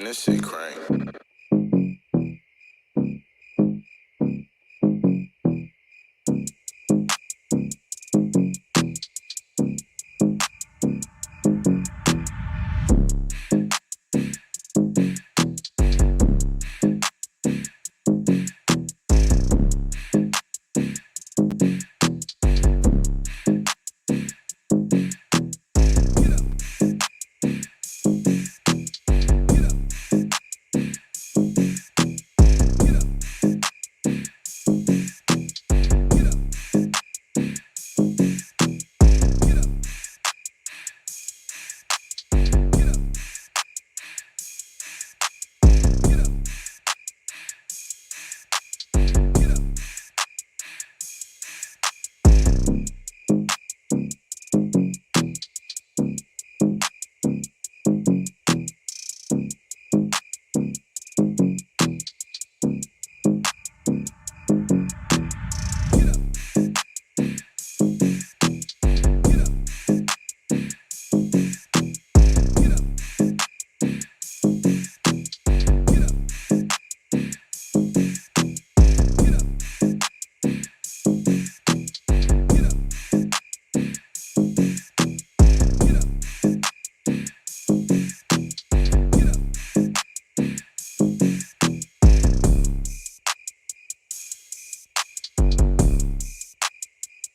this shit crank.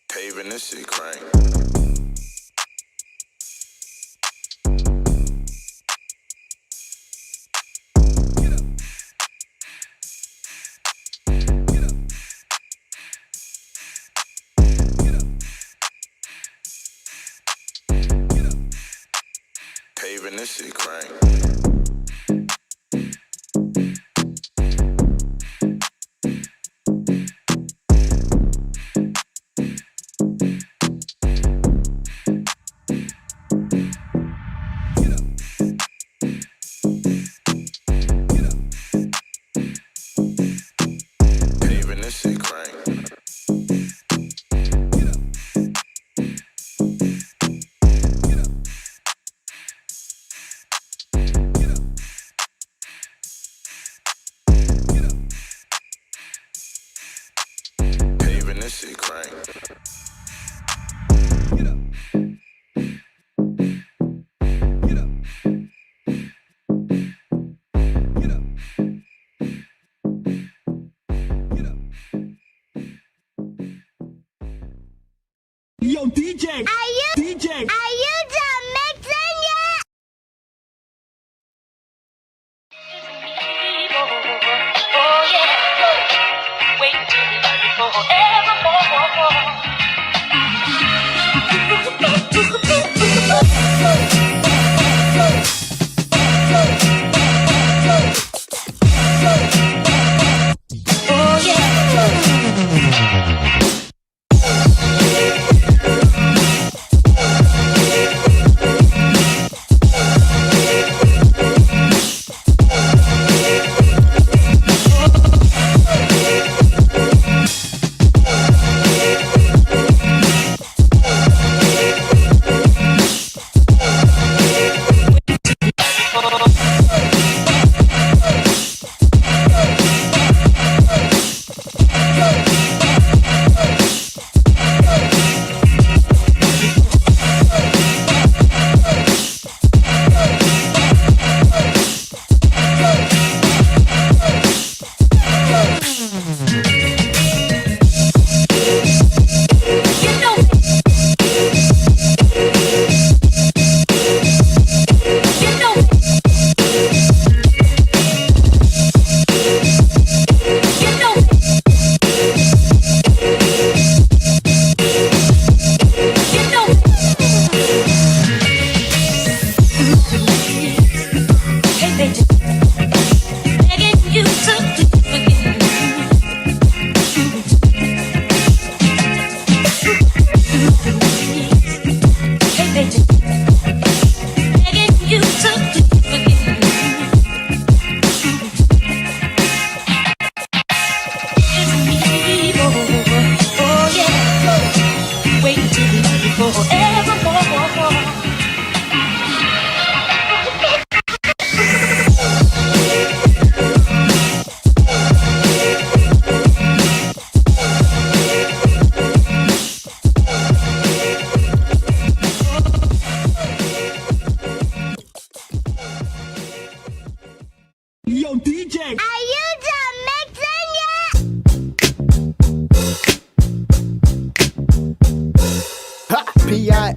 Paving this shit crank. Paving this shit crank. Paving this shit crank.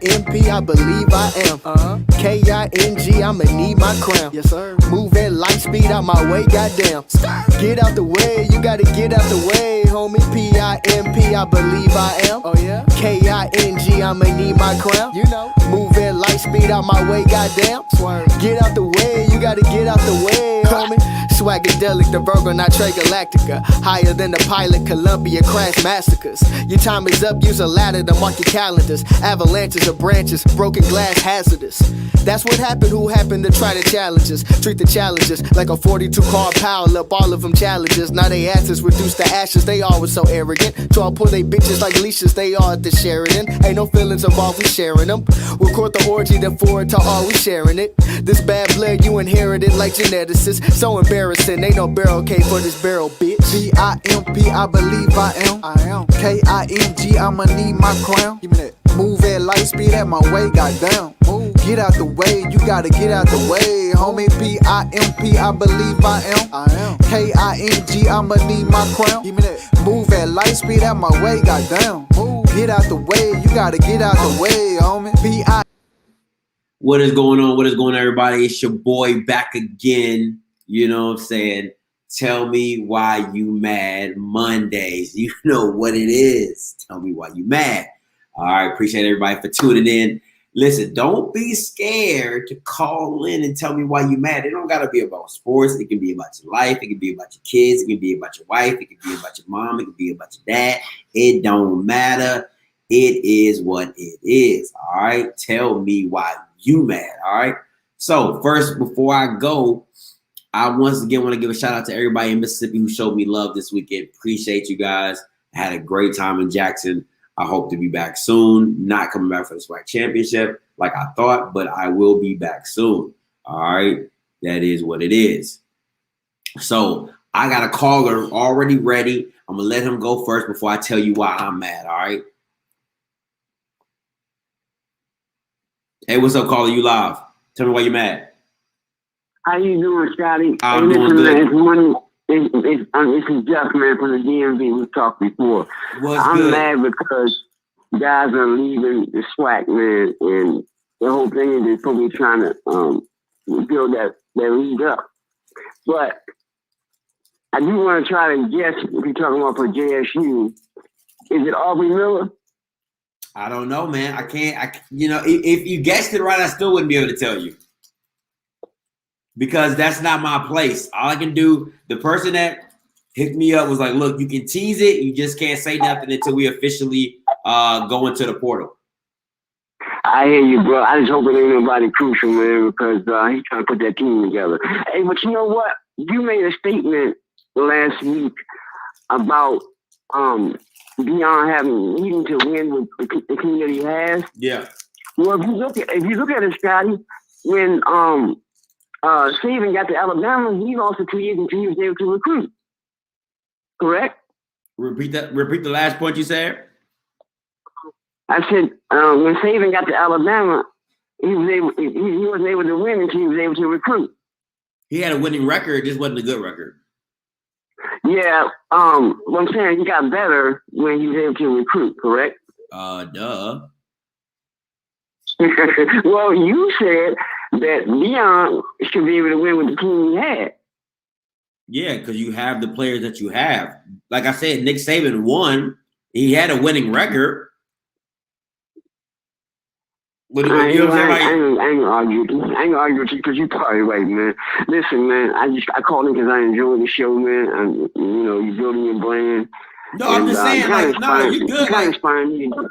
P-I-M-P, I believe I am. K-I-N-G, I'ma need my crown. Yes, sir. Move at light speed out my way, goddamn. Get out the way, you gotta get out the way, homie. P-I-M-P, I believe I am. Oh, yeah? K-I-N-G, I'ma need my crown. You know. Move at light speed out my way, goddamn. Swerve. Get out the way, you gotta get out the way, homie. Swagadelic, the Virgo, not Trey Galactica. Higher than the pilot, Columbia crash massacres. Your time is up, use a ladder to mark your calendars. Avalanches of branches, broken glass hazardous. That's what happened, who happened to try to challenge us. Treat the challenges like a 42 car pile up, all of them challenges. Now they asses reduced to ashes, they always so arrogant. To all pull they bitches like leashes, they all at the Sheridan. Ain't no feelings involved, we sharing them. Record the orgy, then forward to all we sharing it. This bad blood you inherited like geneticists. So embarrassing, ain't no barrel cave for this barrel, bitch. P-I-M-P, I believe I am. K-I-N-G, I'ma need my crown. Give me that. Move at light speed at my way, goddamn. Move. Get out the way, you gotta get out the way, homie. P-I-M-P, I believe I am. K-I-N-G, I'ma need my crown. Give me that. Move at light speed at my way, goddamn. Move. Get out the way, you gotta get out the way, homie. P-I. What is going on? What is going on, everybody? It's your boy back again. You know what I'm saying? Tell me why you mad Mondays. You know what it is. Tell me why you mad. All right. Appreciate everybody for tuning in. Listen, don't be scared to call in and tell me why you mad. It don't got to be about sports. It can be about your life. It can be about your kids. It can be about your wife. It can be about your mom. It can be about your dad. It don't matter. It is what it is. All right. Tell me why you mad. All right. So first, before I go, I once again want to give a shout out to everybody in Mississippi who showed me love this weekend. Appreciate you guys. I had a great time in Jackson. I hope to be back soon. Not coming back for the Swac championship like I thought, but I will be back soon. All right. That is what it is. So I got a caller already ready. I'm going to let him go first before I tell you why I'm mad. All right. Hey, what's up, caller? You live. Tell me why you mad. How you doing, Scotty? I'm doing good. This is Jeff, man, from the DMV. We talked before. I'm mad because guys are leaving the Swac, man, and the whole thing is they're probably trying to build that league up. But I do want to try to guess if you're talking about for JSU. Is it Aubrey Miller? I don't know, man. I can't. If you guessed it right, I still wouldn't be able to tell you. Because that's not my place. All I can do, the person that hit me up was like, look, you can tease it. You just can't say nothing until we officially go into the portal. I hear you, bro. I just hope it ain't nobody crucial, man, because he's trying to put that team together. Hey, but you know what? You made a statement last week about Deion needing to win with the team that he has. Yeah. Well, if you look at it, Scotty, when Saban got to Alabama, he lost for 2 years until he was able to recruit. Correct? Repeat the last point you said. I said when Saban got to Alabama, he wasn't able to win until he was able to recruit. He had a winning record, just wasn't a good record. Yeah, what I'm saying, he got better when he was able to recruit, correct? Duh. Well, you said that Deion should be able to win with the team he had. Yeah, because you have the players that you have. Like I said, Nick Saban won. He had a winning record. I ain't gonna argue with you because you're probably right, man. Listen, man, I called him because I enjoy the show, man. And you're building your brand. No, I'm just saying, you're good.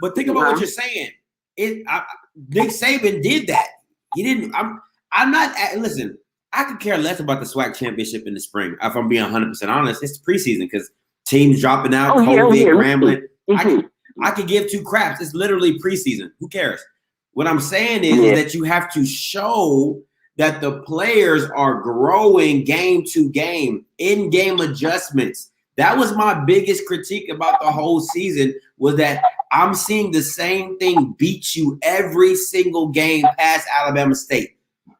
But think about what you're saying. Nick Saban did that. He didn't. I'm not. Listen, I could care less about the Swac championship in the spring. If I'm being 100% honest, it's preseason because teams dropping out, COVID, rambling. I could give two craps. It's literally preseason. Who cares? What I'm saying is that you have to show that the players are growing game to game, in-game adjustments. That was my biggest critique about the whole season, was that I'm seeing the same thing beat you every single game past Alabama State.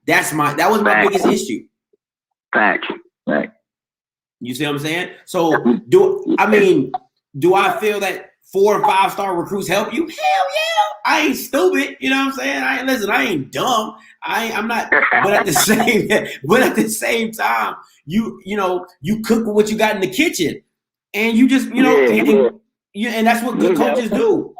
That was my biggest issue. Fact. You see what I'm saying? So do I feel that 4 and 5 star recruits help you? Hell yeah. I ain't stupid. You know what I'm saying? I ain't dumb. I'm not, but at the same time, you cook with what you got in the kitchen. And you just, and that's what good coaches do.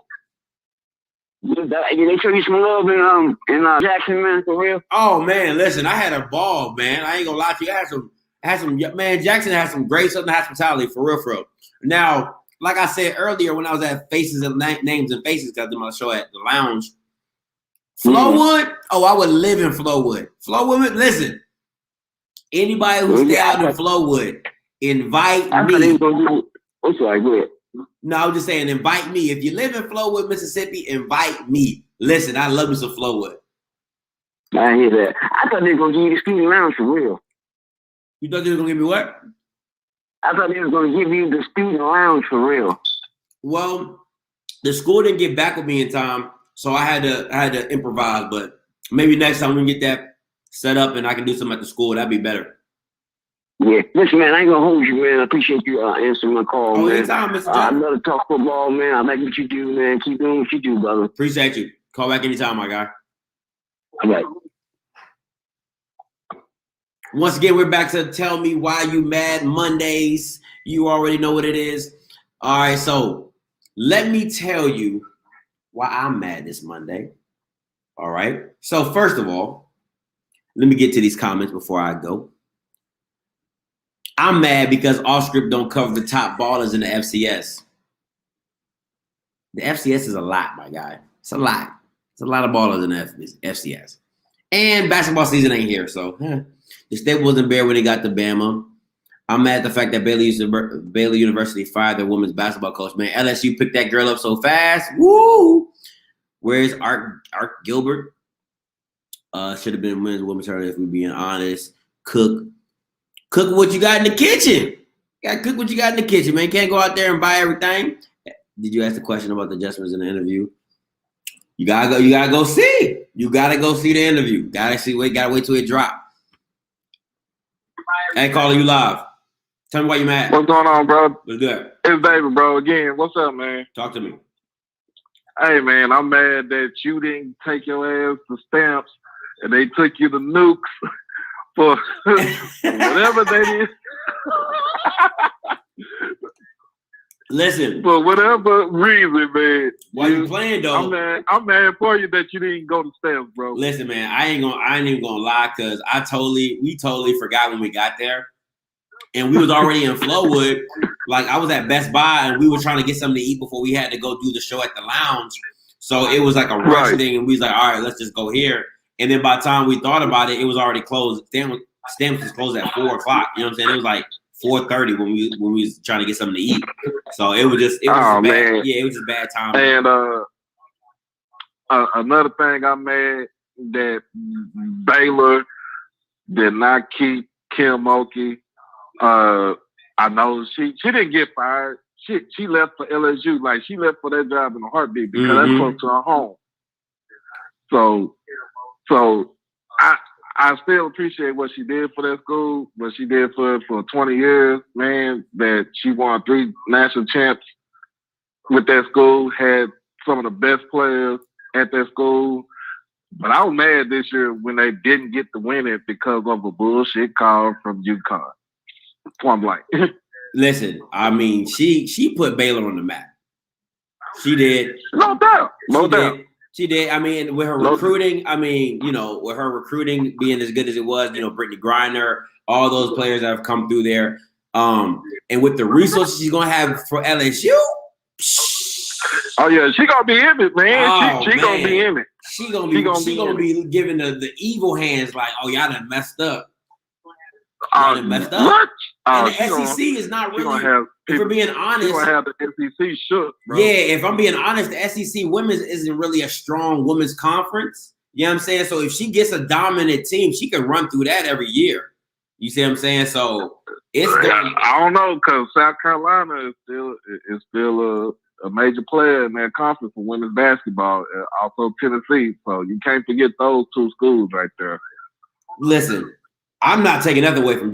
They show you some love in Jackson, man, for real. Oh man, listen, I had a ball, man. I ain't gonna lie to you. I had some man, Jackson had some great Southern hospitality for real. Now, like I said earlier, when I was at Faces and Names and Faces, because I did my show at the lounge, Flowwood, I would live in Flowwood. Flowwood, listen, anybody who stay out in Flowwood, invite me. I'm sorry, go ahead. No, I was just saying, invite me. If you live in Flowwood, Mississippi, invite me. Listen, I love me some Flowwood. I hear that. I thought they were going to give you the student lounge for real. You thought they were going to give me what? I thought they were going to give you the student lounge for real. Well, the school didn't get back with me in time, so I had to improvise. But maybe next time we can get that set up and I can do something at the school, that'd be better. Yeah, listen, man, I ain't gonna hold you, man. I appreciate you answering my call, man. Anytime, Mr. I love to talk football, man. I like what you do, man. Keep doing what you do, brother. Appreciate you. Call back anytime, my guy. All right. Once again, we're back to Tell Me Why You Mad Mondays. You already know what it is. All right, so let me tell you why I'm mad this Monday. All right. So first of all, let me get to these comments before I go. I'm mad because Allscript don't cover the top ballers in the FCS. The FCS is a lot, my guy. It's a lot. It's a lot of ballers in the FCS. And basketball season ain't here, so the state wasn't bare when they got to Bama. I'm mad at the fact that Baylor University fired their women's basketball coach. Man, LSU picked that girl up so fast. Woo! Where's Art Gilbert? Should have been women's tournament if we're being honest. Cook what you got in the kitchen. You gotta cook what you got in the kitchen, man. You can't go out there and buy everything. Did you ask the question about the adjustments in the interview? You gotta go see. You gotta go see the interview. Gotta wait till it drop. Hey, caller, you live. Tell me why you mad. What's going on, bro? What's good? It's David, bro. Again, what's up, man? Talk to me. Hey, man, I'm mad that you didn't take your ass to Stamps and they took you to Nukes for whatever they did. Listen. For whatever reason, man. Why you playing though? I'm mad for you that you didn't go to Stamps, bro. Listen, man, I ain't even gonna lie, cause we totally forgot when we got there. And we was already in Flowwood. Like I was at Best Buy and we were trying to get something to eat before we had to go do the show at the lounge. So it was like a rush thing, and we was like, all right, let's just go here. And then by the time we thought about it, it was already closed. Stamps was closed at 4 o'clock. You know what I'm saying? It was like 4:30 when we was trying to get something to eat. So it was just bad. Man. Yeah, it was just bad time. And another thing, I'm mad that Baylor did not keep Kim Mulkey. I know she didn't get fired. She left for LSU. Like she left for that job in a heartbeat because that's close to her home. So I still appreciate what she did for that school, what she did for 20 years, man, that she won 3 national champs with that school, had some of the best players at that school. But I was mad this year when they didn't get to win it because of a bullshit call from UConn. So I'm like, listen, I mean, she put Baylor on the map. She did. No doubt. She did. I mean, with her recruiting, with her recruiting being as good as it was, Brittany Griner, all those players that have come through there, and with the resources she's gonna have for LSU. Oh yeah, she gonna be in it, man. She gonna be in it. She gonna be giving the evil hands like, oh, y'all done messed up. Y'all done messed up. What? And the SEC is not really. If we're being honest, you're gonna have the SEC shook, bro. Yeah, if I'm being honest, the SEC women's isn't really a strong women's conference. You know what I'm saying? So if she gets a dominant team, she can run through that every year. You see what I'm saying? So it's going. I don't know, because South Carolina is still a major player in that conference for women's basketball, and also Tennessee. So you can't forget those 2 schools right there. Listen, I'm not taking nothing away from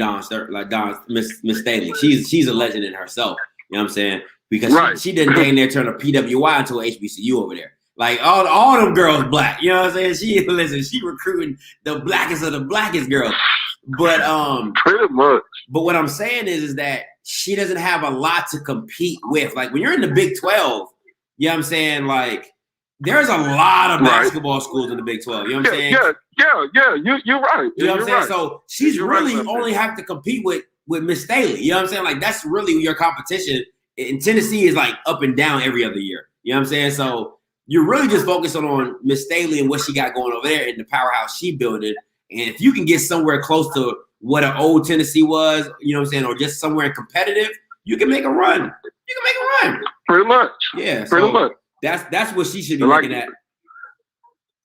Miss Staley. She's a legend in herself. You know what I'm saying? because she didn't dang near turn a PWI into a HBCU over there. Like all them girls black, you know what I'm saying? She recruiting the blackest of the blackest girls. But pretty much. But what I'm saying is that she doesn't have a lot to compete with. Like when you're in the Big 12, you know what I'm saying? Like there's a lot of basketball schools in the Big 12. You know what I'm saying? Yeah. You're right. You know what I'm saying? Right. So she's really only have to compete with Miss Staley. You know what I'm saying? Like that's really your competition. In Tennessee is like up and down every other year. You know what I'm saying? So you're really just focusing on Miss Staley and what she got going over there and the powerhouse she building. And if you can get somewhere close to what an old Tennessee was, you know what I'm saying, or just somewhere competitive, you can make a run. You can make a run. Pretty much. Yeah. Pretty much. That's what she should be looking at.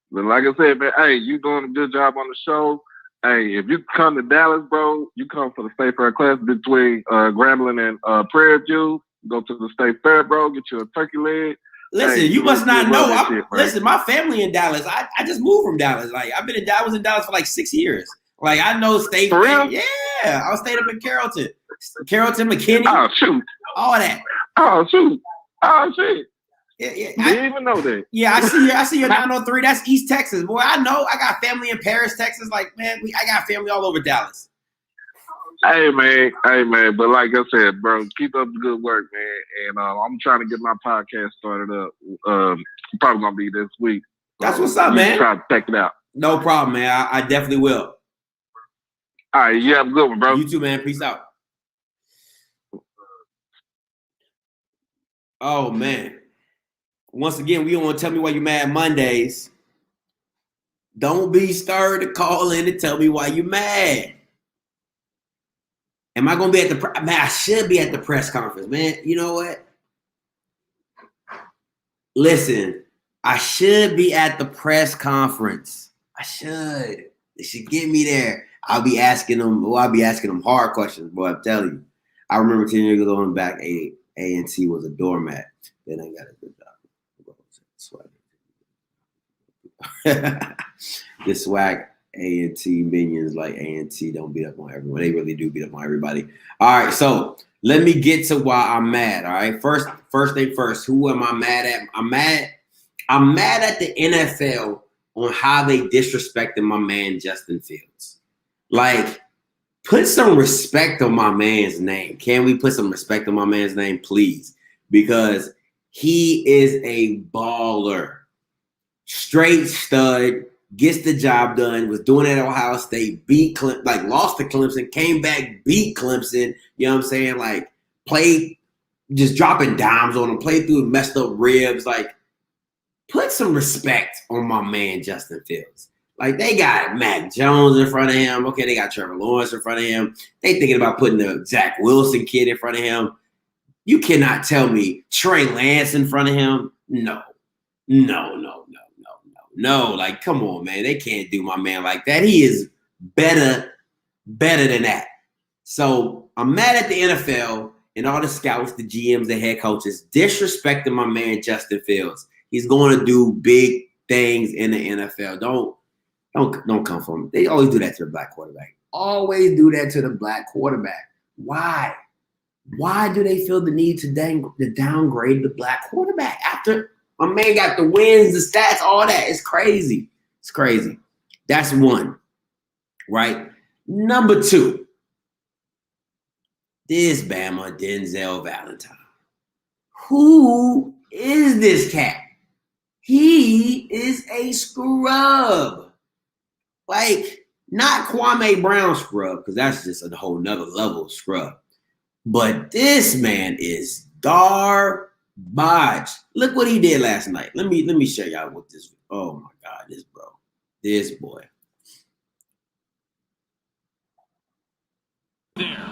But like I said, man, hey, you doing a good job on the show. Hey, if you come to Dallas, bro, you come for the State Fair class between Grambling and Prairie View. Go to the State Fair, bro. Get you a turkey leg. Listen, you must not know. Listen, my family in Dallas. I just moved from Dallas. Like I was in Dallas for like 6 years. Like I know State Fair. Yeah, I was staying up in Carrollton, McKinney. Oh shoot! All that. Oh shoot! Oh shit! Yeah. I didn't even know that. Yeah, I see your 903. That's East Texas, boy. I know. I got family in Paris, Texas. Like man, I got family all over Dallas. Hey man. But like I said, bro, keep up the good work, man. And I'm trying to get my podcast started up. Probably gonna be this week. That's what's up, man. Try to check it out. No problem, man. I definitely will. All right, you have a good one, bro. You too, man. Peace out. Oh man. Once again, we don't want to tell me why you mad Mondays. Don't be scared to call in and tell me why you mad. Am I going to be at the man, I should be at the press conference, man. You know what? Listen, I should be at the press conference. I should. They should get me there. I'll be asking them hard questions, boy, I'm telling you. I remember 10 years ago going back, A&T was a doormat. Then I got a good job. The Swac A&T minions like A&T don't beat up on everyone. They really do beat up on everybody. All right, so let me get to why I'm mad. All right, first thing first. Who am I mad at? I'm mad at the NFL on how they disrespected my man Justin Fields. Like, put some respect on my man's name. Can we put some respect on my man's name, please? Because he is a baller. Straight stud, gets the job done, was doing it at Ohio State, lost to Clemson, came back, beat Clemson, you know what I'm saying? Like, played, just dropping dimes on him, played through messed up ribs. Like, put some respect on my man Justin Fields. Like, they got Mac Jones in front of him. Okay, they got Trevor Lawrence in front of him. They thinking about putting the Zach Wilson kid in front of him. You cannot tell me Trey Lance in front of him. No. Like, come on, man. They can't do my man like that. He is better than that. So I'm mad at the NFL and all the scouts, the GMs, the head coaches, disrespecting my man Justin Fields. He's going to do big things in the NFL. Don't come for him. They always do that to the black quarterback. Always do that to the black quarterback. Why? Why do they feel the need to downgrade the black quarterback after my man got the wins, the stats, all that? It's crazy. It's crazy. That's one, right? Number two, this Bama Denzel Valentine. Who is this cat? He is a scrub. Like, not Kwame Brown scrub, because that's just a whole nother level of scrub. But this man is garbage. Look what he did last night. Let me show y'all what this. Oh my God, this boy. There.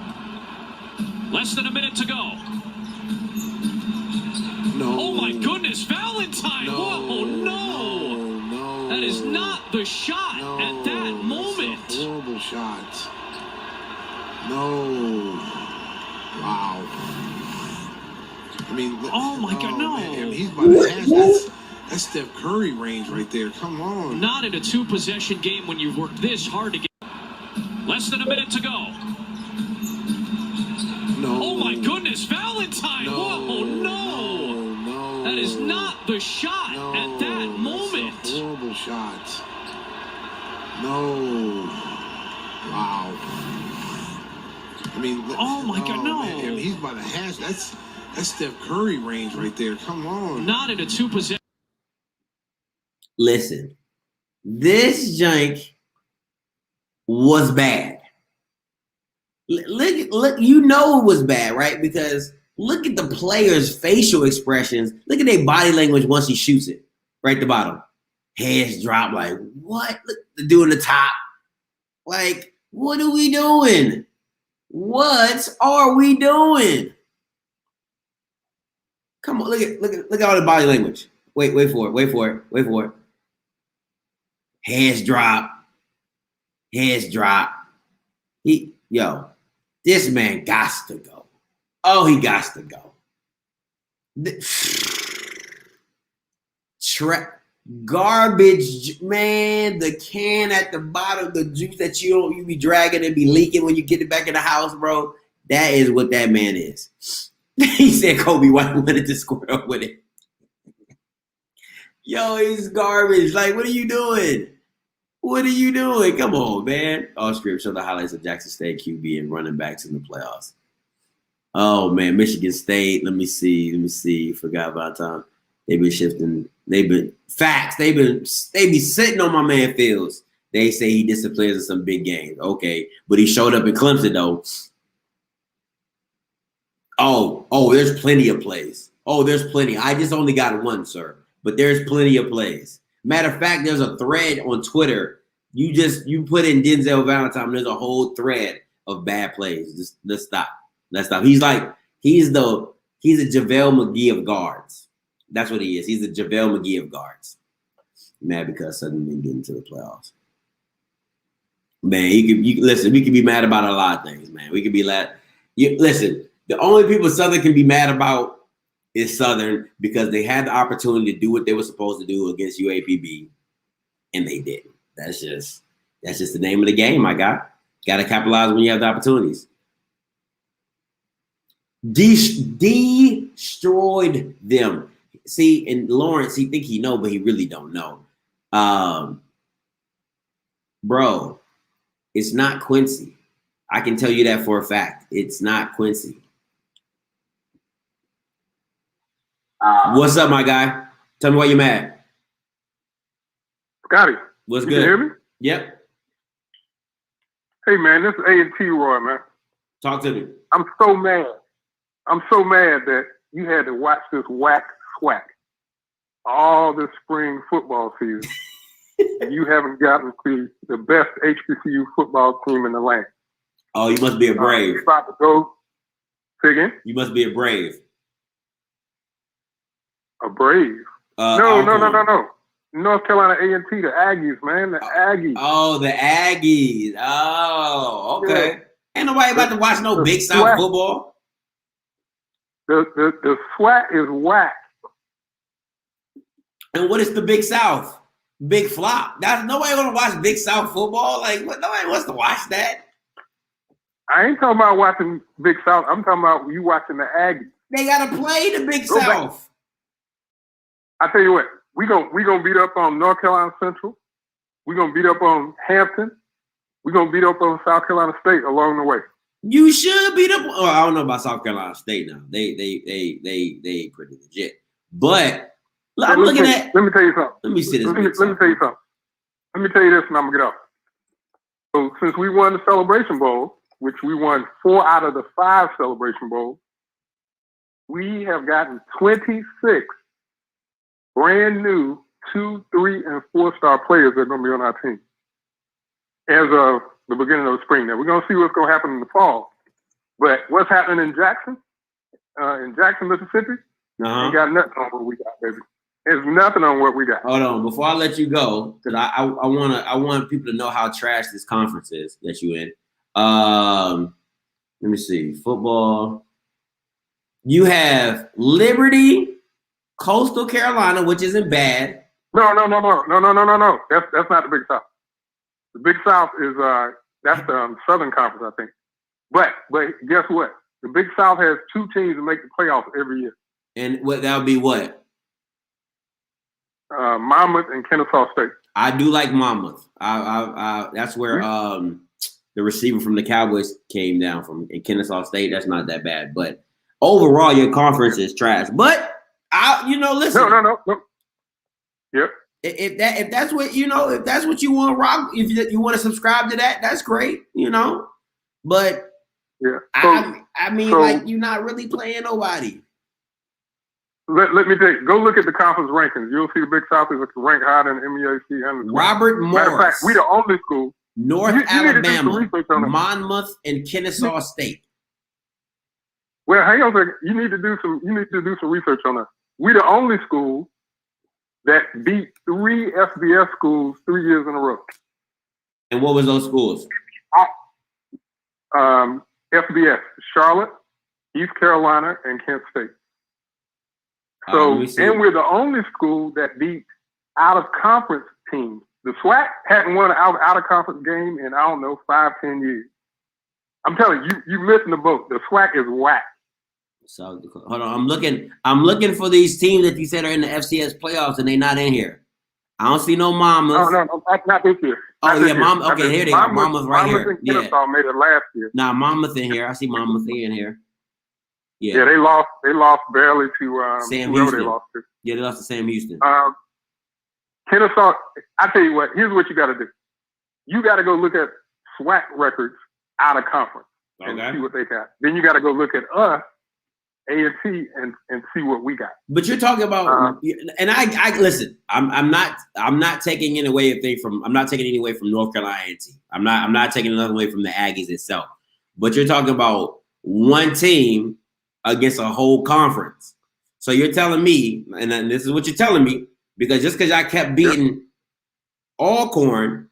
Less than a minute to go. No. Oh my goodness, Valentine! No. Whoa, no! That is not the shot at that moment. That's a horrible shot. No. Wow. I mean, oh my God, no! Man, he's about to ask. That's Steph Curry range right there. Come on. Not in a two-possession game when you've worked this hard to get. Less than a minute to go. No. Oh my goodness, Valentine! Whoa, no! That is not the shot at that moment. That's a horrible shot. No. Wow. I mean, oh my God, no! Man, he's by the hash. That's Steph Curry range right there. Come on. Not in a two possession. Listen, this jank was bad. Look, you know it was bad, right? Because look at the players' facial expressions. Look at their body language once he shoots it. Right at the bottom. Heads drop like, what? Look, the dude in the top. Like, what are we doing? What are we doing? Come on, look at all the body language. Wait for it. Heads drop. This man gots to go. Oh, he gots to go. Garbage, man. The can at the bottom, the juice that you be dragging and be leaking when you get it back in the house, bro. That is what that man is. He said Kobe White wanted to square up with it. Yo, he's garbage. Like, what are you doing? Come on, man. All script show the highlights of Jackson State QB and running backs in the playoffs. Oh man, Michigan State. Let me see. Forgot about time. They've been shifting. They be sitting on my man Fields. They say he disciplines in some big games. Okay, but he showed up in Clemson though. Oh, there's plenty of plays. Oh, there's plenty. I just only got one, sir. But there's plenty of plays. Matter of fact, there's a thread on Twitter. You put in Denzel Valentine. There's a whole thread of bad plays. Let's stop. He's a JaVale McGee of guards. That's what he is. He's a JaVale McGee of guards. Mad because Southern didn't get into the playoffs. Man, we could be mad about a lot of things, man. We could be listen, the only people Southern can be mad about is Southern because they had the opportunity to do what they were supposed to do against UAPB, and they didn't. That's just the name of the game, my guy. Got to capitalize when you have the opportunities. Destroyed them. See, and Lawrence, he think he know, but he really don't know. Bro, it's not Quincy. I can tell you that for a fact. It's not Quincy. What's up, my guy? Tell me why you're mad. Scotty. What's you good? Can hear me? Yep. Hey, man, this is A&T Roy, man. Talk to me. I'm so mad that you had to watch this whack Swac all this spring football season. And you haven't gotten to the best HBCU football team in the land. Oh, you must be a Brave. You're about to go. Say again? You must be a Brave. A Brave? No. North Carolina A&T, the Aggies, man. The Aggies. Oh, the Aggies. Oh, okay. Yeah. Ain't nobody about to watch no Big South Swac. football. The Swac is whack. And what is the Big South? Big flop. Nobody gonna watch Big South football. Like, what? Nobody wants to watch that. I ain't talking about watching Big South. I'm talking about you watching the Aggies. They gotta play the Big Go South. I tell you what, we gonna beat up on North Carolina Central. We gonna beat up on Hampton. We gonna beat up on South Carolina State along the way. You should beat up. Oh, I don't know about South Carolina State now. They pretty legit. But I'm looking at. Let me tell you something. Let me see this. Let me tell you something. Let me tell you this, and I'm gonna get off. So since we won the Celebration Bowl, which we won 4 out of the 5 Celebration Bowls, we have gotten 26 brand new 2-, 3-, and 4-star players that are going to be on our team as of the beginning of the spring. Now, we're going to see what's going to happen in the fall. But what's happening in Jackson, Mississippi, ain't got nothing on what we got, baby. There's nothing on what we got. Hold on. Before I let you go, because I want people to know how trash this conference is that you in. Let me see. Football. You have Liberty, Coastal Carolina, which isn't bad. No. That's not the Big South. The Big South is that's the Southern Conference, I think. But guess what? The Big South has 2 teams that make the playoffs every year. And what that would be what? Monmouth and Kennesaw State. I do like Monmouth. I that's where the receiver from the Cowboys came down from. In Kennesaw State, that's not that bad. But overall, your conference is trash. But listen. No. Yep. If that's what if that's what you want to rock, if you want to subscribe to that, that's great. But yeah, I mean, like, you're not really playing nobody. Let me tell you, go look at the conference rankings. You'll see the Big South is ranked higher than MEAC and the Robert Morris. Matter of fact, we the only school. North Alabama, Monmouth, and Kennesaw State. Well, hang on a second. You need to do some research on that. We the only school that beat 3 FBS schools 3 years in a row. And what was those schools? FBS, Charlotte, East Carolina, and Kent State. So, and we're the only school that beat out-of-conference teams. The Swac hadn't won an out-of-conference game in, 5-10 years. I'm telling you, you missing the boat. The Swac is whack. So hold on, I'm looking for these teams that you said are in the FCS playoffs, and they're not in here. I don't see no Monmouth. No, not this year. Monmouth. Okay, here they are. Monmouth right here. Yeah. Kennesaw made it last year. Nah, Monmouth in here. I see Monmouth in here. Yeah, they lost barely to Sam whoever Houston. they lost to. Yeah, they lost to Sam Houston. Kennesaw, I tell you what, here's what you got to do. You got to go look at SWAC records out of conference and see what they got. Then you got to go look at us, A&T, and see what we got. But you're talking about, and I listen. I'm not taking any away from North Carolina A&T. I'm not taking another away from the Aggies itself. But you're talking about one team against a whole conference. So you're telling me, and this is what you're telling me, because just because I kept beating Alcorn,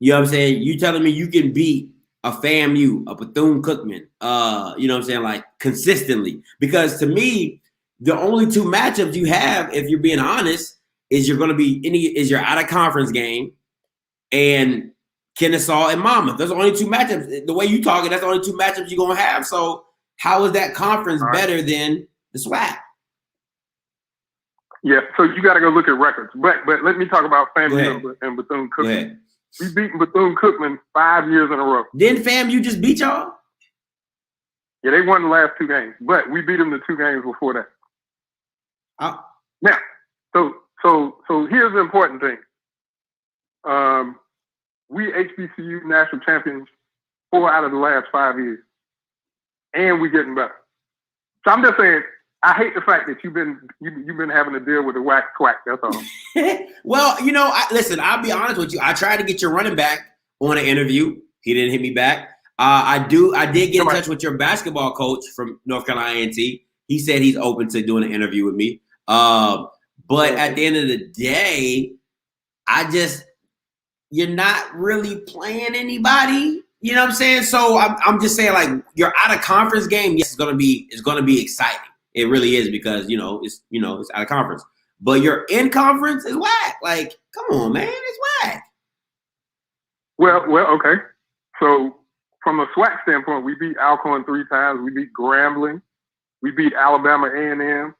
you know what I'm saying? You telling me you can beat a FAMU, a Bethune-Cookman, you know what I'm saying, like consistently. Because to me, the only 2 matchups you have, if you're being honest, is you're going to be your out-of-conference game and Kennesaw and Monmouth. Those are only 2 matchups. The way you talking, that's the only 2 matchups you're going to have. So how is that conference better than the SWAC? Yeah, so you got to go look at records. But let me talk about FAMU and Bethune-Cookman. We beat Bethune-Cookman 5 years in a row. Didn't FAMU just beat y'all? Yeah, they won the last 2 games, but we beat them the 2 games before that. Now, so here's the important thing. We HBCU national champions 4 out of the last 5 years, and we're getting better. So I'm just saying, I hate the fact that you've been having to deal with the whack twat. That's all. Well, listen. I'll be honest with you. I tried to get your running back on an interview. He didn't hit me back. I did get in touch with your basketball coach from North Carolina A&T. He said he's open to doing an interview with me. But at the end of the day, you're not really playing anybody. You know what I'm saying? So I'm just saying, like, your out of conference game, yes, it's gonna be exciting. It really is, because it's out of conference. But your in conference is whack. Like, come on, man, it's whack. Well, okay. So from a SWAC standpoint, we beat Alcorn 3 times. We beat Grambling. We beat Alabama A&M.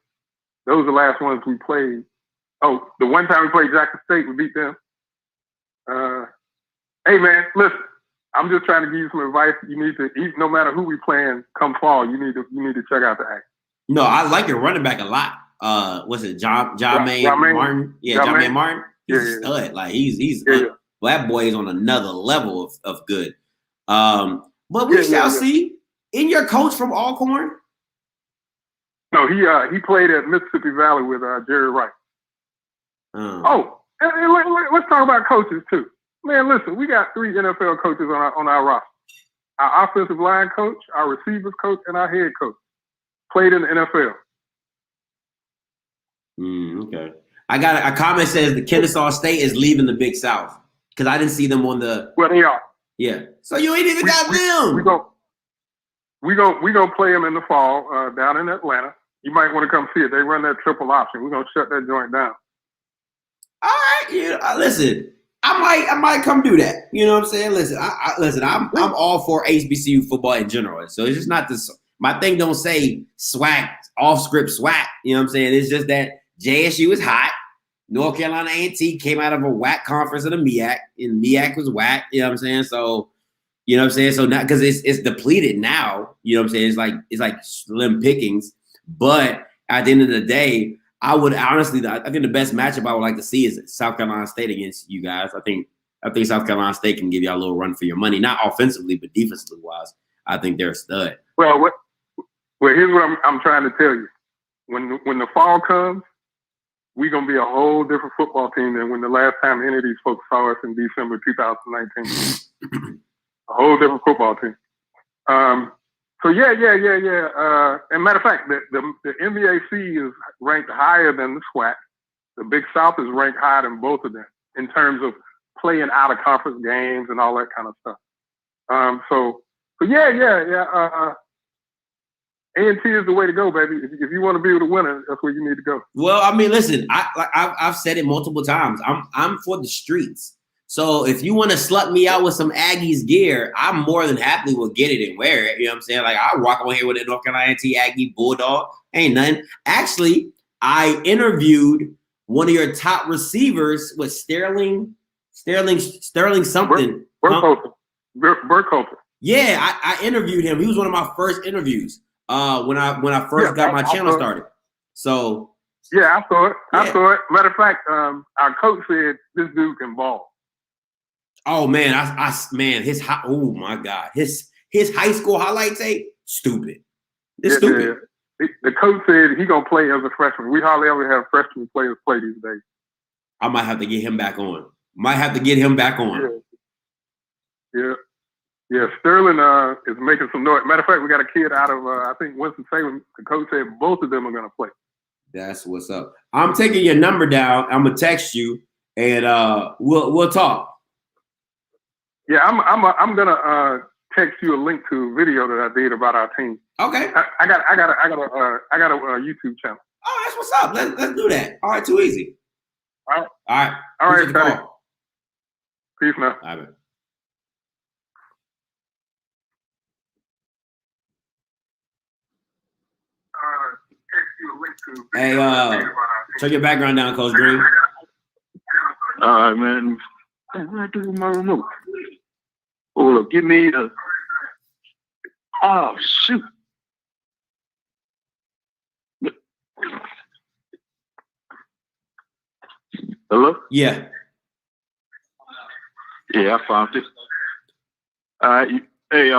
Those are the last ones we played. Oh, the one time we played Jackson State, we beat them. Hey, man, listen. I'm just trying to give you some advice. You need to, no matter who we playing, come fall, you need to check out the act. No, I like your running back a lot. What's it, John Martin? Yeah, John Martin. He's a stud. Like he's well, that boy is on another level of good. But we shall see. In your coach from Alcorn? No, he played at Mississippi Valley with Jerry Wright. Oh, and let's talk about coaches too. Man, listen, we got 3 NFL coaches on our roster. Our offensive line coach, our receivers coach, and our head coach played in the NFL. Okay. I got a comment says the Kennesaw State is leaving the Big South, because I didn't see them on the. Well, they are. Yeah. So you ain't even got them. We gonna play them in the fall down in Atlanta. You might want to come see it. They run that triple option. We're gonna shut that joint down. All right. Yeah. Listen. I might come do that. You know what I'm saying? Listen, I'm all for HBCU football in general. So it's just not this. my thing don't say Swac, off script Swac. You know what I'm saying? It's just that JSU is hot. North Carolina A&T came out of a WAC conference in the MEAC, and MEAC was WAC. You know what I'm saying? So, you know what I'm saying? So now, because it's depleted now, you know what I'm saying? It's like slim pickings. But at the end of the day, I would honestly, I think the best matchup I would like to see is South Carolina State against you guys. I think South Carolina State can give you a little run for your money, not offensively, but defensively wise. I think they're a stud. Well, here's what I'm trying to tell you. When the fall comes, we're going to be a whole different football team than when the last time any of these folks saw us in December 2019. A whole different football team. So yeah. And matter of fact, the NBAC is ranked higher than the SWAC. The Big South is ranked higher than both of them in terms of playing out of conference games and all that kind of stuff. So yeah. A&T is the way to go, baby. If you want to be able to win it, that's where you need to go. Well, I mean, listen, I've said it multiple times. I'm for the streets. So if you want to slut me out with some Aggies gear, I'm more than happy will get it and wear it. You know what I'm saying? Like, I'll walk on here with a North Carolina A&T Aggie Bulldog. Ain't nothing. Actually, I interviewed one of your top receivers with Sterling something. Burkholder. Yeah, I interviewed him. He was one of my first interviews when I first got my channel started. So yeah, I saw it. I saw it. Matter of fact, our coach said this dude can ball. Oh man, oh my God, his high school highlight tape, stupid. It's stupid. Yeah. The coach said he gonna play as a freshman. We hardly ever have freshman players play these days. I might have to get him back on. Yeah. Sterling is making some noise. Matter of fact, we got a kid out of I think Winston-Salem. The coach said both of them are gonna play. That's what's up. I'm taking your number down. I'm gonna text you, and we'll talk. Yeah, I'm gonna text you a link to a video that I did about our team. Okay. I got a YouTube channel. Oh, that's what's up. Let's do that. All right, too easy. All right. Buddy. Peace now. All right. Hey, turn your background down, Coach Green. All right, man. What I do with my remote? Hold up, give me the. Oh shoot! Hello? Yeah. Yeah, I found it. All right. Hey,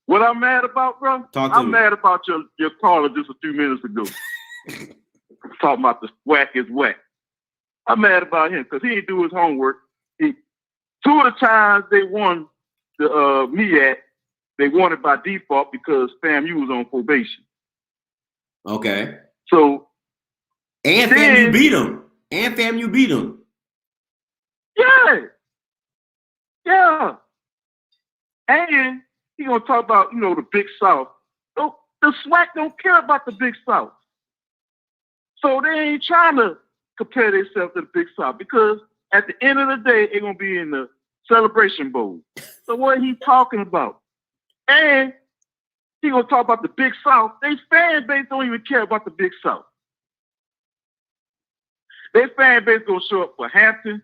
what I'm mad about, bro? I'm mad about your caller just a few minutes ago. Talking about the Swac is whack. I'm mad about him because he didn't do his homework. Two of the times they won the MEAC, they won it by default because FAMU was on probation. Okay. So and FAMU beat them. Yeah. And he gonna talk about, the Big South. The SWAC don't care about the Big South. So they ain't trying to compare themselves to the Big South because at the end of the day, they're gonna be in the Celebration Bowl. So what he talking about? And he gonna talk about the Big South. They fan base don't even care about the Big South. Their fan base gonna show up for Hampton,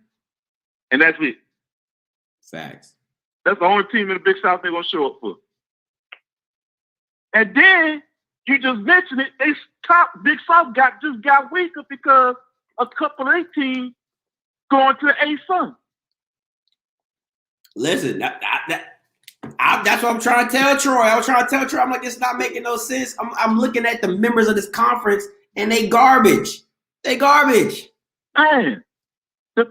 and that's it. Facts. That's the only team in the Big South they're gonna show up for. And then you just mentioned it. They top Big South just got weaker because a couple of their teams going to the A-Sun. Listen, that's what I'm trying to tell Troy. I'm like, it's not making no sense. I'm looking at the members of this conference, and they garbage. Man, in the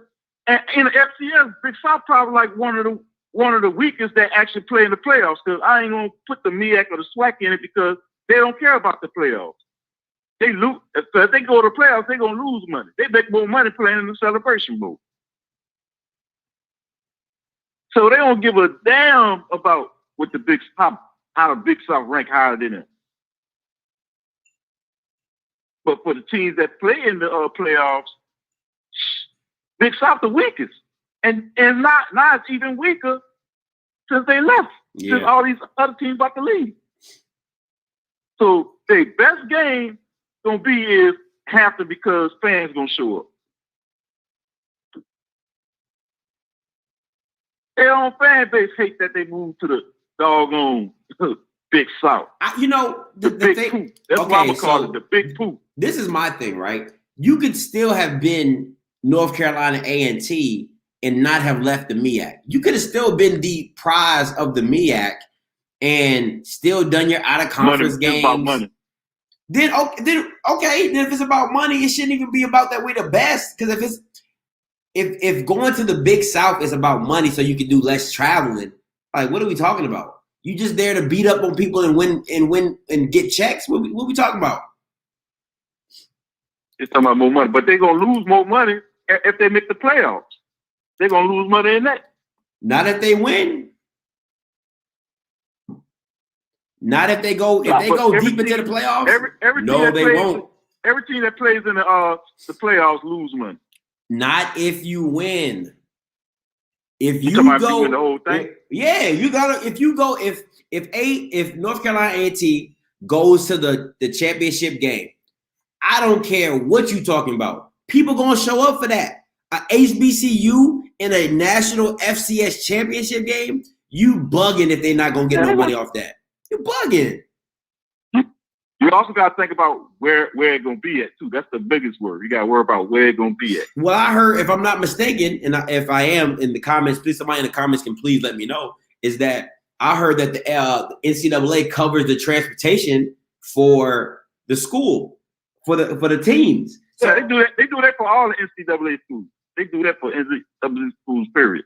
FCS, Big South probably like one of the weakest that actually play in the playoffs. Because I ain't gonna put the MEAC or the SWAC in it because they don't care about the playoffs. They lose. If they go to the playoffs, they're gonna lose money. They make more money playing in the Celebration Bowl. So they don't give a damn about what the Big South, how the Big South rank higher than them. But for the teams that play in the playoffs, Big South the weakest, and now it's even weaker since they left. Yeah. Since all these other teams about to leave. So their best game gonna be is Hampton because fans gonna show up. Their own fan base hate that they moved to the doggone Big South. The big thing, poop. That's why I'm gonna call it the big poop. This is my thing, right? You could still have been North Carolina A&T and not have left the MEAC. You could have still been the prize of the MEAC and still done your out of conference games. It's about money. Then if it's about money, it shouldn't even be about that we're the best. Because if going to the Big South is about money, so you can do less traveling, like what are we talking about? You just there to beat up on people and win and get checks? What we talking about? It's talking about more money, but they're gonna lose more money if they make the playoffs. They're gonna lose money in that. Not if they win. Not if they go deep into the playoffs. They won't. Every team that plays in the playoffs lose money. Not if you win. If you go, win the whole thing. Yeah, you gotta. If North Carolina A&T goes to the championship game, I don't care what you talking about. People gonna show up for that. A HBCU in a national FCS championship game, you bugging if they're not gonna get no money off that. You're bugging. You also got to think about where it's going to be at, too. That's the biggest word. You got to worry about where it's going to be at. Well, I heard, if I'm not mistaken, and if I am in the comments, please, somebody in the comments can please let me know, is that I heard that the NCAA covers the transportation for the school, for the teams. So yeah, they do that for all the NCAA schools. They do that for NCAA schools, period.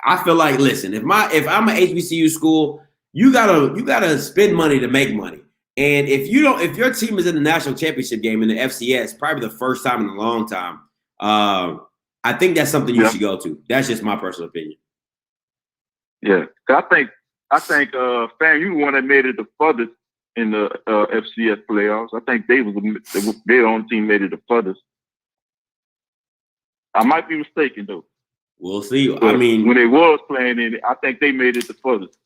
I feel like, listen, if I'm an HBCU school, you gotta spend money to make money. And if your team is in the national championship game in the FCS, probably the first time in a long time, I think that's something you should go to. That's just my personal opinion. Yeah, I think FAMU the one that made it the furthest in the FCS playoffs. I think they was their own team made it the furthest. I might be mistaken though. We'll see. But I mean, when they was playing in it, I think they made it the furthest.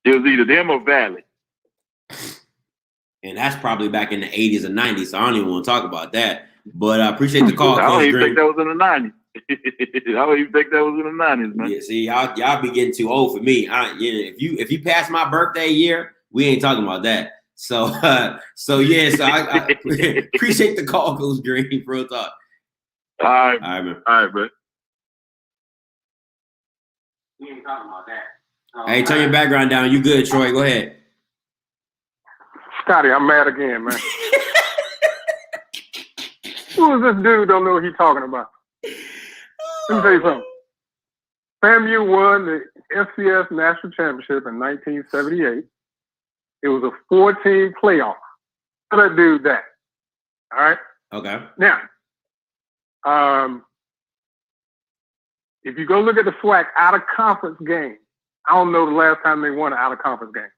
It was either them or Valley. And that's probably back in the 80s and 90s, so I don't even want to talk about that. But I appreciate the call. I don't even think that was in the 90s. I don't even think that was in the 90s, man. Yeah, see, y'all be getting too old for me. If you pass my birthday year, we ain't talking about that. So I appreciate the call, Coach Green. Real talk. All right, man. All right, man. We ain't talking about that. Hey, turn your background down. You good, Troy? Go ahead. Scotty, I'm mad again, man. Who is this dude? Don't know what he's talking about. Let me tell you something. FAMU won the FCS National Championship in 1978. It was a 4-team playoff. Tell that dude that. All right? Okay. Now, if you go look at the Swac out-of-conference game, I don't know the last time they won an out-of-conference game.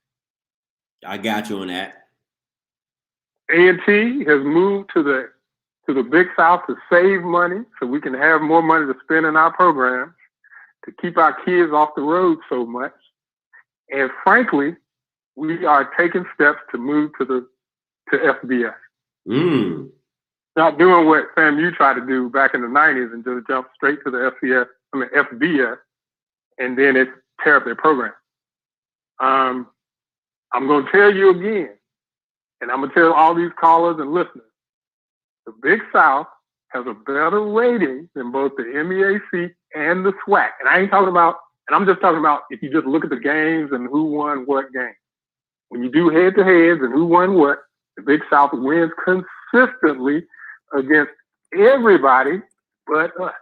I got you on that. A&T has moved to the Big South to save money so we can have more money to spend in our programs, to keep our kids off the road so much. And frankly, we are taking steps to move to FBS. Not doing what FAMU tried to do back in the 90s and just jump straight to the FBS, and then it tear up their program. I'm going to tell you again, and I'm going to tell all these callers and listeners, the Big South has a better rating than both the MEAC and the Swac. And I'm just talking about if you just look at the games and who won what game. When you do head-to-heads and who won what, the Big South wins consistently against everybody but us.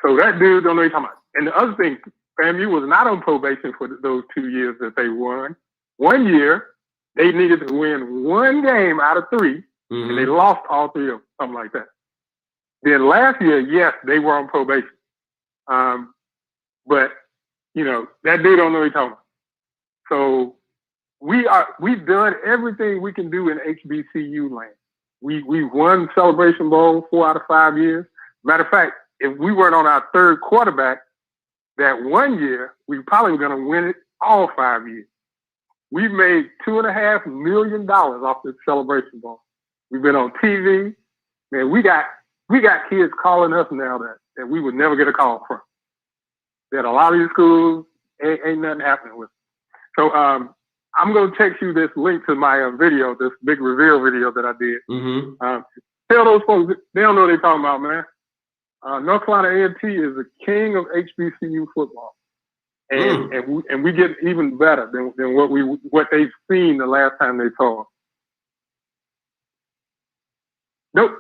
So that dude don't know what he's talking about. And the other thing, FAMU was not on probation for those 2 years that they won. 1 year, they needed to win one game out of 3, and they lost all 3 of them, something like that. Then last year, yes, they were on probation. But, that dude don't know what he's talking about. So we've done everything we can do in HBCU land. We won Celebration Bowl 4 out of 5 years. Matter of fact, if we weren't on our 3rd quarterback, that one year we probably were going to win it all 5 years. We made $2.5 million off this Celebration Bowl. We've been on TV. Man, we got kids calling us now that we would never get a call from. That a lot of these schools ain't nothing happening with. So I'm going to text you this link to my video, this big reveal video that I did. Mm-hmm. Tell those folks, they don't know what they're talking about, man. North Carolina A&T is the king of HBCU football. And we get even better than what they've seen the last time they saw.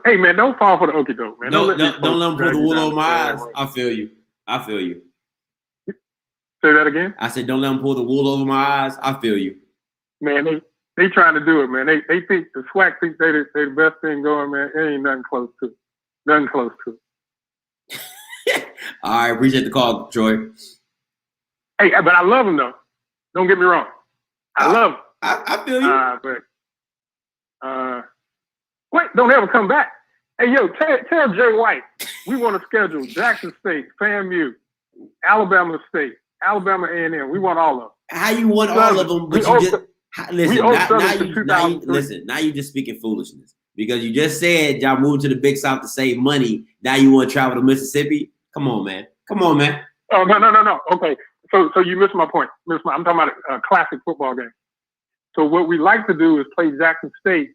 Hey man, don't fall for the okie doke, man. Don't let them pull the wool over my eyes. I feel you. Say that again. I said, don't let them pull the wool over my eyes. I feel you. Man, they trying to do it, man. They think the Swac think they the best thing going, man. It ain't nothing close to it. Nothing close to it. All right, appreciate the call, Troy. Hey, but I love him though. Don't get me wrong. I love him. I feel you. But wait, don't ever come back. Hey, yo, tell Jay White we want to schedule Jackson State, FAMU, Alabama State, Alabama A&M. We want all of them. How you want all of them? But you just listen. Now you just speaking foolishness because you just said y'all moved to the Big South to save money. Now you want to travel to Mississippi? Come on, man. Oh no. Okay. So you missed my point. I'm talking about a classic football game. So what we like to do is play Jackson State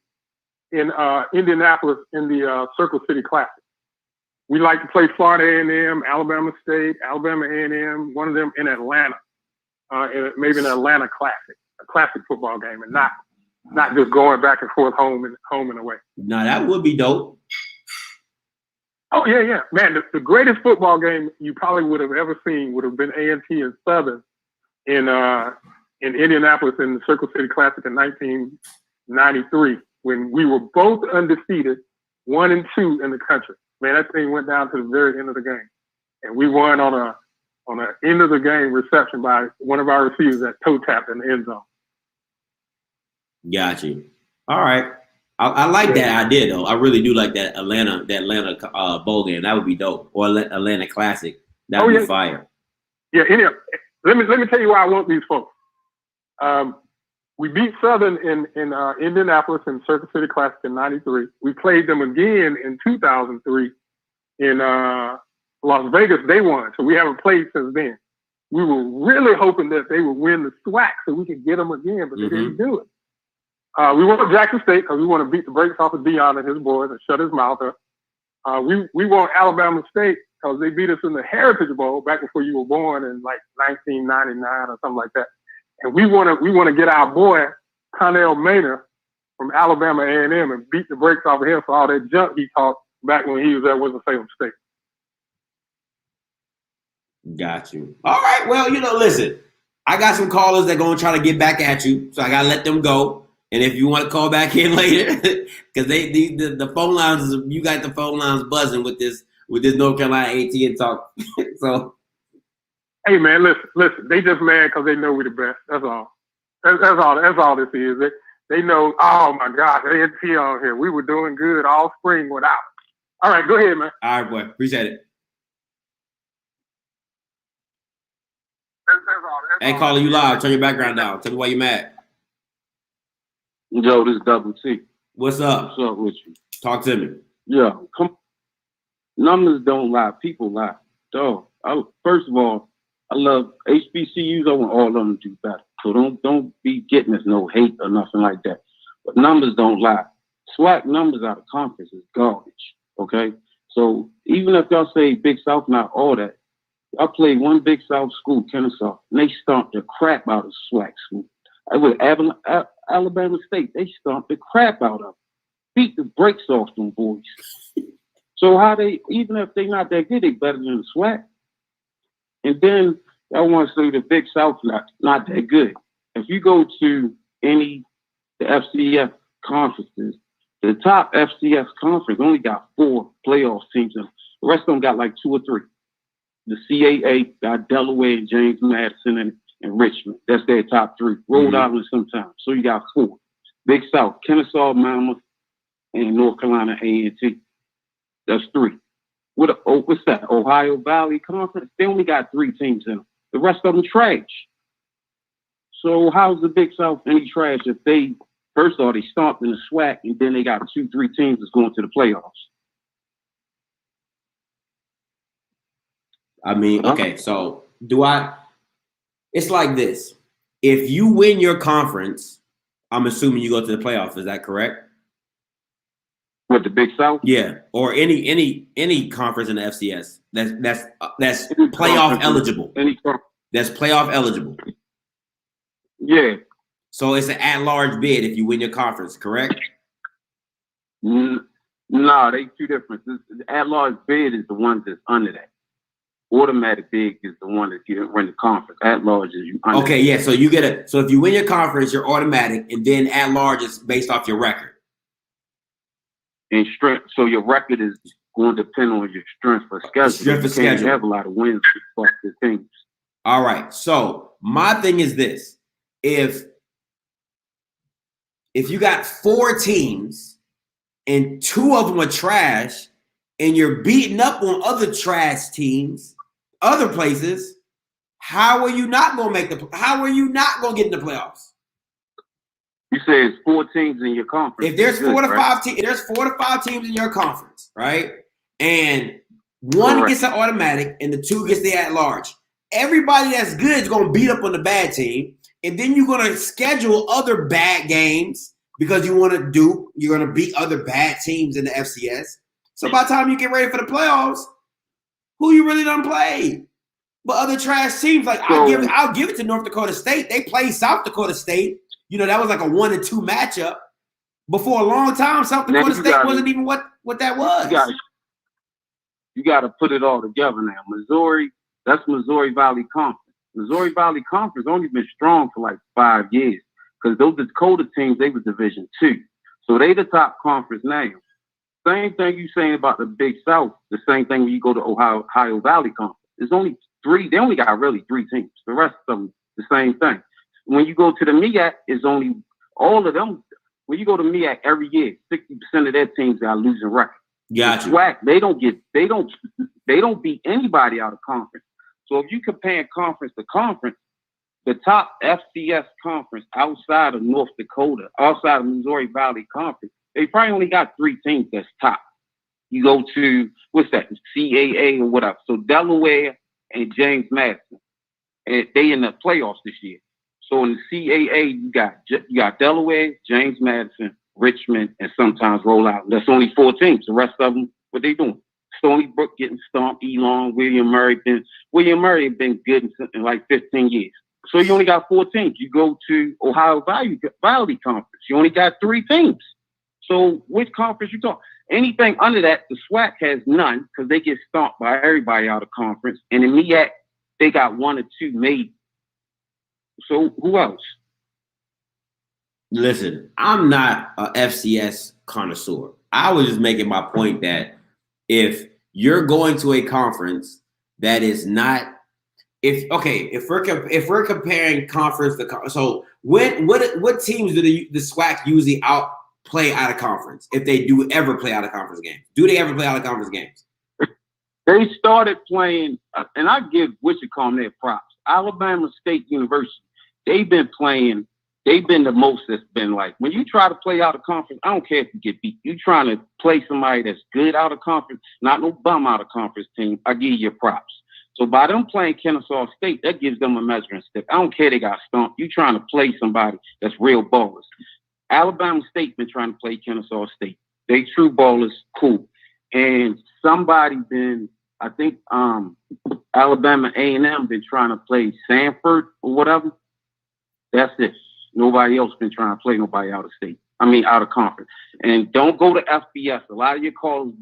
in Indianapolis in the Circle City Classic. We like to play Florida A&M, Alabama State, Alabama A&M, one of them in Atlanta, maybe an Atlanta Classic, a classic football game, and not just going back and forth home and away. No, that would be dope. Oh yeah, man. The greatest football game you probably would have ever seen would have been A&T and Southern in Indianapolis in the Circle City Classic in 1993 when we were both undefeated, 1 and 2 in the country. Man, that thing went down to the very end of the game, and we won on an end of the game reception by one of our receivers that toe tapped in the end zone. Got you. All right. I like that idea though. I really do like that Atlanta bowl game. That would be dope. Or Atlanta Classic. That would be fire. Yeah. Let me tell you why I want these folks. We beat Southern in Indianapolis in Circuit City Classic in '93. We played them again in 2003 in Las Vegas. They won, so we haven't played since then. We were really hoping that they would win the Swac so we could get them again, but they didn't do it. We want Jackson State because we want to beat the brakes off of Deion and his boys and shut his mouth up. We want Alabama State because they beat us in the Heritage Bowl back before you were born in like 1999 or something like that. And we want to get our boy Connell Maynor from Alabama A&M and beat the brakes off of him for all that junk he talked back when he was at Winston-Salem State. Got you. All right. Well, listen, I got some callers that going to try to get back at you, so I got to let them go. And if you want to call back in later, because the phone lines, you got the phone lines buzzing with this North Carolina AT&T talk. So, hey man, listen. They just mad because they know we're the best. That's all. That's all this is. They know. Oh my gosh, A&T on here. We were doing good all spring without. All right, go ahead, man. All right, boy. Appreciate it. Hey, caller, you live. Turn your background down. Tell me why you mad. Joe, this is Double T. What's up? What's up with you? Talk to me. Yeah, numbers don't lie. People lie. So, first of all, I love HBCUs. I want all of them to do better. So don't be getting us no hate or nothing like that. But numbers don't lie. Swac numbers out of conference is garbage. Okay? So even if y'all say Big South, not all that, I played one Big South school, Kennesaw, and they stomped the crap out of Swac school. I was Alabama State. They stomped the crap out of them. Beat the brakes off them boys. So how even if they're not that good, they better than the Swac. And then I want to say the Big South not that good. If you go to the FCS conferences, the top FCS conference only got 4 playoff teams. And the rest of them got like 2 or 3. The CAA got Delaware and James Madison and Richmond. That's their top 3. Rhode Island sometimes. So you got 4. Big South, Kennesaw, Monmouth, and North Carolina A&T. That's 3. What's that? Ohio Valley Conference. They only got 3 teams in them. The rest of them trash. So how's the Big South any trash if they first of all they stomped in the Swac and then they got 2-3 teams that's going to the playoffs? I mean, okay, so it's like this. If you win your conference, I'm assuming you go to the playoffs. Is that correct? With the Big South? Yeah, or any conference in the FCS that's playoff eligible. That's playoff eligible. Yeah. So it's an at-large bid if you win your conference, correct? No, they 2 different. The at-large bid is the one that's under that. Automatic bid is the one that you win the conference. At-large is you under. Okay, yeah. So you get so if you win your conference, you're automatic, and then at-large is based off your record. And strength. So your record is going to depend on your strength for schedule. Strength for schedule. You have a lot of wins for the teams. All right. So my thing is this: if you got 4 teams and 2 of them are trash, and you're beating up on other trash teams, other places, how are you not gonna get in the playoffs? You say it's 4 teams in your conference. If there's 4 to 5 teams, there's 4 to 5 teams in your conference, right? And 1 gets an automatic and the 2 gets the at-large. Everybody that's good is gonna beat up on the bad team, and then you're gonna schedule other bad games because you're gonna beat other bad teams in the FCS. So by the time you get ready for the playoffs, who you really done played? But other trash teams, like I'll give it to North Dakota State. They played South Dakota State. You know, that was like a 1-2 matchup. But for a long time, South Dakota State wasn't even what that was. You got to put it all together now. Missouri, that's Missouri Valley Conference. Missouri Valley Conference only been strong for like 5 years because those Dakota teams, they were Division II. So they the top conference now. Same thing you saying about the Big South, the same thing when you go to Ohio Valley Conference. There's only 3, they only got really 3 teams. The rest of them, the same thing. When you go to the MEAC, it's only all of them. When you go to MEAC every year, 60% of their teams got losing record. Gotcha. Swac, they don't beat anybody out of conference. So if you compare conference to conference, the top FCS conference outside of North Dakota, outside of Missouri Valley Conference, they probably only got 3 teams that's top. You go to what's that? CAA or whatever. So Delaware and James Madison, and they in the playoffs this year. So in the CAA, you got Delaware, James Madison, Richmond, and sometimes roll out. That's only 4 teams. The rest of them, what they doing? Stony Brook getting stomped. Elon, William Murray has been good in like 15 years. So you only got 4 teams. You go to Ohio Valley Conference. You only got 3 teams. So which conference you talking? Anything under that, the SWAC has none because they get stomped by everybody out of conference. And in MEAC, they got 1 or 2 maybe. So who else? Listen, I'm not a FCS connoisseur. I was just making my point that if you're going to a conference that is not, if we're comparing conference to so what teams do the SWAC usually play out of conference if they do ever play out of conference games? Do they ever play out of conference games? They started playing, and I give Wichita their props. Alabama State University. They've been the most that's been like, when you try to play out of conference, I don't care if you get beat. You trying to play somebody that's good out of conference, not no bum out of conference team, I give you your props. So by them playing Kennesaw State, that gives them a measuring stick. I don't care they got stomped. You trying to play somebody that's real ballers. Alabama State been trying to play Kennesaw State. They true ballers, cool. And somebody been, I think Alabama A&M been trying to play Sanford or whatever. That's it. Nobody else been trying to play nobody out of state. Out of conference. And don't go to FBS. A lot of your calls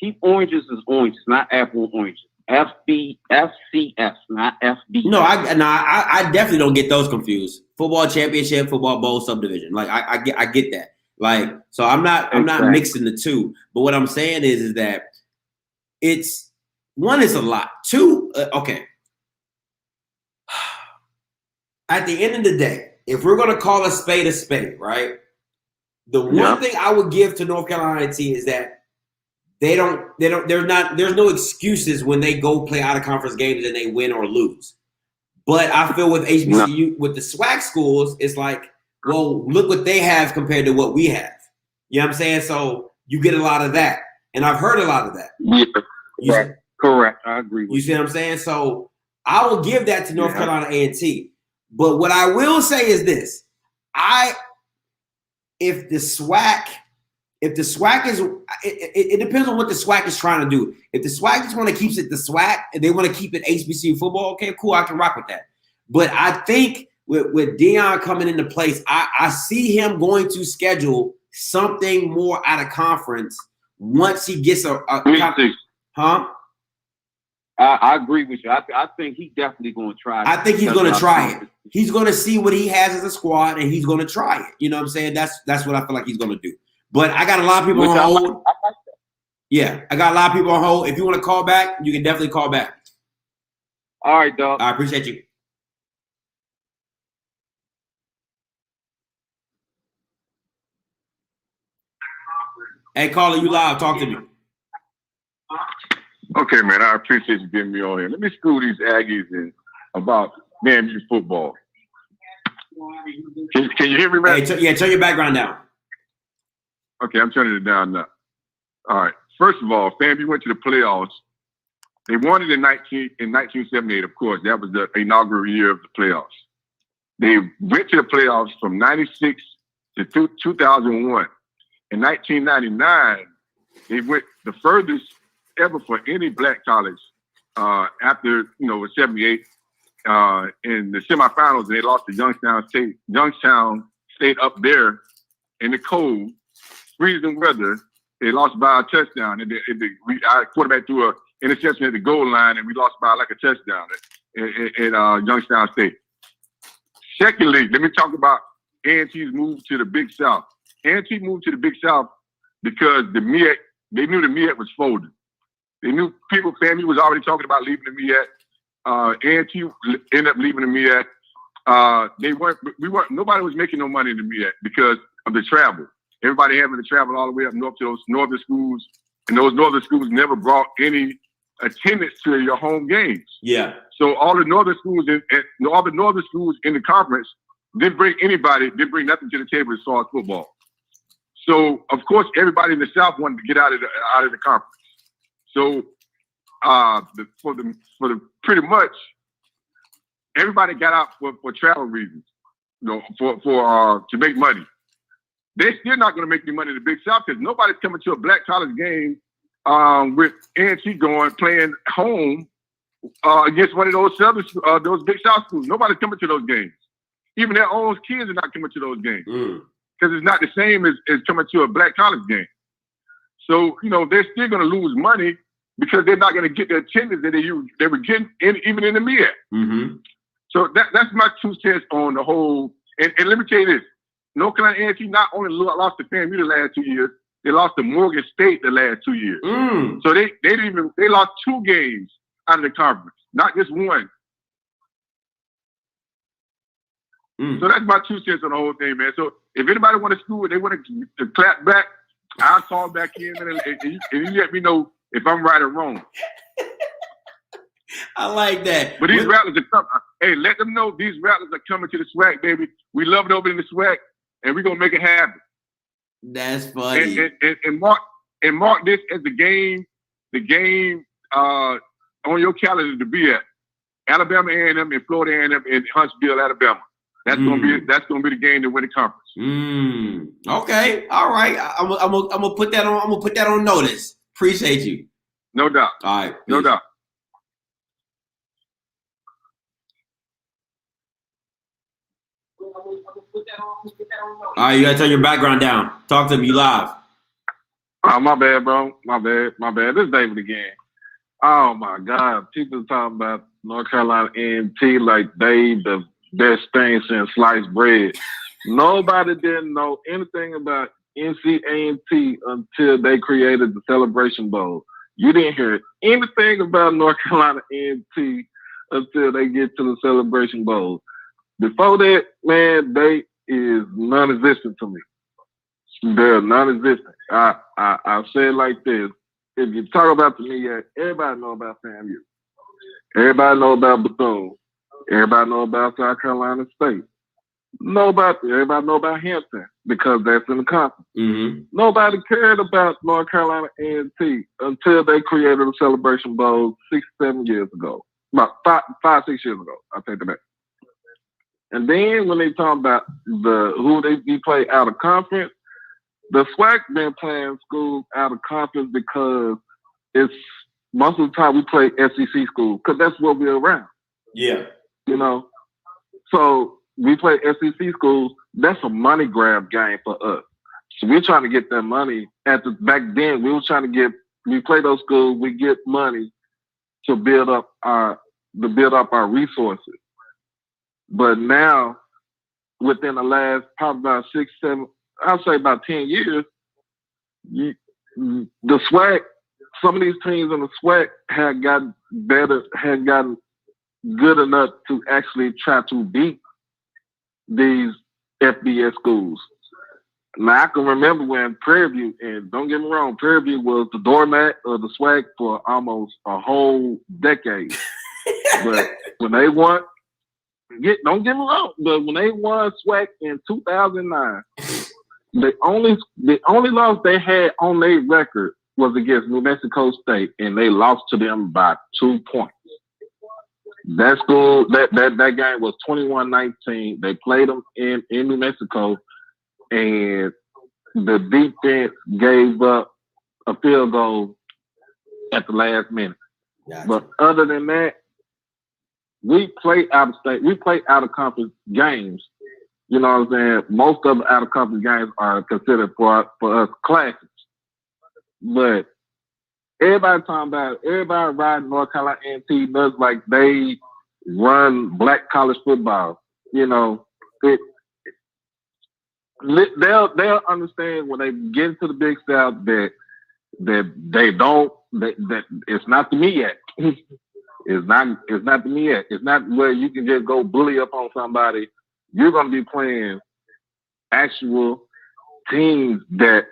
keep oranges as oranges, not apple oranges. FCS, not FB. No, I definitely don't get those confused. Football championship, football bowl subdivision. Like I get that. Like, so I'm not mixing the two. But what I'm saying is that it's one is a lot. 2, okay. At the end of the day, if we're going to call a spade, right? The one thing I would give to North Carolina team is that there's no excuses when they go play out of conference games and they win or lose. But I feel with HBCU, with the SWAC schools, it's like, well, look what they have compared to what we have. You know what I'm saying? So you get a lot of that. And I've heard a lot of that. Yeah, correct. I agree with you. You see what I'm saying? So I will give that to North Carolina A&T. But what I will say is this. If the SWAC is, it depends on what the SWAC is trying to do. If the SWAC just want to keep it the SWAC and they want to keep it HBCU football, okay, cool, I can rock with that. But I think with Deion coming into place, I see him going to schedule something more out of conference once he gets I agree with you. I think he's definitely going to try it. I think he's going to try it. He's going to see what he has as a squad, and he's going to try it. You know what I'm saying? That's what I feel like he's going to do. But I got a lot of people on hold. I like that. Yeah, I got a lot of people on hold. If you want to call back, you can definitely call back. All right, dog. I appreciate you. Hey, caller, you live. Talk to me. Okay, man, I appreciate you getting me on here. Let me school these Aggies in about man football. Can you hear me, man? Hey, turn your background down. Okay, I'm turning it down now. All right. First of all, FAMU went to the playoffs. They won it in 1978, of course. That was the inaugural year of the playoffs. They went to the playoffs from 96 to 2001. In 1999, they went the furthest ever for any black college after, 78 in the semifinals. And they lost to Youngstown State. Youngstown stayed up there in the cold, freezing weather. They lost by a touchdown. And our quarterback threw an interception at the goal line, and we lost by like a touchdown at Youngstown State. Secondly, let me talk about A&T's move to the Big South. A&T moved to the Big South because they knew the MEAC was folding. They knew FAMU was already talking about leaving the MEAC. A&T ended up leaving the MEAC. Nobody was making no money in the MEAC because of the travel. Everybody having to travel all the way up north to those northern schools, and those northern schools never brought any attendance to your home games. Yeah. So all the northern schools in the conference didn't bring nothing to the table as far as football. So of course everybody in the South wanted to get out of the conference. So for pretty much everybody got out for travel reasons, to make money. They're still not going to make any money in the Big South because nobody's coming to a black college game with A&T playing home against one of those Big South schools. Nobody's coming to those games. Even their own kids are not coming to those games because it's not the same as coming to a black college game. So, they're still going to lose money because they're not going to get the attendance that they were getting even in the MEAC. Mm-hmm. So that's my 2 cents on the whole. And let me tell you this. North Carolina A&T not only lost to FAMU the last 2 years, they lost to Morgan State the last 2 years. So they lost 2 games out of the conference, not just one. So that's my 2 cents on the whole thing, man. So if anybody want to school it, they want to clap back, I'll call back in and you let me know if I'm right or wrong. I like that. But these Rattlers are coming. Hey, let them know these Rattlers are coming to the SWAC, baby. We love it over in the SWAC, and we're gonna make it happen. That's funny. And mark this as the game on your calendar to be at. Alabama A&M and Florida A&M in Huntsville, Alabama. That's gonna be the game to win the conference. Okay, all right. I'm gonna put that on. I'm gonna put that on notice. Appreciate you. No doubt. All right. No doubt. All right, you gotta turn your background down. Talk to me. You live. Oh, my bad, bro. My bad. This is David again. Oh my God, people talking about North Carolina A&T like they the best thing since sliced bread. Nobody didn't know anything about NC A&T until they created the Celebration Bowl. You didn't hear anything about North Carolina A&T until they get to the Celebration Bowl. Before that, man, they is non-existent to me. They're non-existent. I say it like this. if you talk about the MEAC, everybody know about FAMU. Everybody know about Bethune. Everybody know about South Carolina State. Everybody know about Hampton because that's in the conference. Mm-hmm. Nobody cared about North Carolina A&T until they created a Celebration Bowl 6-7 years ago. About 5-6 years ago. I take that back. And then when they talk about who they play out of conference, the Swac been playing schools out of conference because it's most of the time we play SEC schools because that's what we're around. Yeah. You know? So we play SEC schools. That's a money grab game for us. So we're trying to get that money. Back then, we play those schools, we get money to build up our resources. But now, within the last probably about 6, 7, I'll say about 10 years, the Swac, some of these teams in the Swac had gotten better, had gotten good enough to actually try to beat these FBS schools. Now, I can remember when Prairie View, and don't get me wrong, Prairie View was the doormat of the Swac for almost a whole decade. But when they won, don't get me wrong, but when they won Swac in 2009, the only loss they had on their record was against New Mexico State, and they lost to them by 2 points. That school, that game was 21-19. They played them in New Mexico, and the defense gave up a field goal at the last minute. Gotcha. But other than that, we play out of state. We play out of conference games. You know what I'm saying? Most of the out of conference games are considered for us classics. But everybody riding North Carolina A&T does like they run black college football. You know, they'll understand when they get into the Big South that it's not the MEAC. It's not the MEAC. It's not where you can just go bully up on somebody. You're going to be playing actual teams that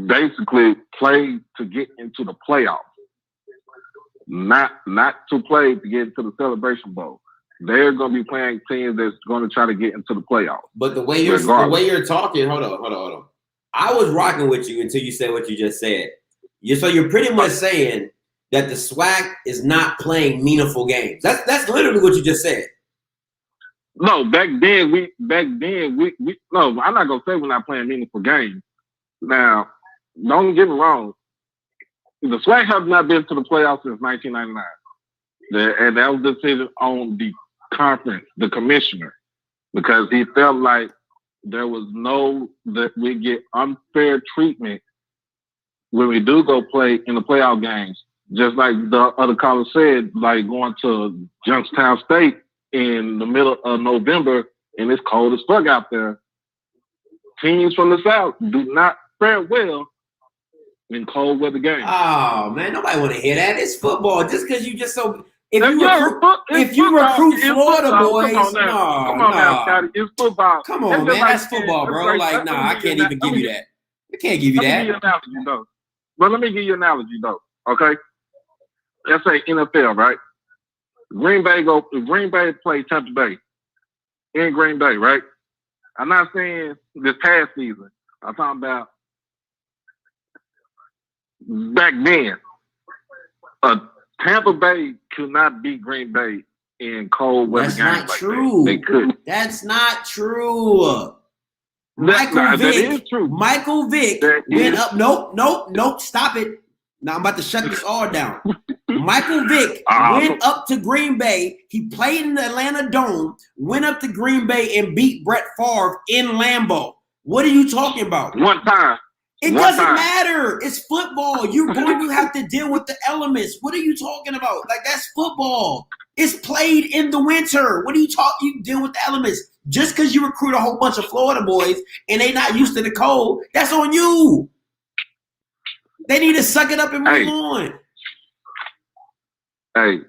basically play to get into the playoffs, not to play to get into the Celebration Bowl. They're going to be playing teams that's going to try to get into the playoffs. But the way you're talking, hold on. I was rocking with you until you said what you just said. So you're pretty much saying that the Swac is not playing meaningful games. That's literally what you just said. No, back then we no, I'm not gonna say we're not playing meaningful games. Now, don't get me wrong. The Swac have not been to the playoffs since 1999. And that was the decision on the conference, the commissioner, because he felt like there was that we get unfair treatment when we do go play in the playoff games. Just like the other caller said, like going to Youngstown State in the middle of November and it's cold as fuck out there. Teams from the South do not fare well in cold weather games. Oh man, nobody want to hear that. It's football. Just because you just so if you recruit Florida boys, come on now, Scotty. It's football. Come on, man, that's football, bro. Like, I can't even give you that. I can't give you that. Let me give you an analogy though. Okay, let's say NFL, right? Green Bay play Tampa Bay in Green Bay, right? I'm not saying this past season. I'm talking about back then. Tampa Bay could not beat Green Bay in cold weather games. That's not true. They couldn't. That's not true. Michael Vick went up. Nope. Stop it. Now I'm about to shut this all down. Michael Vick went up to Green Bay. He played in the Atlanta Dome, went up to Green Bay and beat Brett Favre in Lambeau. What are you talking about? One time. It doesn't matter. It's football. You're going to have to deal with the elements. What are you talking about? Like, that's football. It's played in the winter. What are you talking? You deal with the elements. Just because you recruit a whole bunch of Florida boys and they not used to the cold, that's on you. They need to suck it up and move on. Hey,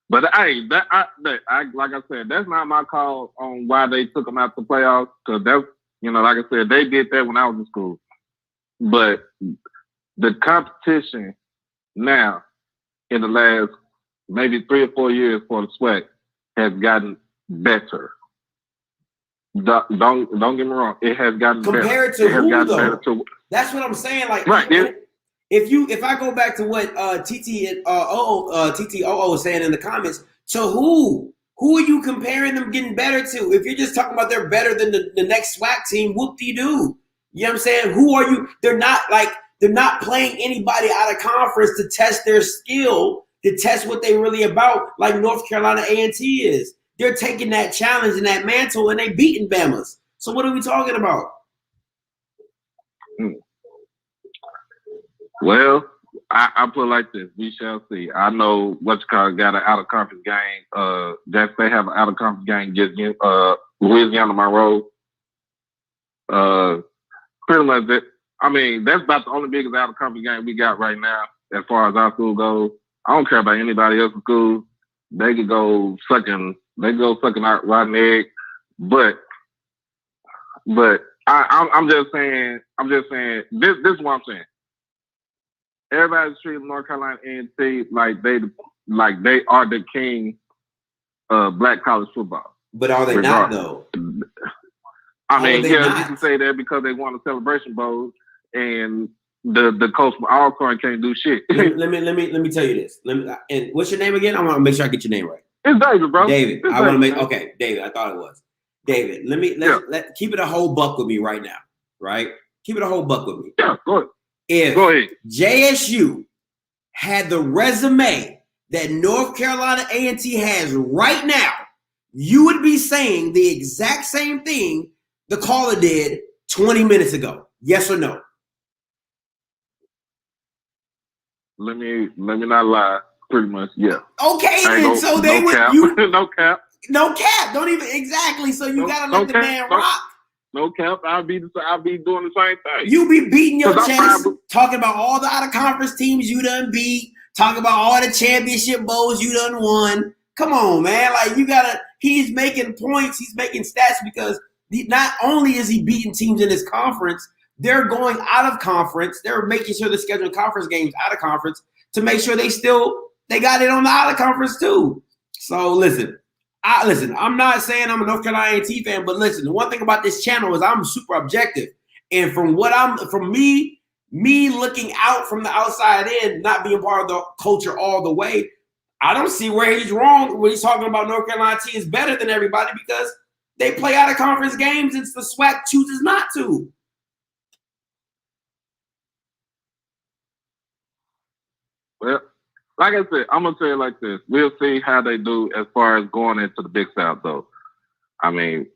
but like I said, that's not my call on why they took them out the playoffs. Because that's, like I said, they did that when I was in school. But the competition now in the last maybe 3 or 4 years for the Swac has gotten better. Don't get me wrong. It has gotten compared better. to who though? That's what I'm saying. Like, right. If I go back to what TTOO was saying in the comments, to who? Who are you comparing them getting better to? If you're just talking about they're better than the next SWAC team, whoop-de-doo. You know what I'm saying? Who are you? They're not playing anybody out of conference to test their skill, to test what they really about, like North Carolina A&T is. They're taking that challenge and that mantle and they beating Bamas. So what are we talking about? Well, I put it like this. We shall see. I know what's called got an out-of-conference game. Jack State have an out-of-conference game against Louisiana Monroe. Pretty much that. I mean, that's about the only biggest out-of-conference game we got right now as far as our school goes. I don't care about anybody else's school. They could go sucking out rotten egg. But I'm just saying, this is what I'm saying. Everybody's treating North Carolina A&T like they are the king of black college football. But are they not though? I mean, yeah, you can say that because they won the Celebration Bowl and the coach from Alcorn can't do shit. let me tell you this. And what's your name again? I want to make sure I get your name right. It's David, bro. David. I want to make David. I thought it was David. Let keep it a whole buck with me right now. Right? Keep it a whole buck with me. Yeah, go ahead. If JSU had the resume that North Carolina A&T has right now, you would be saying the exact same thing the caller did 20 minutes ago. Yes or no? Let me not lie. Pretty much, yeah. Okay, then so they would no cap. No cap. Don't even exactly. So you gotta let the man rock. No cap. I'll be doing the same thing. You be beating your chest, talking about all the out of conference teams you done beat, talking about all the championship bowls you done won. Come on, man. Like he's making points, he's making stats because not only is he beating teams in his conference, they're going out of conference. They're making sure they're scheduling conference games out of conference to make sure they got it on the out of conference too. So listen. I'm not saying I'm a North Carolina A&T fan, but listen, the one thing about this channel is I'm super objective. And from me looking out from the outside in, not being part of the culture all the way, I don't see where he's wrong when he's talking about North Carolina A&T is better than everybody because they play out of conference games and the SWAC chooses not to. Well, like I said, I'm gonna say it like this. We'll see how they do as far as going into the Big South, though. I mean,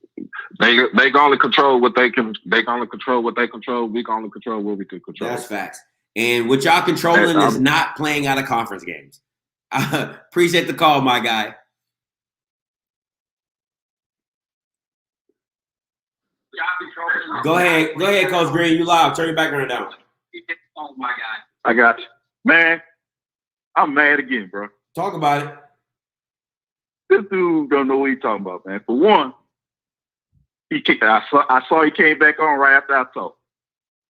they can only control what they can. They can only control what they control. We can only control what we can control. That's facts. And what y'all controlling is not playing out of conference games. I appreciate the call, my guy. Go ahead, Coach Green. You live. Turn your background down. Oh my God. I got you, man. I'm mad again, bro. Talk about it. This dude don't know what he's talking about, man. For one, he kicked. I saw he came back on right after I talked.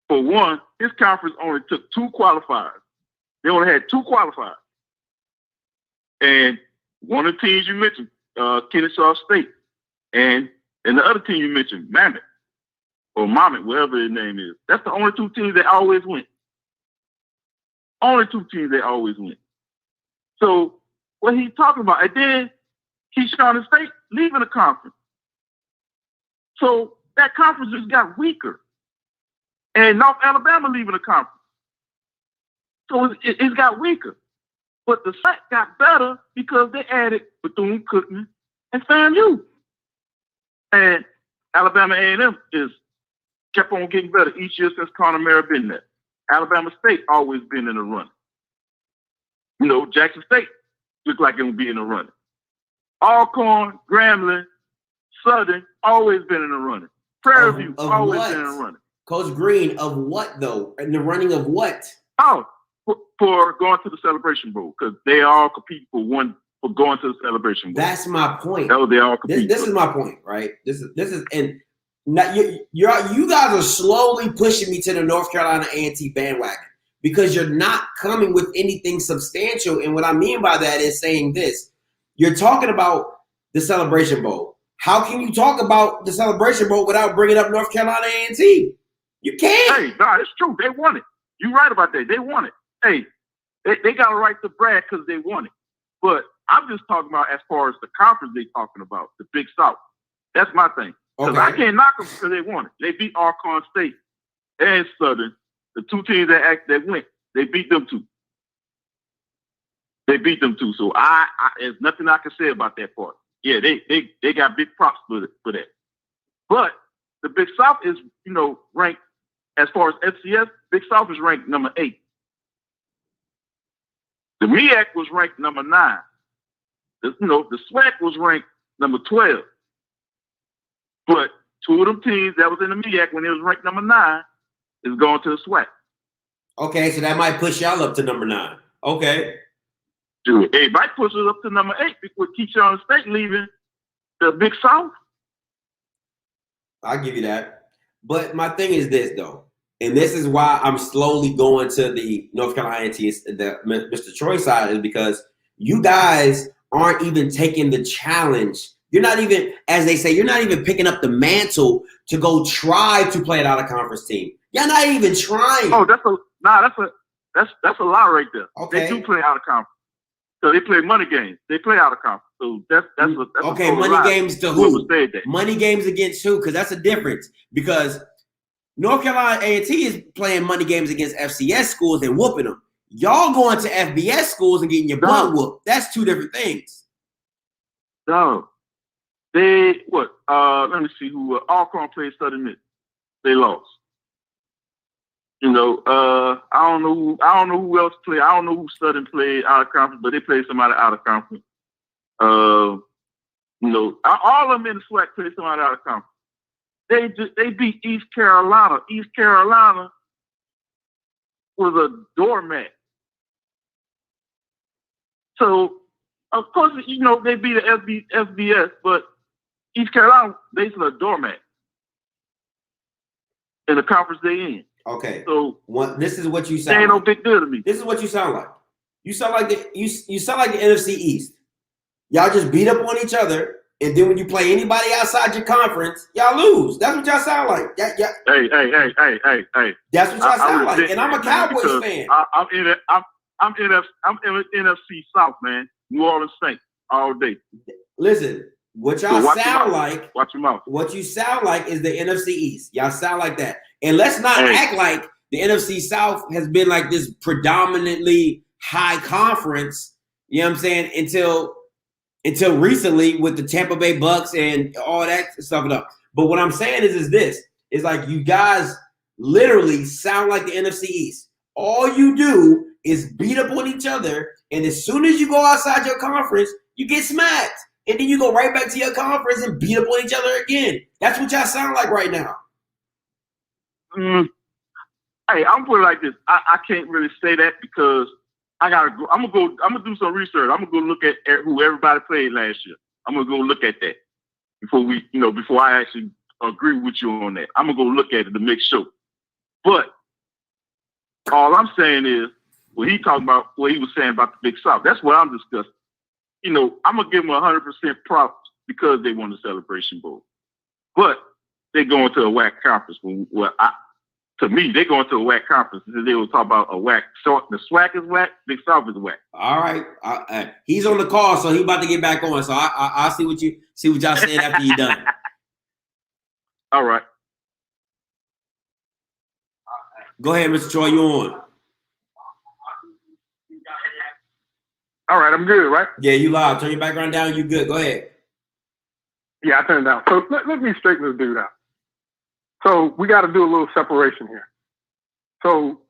For one, his conference only took 2 qualifiers. They only had 2 qualifiers, and one of the teams you mentioned, Kennesaw State, and the other team you mentioned, Mammoth or Mammoth, whatever his name is. That's the only 2 teams that always win. Only 2 teams that always win. So what he's talking about, and then Keyshawn State leaving the conference. So that conference just got weaker. And North Alabama leaving the conference. So it's got weaker. But the SWAC got better because they added Bethune-Cookman and FAMU. And Alabama A&M is kept on getting better each year since Conor Mara been there. Alabama State always been in the run. You know, Jackson State looked like it would be in the running. Alcorn, Grambling, Southern, always been in the running. Prairie View, always been in the running. Coach Green, of what though? In the running of what? Oh, for going to the Celebration Bowl, because they all compete for going to the Celebration Bowl. That's my point. That was they all compete. This is my point, right? This is and now you guys are slowly pushing me to the North Carolina A&T bandwagon. because you're not coming with anything substantial. And what I mean by that is saying this. You're talking about the Celebration Bowl. How can you talk about the Celebration Bowl without bringing up North Carolina A&T? You can't. Hey, no, it's true. They won it. You're right about that. They won it. Hey, they got a right to brag because they won it. But I'm just talking about as far as the conference they talking about, the Big South. That's my thing. Because I can't knock them because they won it. They beat Arkansas State and Southern, the two teams that went. They beat them too. So there's nothing I can say about that part. Yeah, they got big props for that. But the Big South is, ranked as far as FCS. Big South is ranked number 8. The MEAC was ranked number 9. The Swac was ranked number 12. But 2 of them teams that was in the MEAC when it was ranked number 9 is going to the Swac. Okay, so that might push y'all up to number 9. Okay. Dude, it might push us up to number 8 with Keyshawn State leaving the Big South. I'll give you that. But my thing is this, though. And this is why I'm slowly going to the North Carolina A&T, the Mr. Troy side, is because you guys aren't even taking the challenge. You're not even, as they say, you're not even picking up the mantle to go try to play an out-of-conference team. You're not even trying. Oh, that's a lie right there. Okay. They do play out-of-conference. So they play money games. They play out-of-conference. So that's okay. Money games to who? Money games against who? Because that's a difference. Because North Carolina A&T is playing money games against FCS schools and whooping them. Y'all going to FBS schools and getting your butt whooped. That's 2 different things. No. Let me see who Alcorn played Southern Miss. They lost. I don't know who else played. I don't know who Southern played out of conference, but they played somebody out of conference. All of them in the Swac played somebody out of conference. They beat East Carolina. East Carolina was a doormat. So of course, they beat the FBS, but East Carolina, they still a doormat in the conference they in. Okay. So this is what you sound. Ain't no big deal to me. This is what you sound like. You sound like you sound like the NFC East. Y'all just beat up on each other, and then when you play anybody outside your conference, y'all lose. That's what y'all sound like. Yeah. Hey. That's what y'all sound like. And I'm a Cowboys fan. I'm NFC South, man. New Orleans Saints all day. Listen, what y'all sound like. Watch your mouth. What you sound like is the NFC East. Y'all sound like that. And let's not act like the NFC South has been like this predominantly high conference, you know what I'm saying, until recently with the Tampa Bay Bucks and all that stuff. But what I'm saying is this. It's like you guys literally sound like the NFC East. All you do is beat up on each other, and as soon as you go outside your conference, you get smacked. And then you go right back to your conference and beat up on each other again. That's what y'all sound like right now. Hey, I'm put it like this. I can't really say that because I gotta go. I'm gonna do some research. I'm gonna go look at who everybody played last year. I'm gonna go look at that before I actually agree with you on that. I'm gonna go look at it to make sure. But all I'm saying is what he was saying about the Big South. That's what I'm discussing. I'm gonna give them 100% props because they won the Celebration Bowl. But they going to a WAC conference. To me, they going to a WAC conference. They will talk about a WAC. So the Swac is WAC, Big South is WAC. All right, he's on the call, so he's about to get back on. So I'll see what y'all saying after you're done. All right. Go ahead, Mr. Troy. You on? All right, I'm good, right? Yeah, you live. Turn your background down. You good? Go ahead. Yeah, I turned it down. So let me straighten this dude out. So we got to do a little separation here. So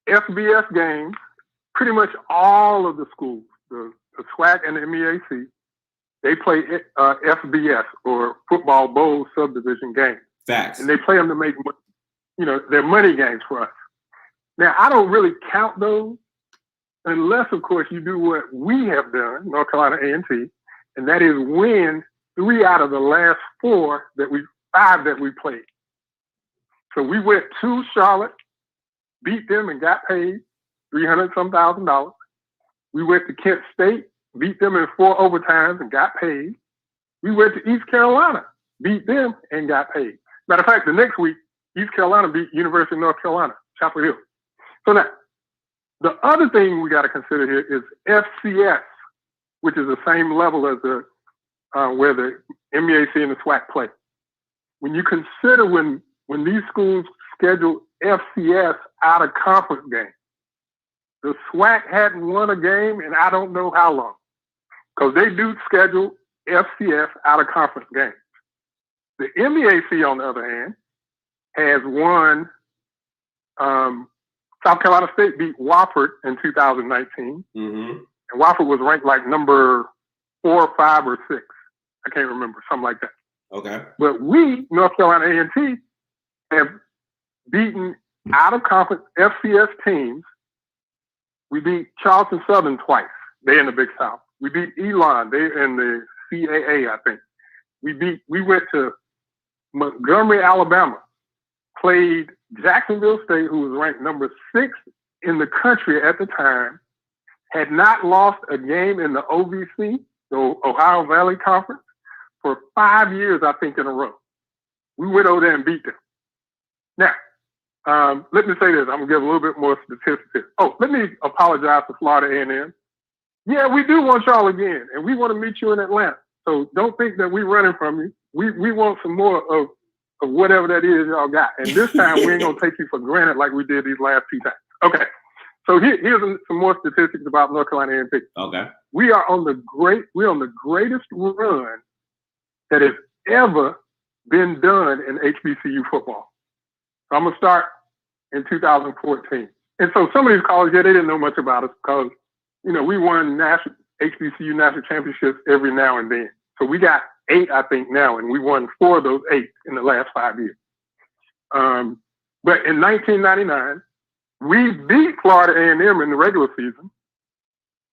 FBS games, pretty much all of the schools, the SWAC and the MEAC, they play FBS or football bowl subdivision games. Facts. And they play them to make, they're money games for us. Now, I don't really count those unless, of course, you do what we have done, North Carolina A&T, and that is win 3 out of the last 5 that we played. So we went to Charlotte, beat them and got paid. $300,000. We went to Kent State, beat them in 4 overtimes and got paid. We went to East Carolina, beat them and got paid. Matter of fact, the next week, East Carolina beat University of North Carolina, Chapel Hill. So now, the other thing we got to consider here is FCS, which is the same level as the where the MEAC and the Swac play. When you consider when these schools schedule FCS out of conference games, the Swac hadn't won a game in I don't know how long, because they do schedule FCS out of conference games. The MEAC, on the other hand, has won. South Carolina State beat Wofford in 2019, and Wofford was ranked like number 4 or 5 or 6. I can't remember, something like that. Okay. But we, North Carolina A&T, have beaten out-of-conference FCS teams. We beat Charleston Southern twice. They're in the Big South. We beat Elon. They're in the CAA, I think. We went to Montgomery, Alabama, played Jacksonville State, who was ranked number 6 in the country at the time, had not lost a game in the OVC, the Ohio Valley Conference, for 5 years, I think, in a row. We went over there and beat them. Now, let me say this. I'm going to give a little bit more statistics here. Oh, let me apologize to Florida A&M. Yeah, we do want y'all again, and we want to meet you in Atlanta. So don't think that we're running from you. We want some more of whatever that is y'all got. And this time, we ain't going to take you for granted like we did these last 2 times. Okay. So here's some more statistics about North Carolina A&T. Okay. We're on the greatest run that has ever been done in HBCU football. So I'm going to start in 2014. And so some of these colleges, they didn't know much about us because, we won HBCU national championships every now and then. So we got 8, I think, now, and we won 4 of those 8 in the last 5 years. But in 1999, we beat Florida A&M in the regular season,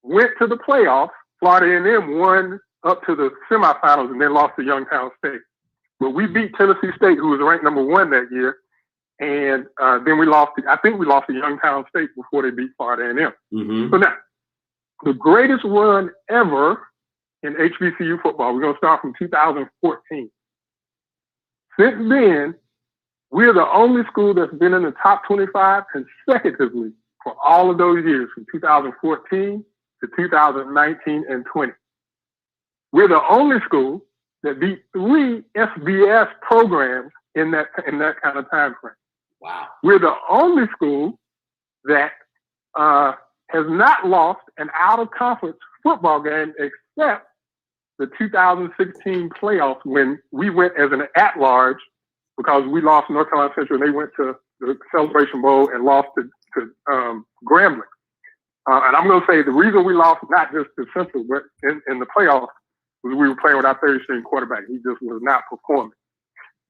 went to the playoffs. Florida A&M won up to the semifinals and then lost to Youngstown State. But we beat Tennessee State, who was ranked number 1 that year, and then we lost to Youngstown State before they beat Florida A&M. So now, the greatest run ever in HBCU football, we're going to start from 2014. Since then, we're the only school that's been in the top 25 consecutively for all of those years, from 2014 to 2019 and 20. We're the only school that beat 3 FBS programs in that kind of time frame. Wow. We're the only school that has not lost an out-of-conference football game except the 2016 playoffs when we went as an at-large because we lost North Carolina Central and they went to the Celebration Bowl and lost to Grambling. And I'm going to say the reason we lost not just to Central, but in the playoffs was we were playing with our third-string quarterback. He just was not performing.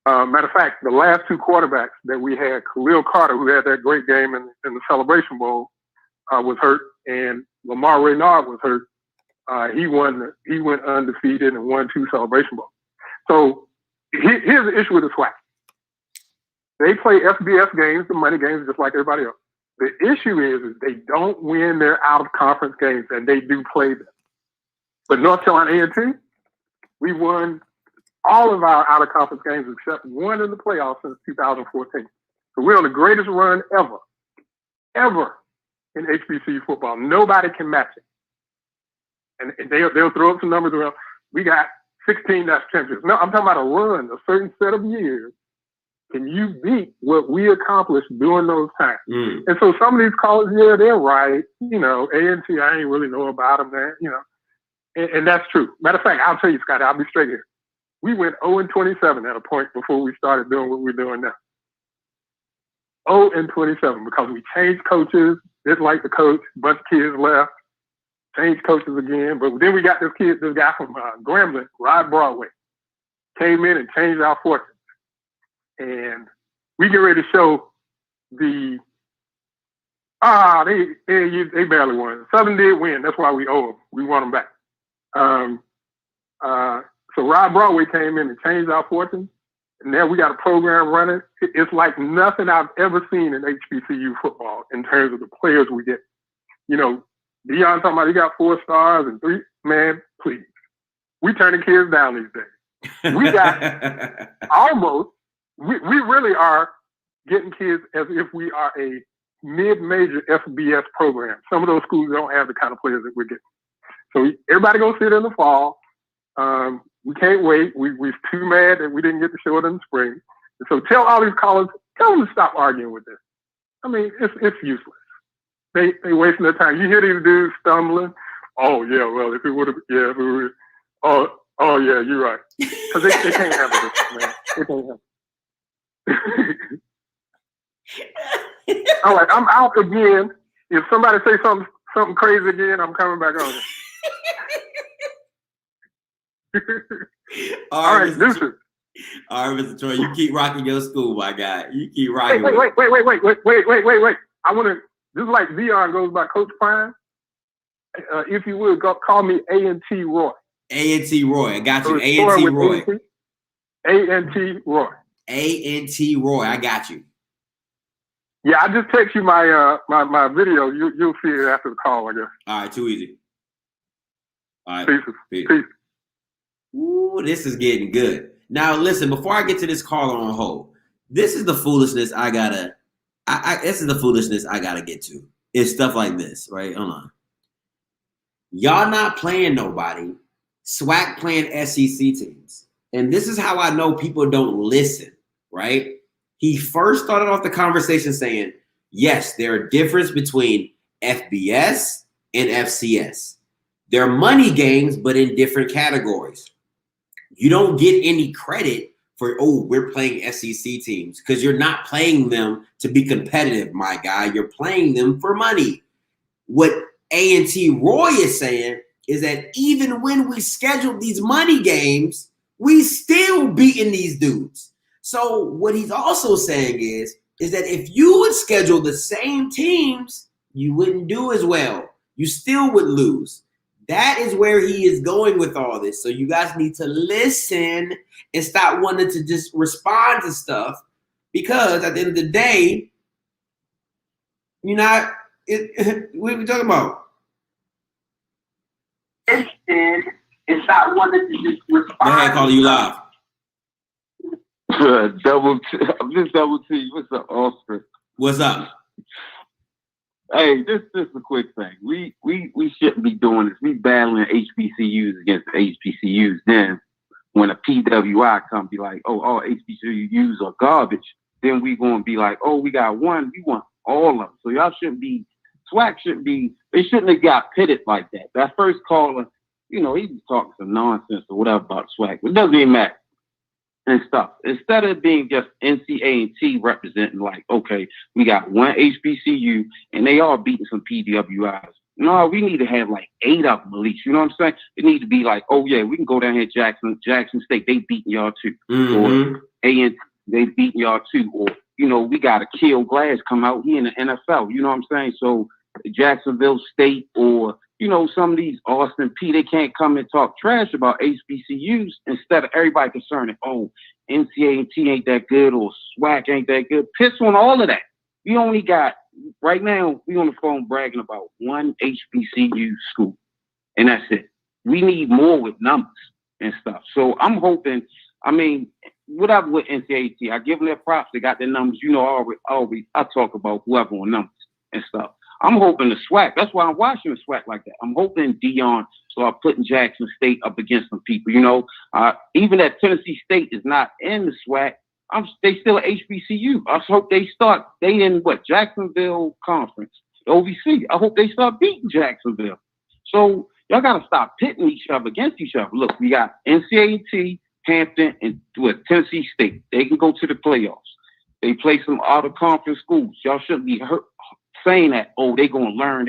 Matter of fact, the last 2 quarterbacks that we had, Khalil Carter, who had that great game in the Celebration Bowl, was hurt, and Lamar Reynard was hurt. He went undefeated and won 2 Celebration Bowls. So here's the issue with the Swac. They play FBS games, the money games, just like everybody else. The issue is they don't win their out-of-conference games, and they do play them. But North Carolina A&T, we won all of our out-of-conference games except 1 in the playoffs since 2014. So we're on the greatest run ever in HBCU football. Nobody can match it. And they'll throw up some numbers around. We got 16 national championships. No, I'm talking about a run, a certain set of years. Can you beat what we accomplished during those times? And so some of these colleges, yeah, they're right. A&T, I ain't really know about them, man. And that's true. Matter of fact, I'll tell you, Scotty, I'll be straight here. We went 0-27 at a point before we started doing what we're doing now. 0-27 because we changed coaches, didn't like the coach, a bunch of kids left, changed coaches again. But then we got this guy from Grambling, Rod Broadway, came in and changed our fortunes. And we get ready to show they barely won. Southern did win. That's why we owe them. We want them back. So Rod Broadway came in and changed our fortunes. And now we got a program running. It's like nothing I've ever seen in HBCU football in terms of the players we get. you know, Deion talking about he got 4 stars and 3. Man, please. We turning kids down these days. We got almost, we really are getting kids as if we are a mid-major FBS program. Some of those schools don't have the kind of players that we're getting. So everybody go see it in the fall. We can't wait. We're too mad that we didn't get to show it in the spring. And so tell all these colleges, tell them to stop arguing with this. I mean, it's useless. They wasting their time. You hear these dudes stumbling. Oh yeah, well if we would have, yeah, if we would. Oh yeah, you're right. Because they can't have this, man. They can't have it. All right, I'm out again. If somebody say something crazy again, I'm coming back on it. All right, deuces. All right, Mr. Troy, you keep rocking your school, my guy. You keep rocking. Wait. I want to. This is like Dion goes by Coach Prime. If you would call me A&T Roy. A&T Roy, I got you. A&T Roy. A&T Roy. A&T Roy, I got you. Yeah, I just text you my my video. You'll see it after the call, I guess. All right, too easy. All right, peace. Ooh, this is getting good. Now, listen. Before I get to this caller on hold, this is the foolishness I gotta. This is the foolishness I gotta get to. It's stuff like this, right? Hold on. Y'all not playing nobody. Swac playing SEC teams, and this is how I know people don't listen, right? He first started off the conversation saying, yes, there are differences between FBS and FCS. They're money games, but in different categories. You don't get any credit for, oh, we're playing SEC teams, because you're not playing them to be competitive, my guy. You're playing them for money. What A&T Roy is saying is that even when we schedule these money games, we still beating these dudes. So what he's also saying is that if you would schedule the same teams, you wouldn't do as well. You still would lose. That is where he is going with all this. So you guys need to listen and stop wanting to just respond to stuff, because at the end of the day, you're not. What are we talking about? And stop wanting to just respond. Go ahead, Carly, you live. I'm just double T. What's up, Oscar? What's up? Hey, this is a quick thing. We shouldn't be doing this. We battling HBCUs against HBCUs. Then when a PWI come be like, oh, all HBCUs are garbage, then we gonna be like, oh, we got one. We want all of them. So y'all shouldn't be. Swac shouldn't be. They shouldn't have got pitted like that. That first caller, he was talking some nonsense or whatever about Swac. It doesn't even matter. And stuff. Instead of being just NCA&T representing like, okay, we got one HBCU and they all beating some PWIs. No, we need to have like 8 of them at least. You know what I'm saying? It need to be like, oh yeah, we can go down here Jackson State, they beating y'all too. Mm-hmm. Or A&T, they beating y'all too. Or, we got a Kill Glass come out here in the NFL. You know what I'm saying? So Jacksonville State or, some of these Austin P, they can't come and talk trash about HBCUs instead of everybody concerning, oh, NCA&T ain't that good or SWAC ain't that good. Piss on all of that. We only got, right now, we on the phone bragging about one HBCU school, and that's it. We need more with numbers and stuff. So I'm hoping, whatever with NCA&T, I give them their props. They got their numbers. Always I talk about whoever on numbers and stuff. I'm hoping the SWAC. That's why I'm watching the SWAC like that. I'm hoping Dion start putting Jackson State up against some people. Even that Tennessee State is not in the SWAC. They still an HBCU. I hope they start. They in Jacksonville Conference, the OVC. I hope they start beating Jacksonville. So y'all gotta stop pitting each other against each other. Look, we got NCA&T, Hampton, and Tennessee State. They can go to the playoffs. They play some out of conference schools. Y'all shouldn't be saying that, oh, they're going to learn.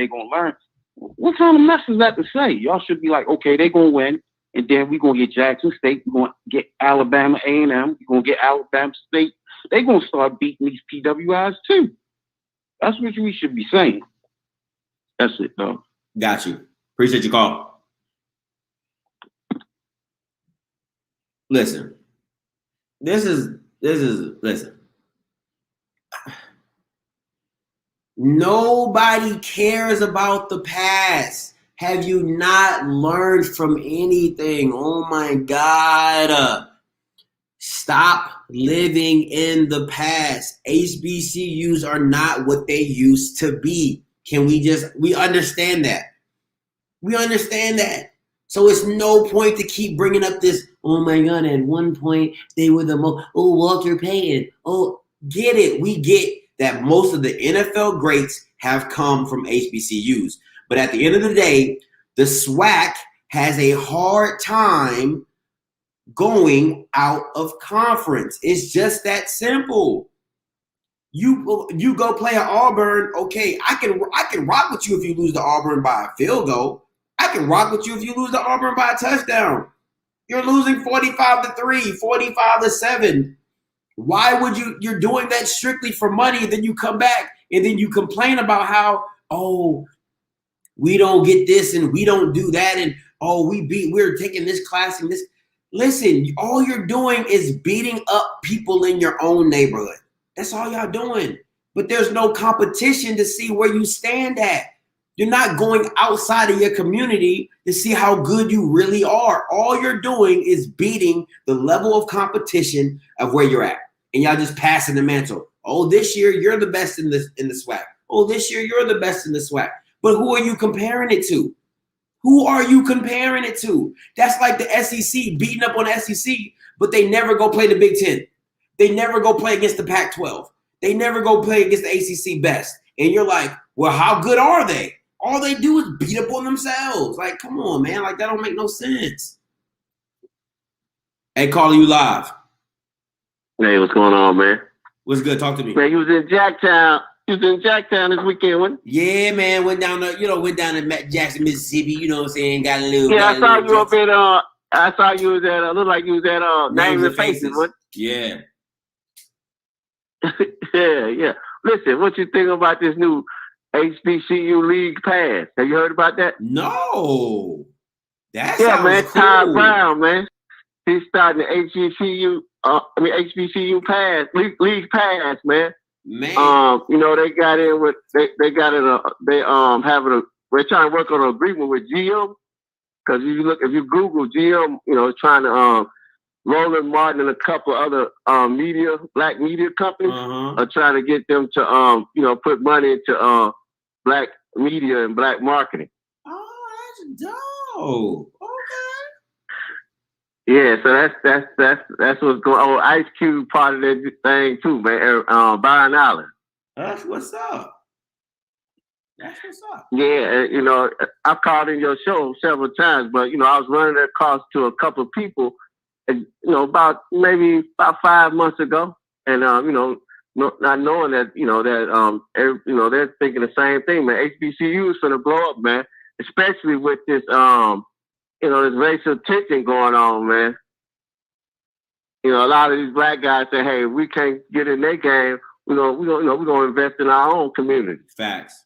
What kind of mess is that to say? Y'all should be like, okay, they're going to win, and then we're going to get Jackson State. We're going to get Alabama A&M. We're going to get Alabama State. They're going to start beating these PWIs too. That's what we should be saying. That's it, though. Got you. Appreciate your call. Listen. Listen. Nobody cares about the past. Have you not learned from anything? Oh my God. Stop living in the past. HBCUs are not what they used to be. We understand that. We understand that. So it's no point to keep bringing up this, oh my God, at one point they were the most, oh, Walter Payton. Oh, get it. We get that most of the NFL greats have come from HBCUs. But at the end of the day, the Swac has a hard time going out of conference. It's just that simple. You go play at Auburn, okay, I can rock with you if you lose to Auburn by a field goal. I can rock with you if you lose to Auburn by a touchdown. You're losing 45-3, 45-7. Why would you're doing that strictly for money, then you come back and then you complain about how, oh, we don't get this and we don't do that, and oh, we're taking this class and this. Listen, all you're doing is beating up people in your own neighborhood. That's all y'all doing. But there's no competition to see where you stand at. You're not going outside of your community to see how good you really are. All you're doing is beating the level of competition of where you're at. And y'all just passing the mantle. Oh, this year you're the best in the SWAC. Oh, this year you're the best in the SWAC. But who are you comparing it to? Who are you comparing it to? That's like the SEC beating up on the SEC, but they never go play the Big Ten. They never go play against the Pac-12. They never go play against the ACC best. And you're like, well, how good are they? All they do is beat up on themselves. Like, come on, man. Like, that don't make no sense. Hey, Carly, you live. Hey, what's going on, man? What's good? Talk to me. Man, you was in Jacktown. You was in Jacktown this weekend, wasn't you? Yeah, man. Went down to Jackson, Mississippi. You know what I'm saying? Got a little. Yeah, I saw you up at. I saw you was at. Looked like you was at. Names and Faces. What? Yeah. yeah. Listen, what you think about this new HBCU League Pass? Have you heard about that? No. That sounds man. Cool. Todd Brown, man. He's starting the HBCU Pass League Pass, man. Man, they got in with they got in we're trying to work on an agreement with GM, because if you Google GM, trying to Roland Martin and a couple other black media companies are trying to get them to put money into black media and black marketing. Oh, that's dope. Okay. Yeah, so that's what's going on. Ice Cube part of that thing too, man. Byron Allen. That's what's up. That's what's up. Yeah, I called in your show several times, but I was running that cost to a couple of people, about 5 months ago, and not knowing that they're thinking the same thing, man. HBCU is gonna blow up, man, especially with this this racial tension going on, man. A lot of these black guys say, "Hey, we can't get in their game. We're gonna invest in our own community." Facts.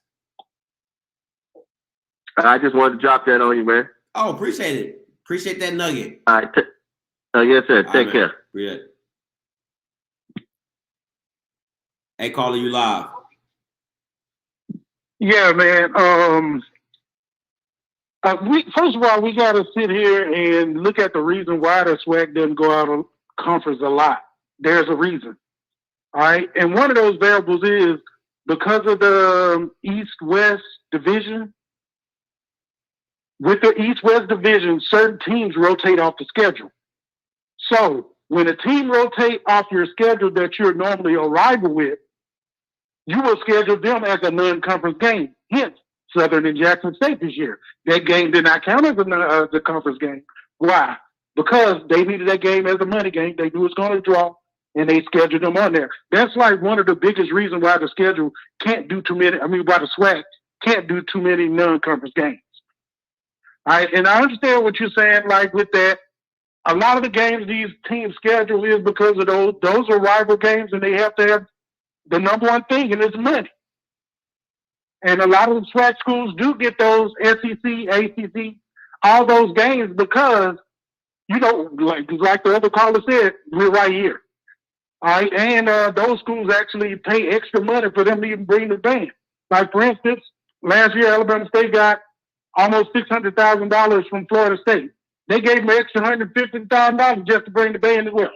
I just wanted to drop that on you, man. Oh, appreciate it. Appreciate that nugget. All right. Yes, sir. Take care. Yeah. Hey, Carly, you live? Yeah, man. First of all, we got to sit here and look at the reason why the SWAC doesn't go out of conference a lot. There's a reason. All right. And one of those variables is because of the East-West division. With the East-West division, certain teams rotate off the schedule. So when a team rotates off your schedule that you're normally a rival with, you will schedule them as a non-conference game. Hence, Southern and Jackson State this year. That game did not count as a conference game. Why? Because they needed that game as a money game. They knew it was going to draw, and they scheduled them on there. That's like one of the biggest reasons why the schedule can't do too many. Why the SWAC can't do too many non-conference games. All right, and I understand what you're saying. Like with that, a lot of the games these teams schedule is because of those are rival games, and they have to have the number one thing, and it's money. And a lot of the SWAC schools do get those SEC, ACC, all those games because, like the other caller said, we're right here. All right. And those schools actually pay extra money for them to even bring the band. Like, for instance, last year, Alabama State got almost $600,000 from Florida State. They gave them an extra $150,000 just to bring the band as well.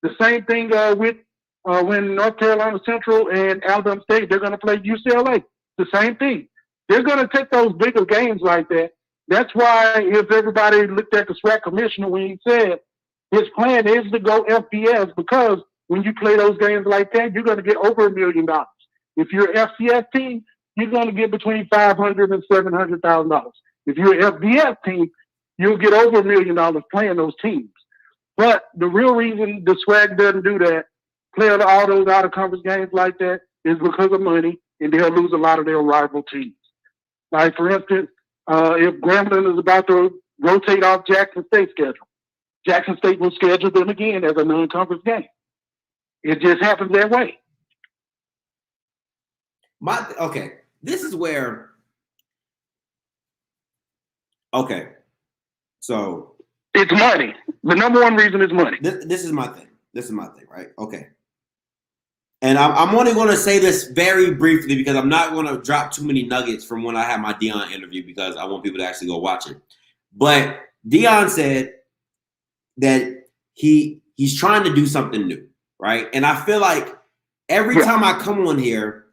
The same thing with when North Carolina Central and Alabama State, they're going to play UCLA. The same thing. They're going to take those bigger games like that. That's why if everybody looked at the SWAC commissioner when he said his plan is to go FBS, because when you play those games like that, you're going to get over $1 million. If you're an FCS team, you're going to get between $500,000 and $700,000. If you're an FBS team, you'll get over $1 million playing those teams. But the real reason the SWAC doesn't do that, play all those out-of-conference games like that, is because of money, and they'll lose a lot of their rival teams. Like, for instance, if Grambling is about to rotate off Jackson State's schedule, Jackson State will schedule them again as a non-conference game. It just happens that way. Okay, this is where. Okay, so it's money. The number one reason is money. This is my thing. Right? Okay. And I'm only going to say this very briefly because I'm not going to drop too many nuggets from when I had my Deion interview because I want people to actually go watch it. But Deion said that he's trying to do something new, right? And I feel like every time I come on here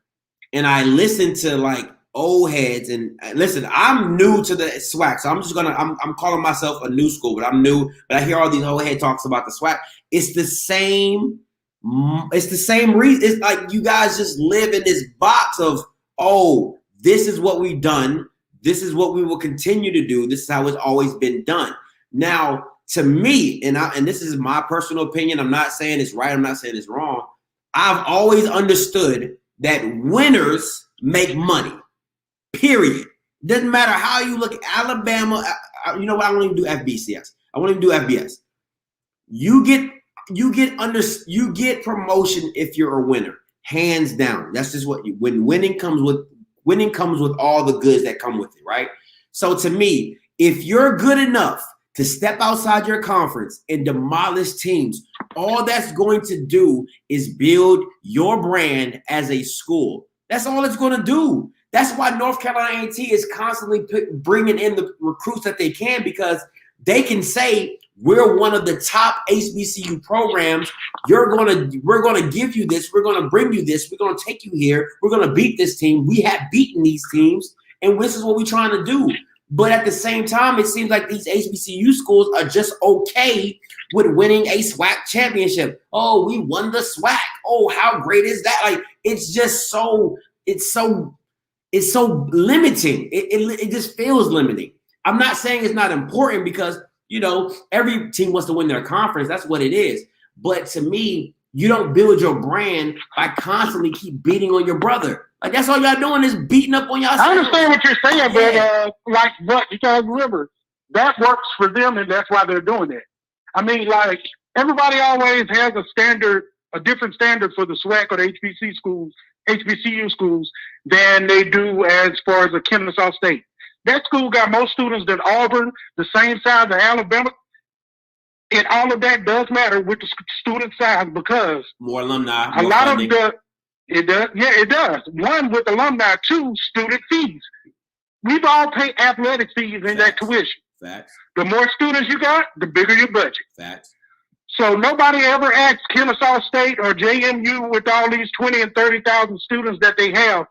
and I listen to like old heads and listen, I'm new to the SWAC, so I'm calling myself a new school, but I'm new. But I hear all these old head talks about the SWAC. It's the same reason. It's like you guys just live in this box of, oh, this is what we've done. This is what we will continue to do. This is how it's always been done. Now, to me, and this is my personal opinion, I'm not saying it's right, I'm not saying it's wrong. I've always understood that winners make money, period. Doesn't matter how you look at Alabama. You know what? I won't even do FBCS. I won't even do FBS. You get promotion if you're a winner, hands down. That's just what winning comes with all the goods that come with it, right? So to me, if you're good enough to step outside your conference and demolish teams, all that's going to do is build your brand as a school. That's all it's going to do. That's why North Carolina A&T is constantly bringing in the recruits that they can, because they can say, we're one of the top HBCU programs. We're going to give you this. We're going to bring you this. We're going to take you here. We're going to beat this team. We have beaten these teams, and this is what we're trying to do. But at the same time, it seems like these HBCU schools are just okay with winning a SWAC championship. Oh, we won the SWAC. Oh, how great is that? Like, it's just so limiting. It just feels limiting. I'm not saying it's not important because, you know, every team wants to win their conference. That's what it is. But to me, you don't build your brand by constantly keep beating on your brother. Like, that's all y'all doing is beating up on y'all. I understand what you're saying, but you gotta remember, that works for them, and that's why they're doing it. I mean, like, everybody always has a different standard for the SWAC or the HBCU schools than they do as far as a Kennesaw State. That school got more students than Auburn, the same size as Alabama. And all of that does matter with the student size because more alumni. A lot of it does. Yeah, it does. One, with alumni. Two, student fees. We've all paid athletic fees in that tuition. Facts. The more students you got, the bigger your budget. Facts. So nobody ever asked Kennesaw State or JMU with all these 20 and 30,000 students that they have,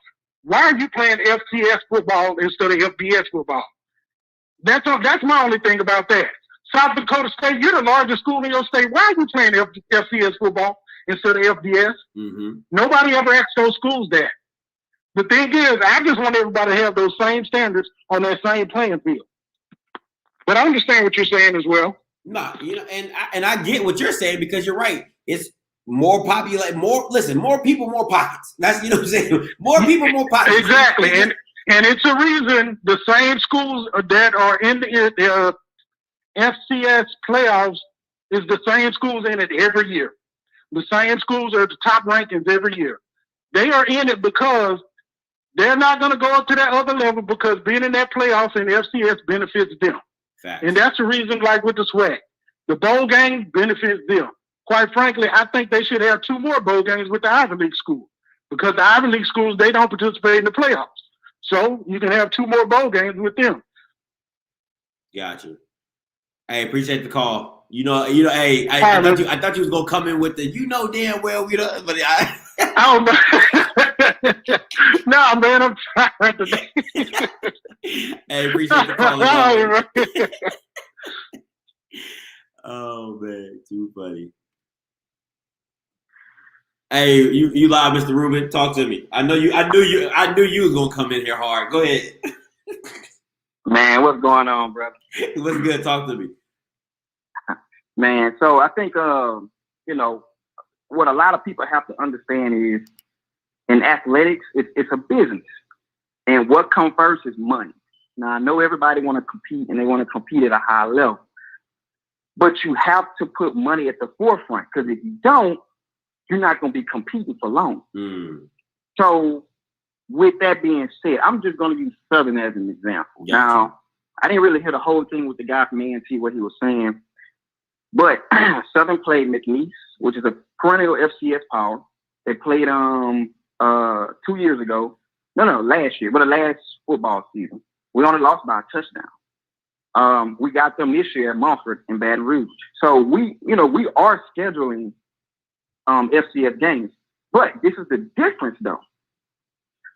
why are you playing FCS football instead of FBS football? That's my only thing about that. South Dakota State, you're the largest school in your state. Why are you playing FCS football instead of FBS? Mm-hmm. Nobody ever asked those schools that. The thing is, I just want everybody to have those same standards on that same playing field. But I understand what you're saying as well. No, you know, and I get what you're saying because you're right. It's more popular, more people, more pockets. That's, you know what I'm saying? More people, more pockets. Exactly. And it's a reason the same schools that are in the FCS playoffs is the same schools in it every year. The same schools are at the top rankings every year. They are in it because they're not going to go up to that other level because being in that playoffs in FCS benefits them. Facts. And that's the reason, like with the SWAC, the bowl game benefits them. Quite frankly, I think they should have 2 more bowl games with the Ivy League school because the Ivy League schools, they don't participate in the playoffs. So you can have 2 more bowl games with them. Gotcha. Hey, appreciate the call. Hey, I thought you was gonna come in with the, damn well we don't, but I don't know. No, man, I'm trying to. Hey, appreciate the call. Oh man, too funny. Hey, you live, Mr. Rubin. Talk to me. I knew you was gonna come in here hard. Go ahead. Man, what's going on, brother? What's good? Talk to me. Man, so I think what a lot of people have to understand is in athletics, it's a business. And what comes first is money. Now I know everybody want to compete and they want to compete at a high level. But you have to put money at the forefront, because if you don't, you're not going to be competing for long. So with that being said, I'm just going to use Southern as an example. Gotcha. Now, I didn't really hear the whole thing with the guy from A&T, what he was saying. But Southern played McNeese, which is a perennial FCS power. They played 2 years ago. No, last year, but the last football season. We only lost by a touchdown. We got them this year at Montford in Baton Rouge. So we are scheduling FCS games. But this is the difference, though.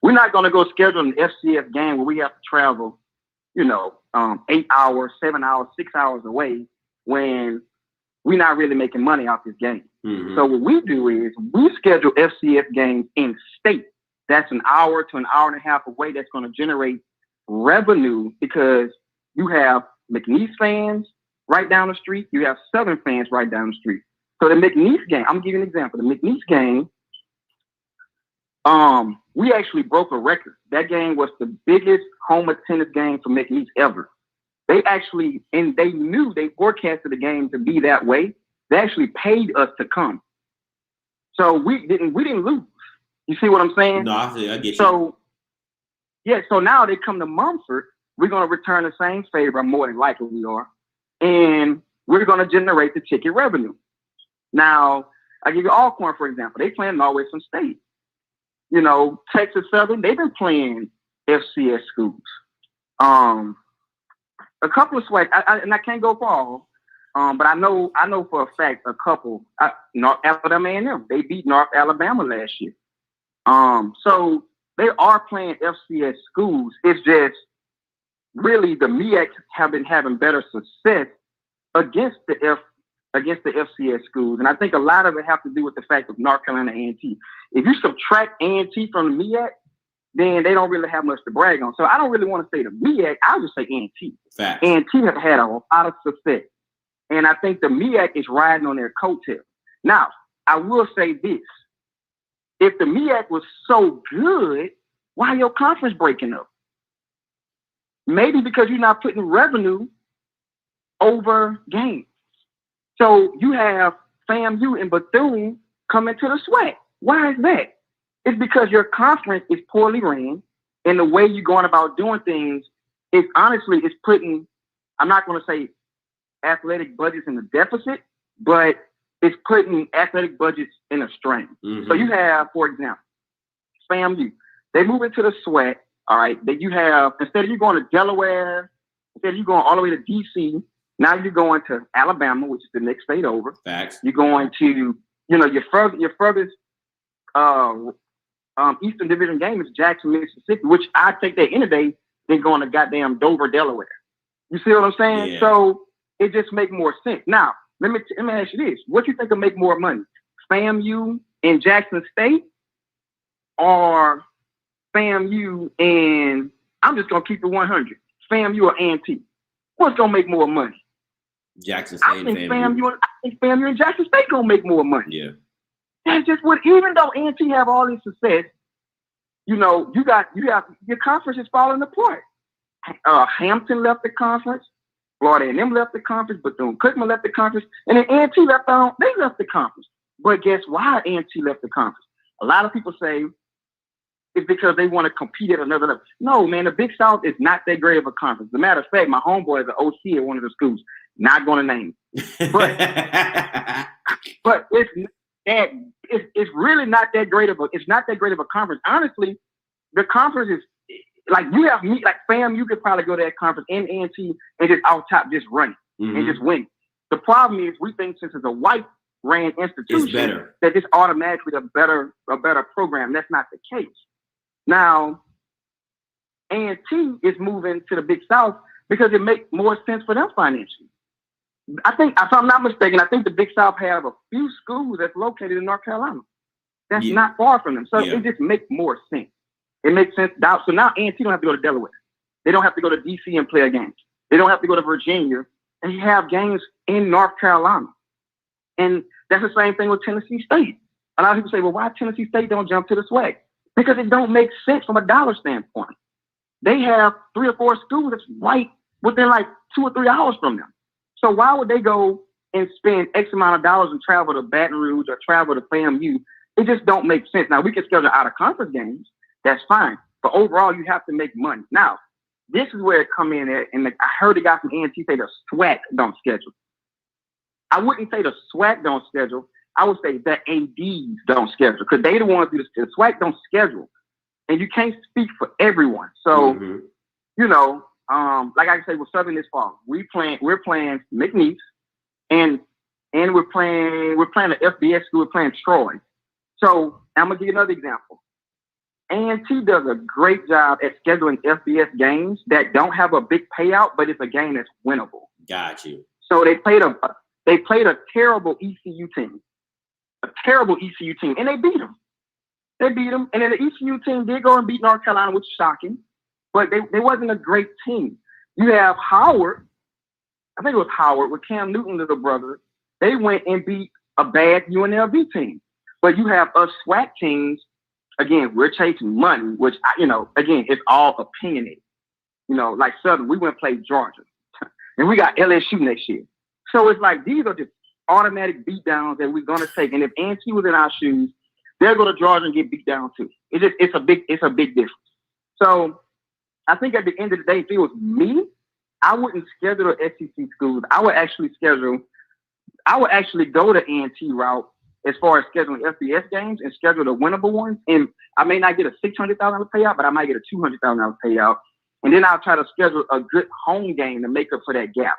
We're not going to go schedule an FCS game where we have to travel, 8 hours, 7 hours, 6 hours away when we're not really making money off this game. Mm-hmm. So what we do is we schedule FCS games in state. That's an hour to an hour and a half away. That's going to generate revenue because you have McNeese fans right down the street. You have Southern fans right down the street. So the McNeese game, I'm giving you an example. The McNeese game, we actually broke a record. That game was the biggest home attendance game for McNeese ever. They actually, and they knew, they forecasted the game to be that way. They actually paid us to come. So we didn't lose. You see what I'm saying? No, I get you. So, yeah, so now they come to Mumford. We're going to return the same favor, more than likely we are. And we're going to generate the ticket revenue. Now, I give you Alcorn, for example. They playing Northwestern State. Texas Southern, they've been playing FCS schools. A couple of Swac, and I can't go for all, but I know for a fact a couple. North Alabama A&M, they beat North Alabama last year. So they are playing FCS schools. It's just really the MEACs have been having better success against the FCS schools, and I think a lot of it have to do with the fact of North Carolina A&T. If you subtract A&T from the MEAC, then they don't really have much to brag on. So I don't really want to say the MEAC. I'll just say A&T. A&T have had a lot of success, and I think the MEAC is riding on their coattail. Now, I will say this. If the MEAC was so good, why your conference breaking up? Maybe because you're not putting revenue over games. So you have FAMU and Bethune coming to the Swac. Why is that? It's because your conference is poorly ran, and the way you're going about doing things is honestly, it's putting, I'm not going to say athletic budgets in a deficit, but it's putting athletic budgets in a strain. Mm-hmm. So you have, for example, FAMU. They move into the Swac, all right, that you have, instead of you going to Delaware, instead of you going all the way to D.C., now you're going to Alabama, which is the next state over. Facts. You're going to, your furthest Eastern Division game is Jackson, Mississippi, which I take that any day than going to goddamn Dover, Delaware. You see what I'm saying? Yeah. So it just makes more sense. Now, let me ask you this. What you think will make more money? FAMU and Jackson State, or FAMU and, I'm just going to keep it 100, FAMU or A&T? What's going to make more money? Jackson State. I think FAMU and Jackson State going to make more money. Yeah. That's just what, even though A&T have all this success, you got your conference is falling apart. Hampton left the conference, Florida A&M left the conference, Bethune-Cookman left the conference, and then A&T left the conference. But guess why A&T left the conference? A lot of people say it's because they want to compete at another level. No, man, the Big South is not that great of a conference. As a matter of fact, my homeboy is an OC at one of the schools. Not going to name it. But that it's really not that great of a conference. Honestly, the conference is like you have me like fam. You could probably go to that conference and A&T and just out top just run and just win. The problem is we think since it's a white ran institution that this automatically a better program. That's not the case. Now, A&T is moving to the Big South because it makes more sense for them financially. I think, if I'm not mistaken, I think the Big South have a few schools that's located in North Carolina. That's not far from them. So it just makes more sense. It makes sense. So now A&T don't have to go to Delaware. They don't have to go to DC and play a game. They don't have to go to Virginia and have games in North Carolina. And that's the same thing with Tennessee State. A lot of people say, well, why Tennessee State don't jump to the Swac? Because it don't make sense from a dollar standpoint. They have 3 or 4 schools that's right within like 2 or 3 hours from them. So why would they go and spend X amount of dollars and travel to Baton Rouge or travel to FAMU? It just don't make sense. Now, we can schedule out of conference games. That's fine. But overall, you have to make money. Now, this is where it come in at. And I heard the guy from A&T say the SWAC don't schedule. I wouldn't say the SWAC don't schedule. I would say the ADs don't schedule because they the ones who the SWAC don't schedule. And you can't speak for everyone. So, you know, like I say, with Southern this fall, we're playing McNeese and we're playing the FBS school, we're playing Troy. So I'm gonna give you another example. A&T does a great job at scheduling FBS games that don't have a big payout, but it's a game that's winnable. Got you. So they played a terrible ECU team. And they beat them. And then the ECU team did go and beat North Carolina, which is shocking, but they wasn't a great team. You have Howard, I think it was Howard, with Cam Newton's little brother. They went and beat a bad UNLV team. But you have us SWAC teams, again, we're chasing money, which, again, it's all opinionated. Like Southern, we went and played Georgia. And we got LSU next year. So it's like, these are just automatic beatdowns that we're going to take. And if A&T was in our shoes, they'll go to Georgia and get beat down too. It's a big difference. So I think at the end of the day, if it was me, I wouldn't schedule SEC schools. I would actually go the A&T route as far as scheduling FBS games and schedule the winnable ones. And I may not get a $600,000 payout, but I might get a $200,000 payout. And then I'll try to schedule a good home game to make up for that gap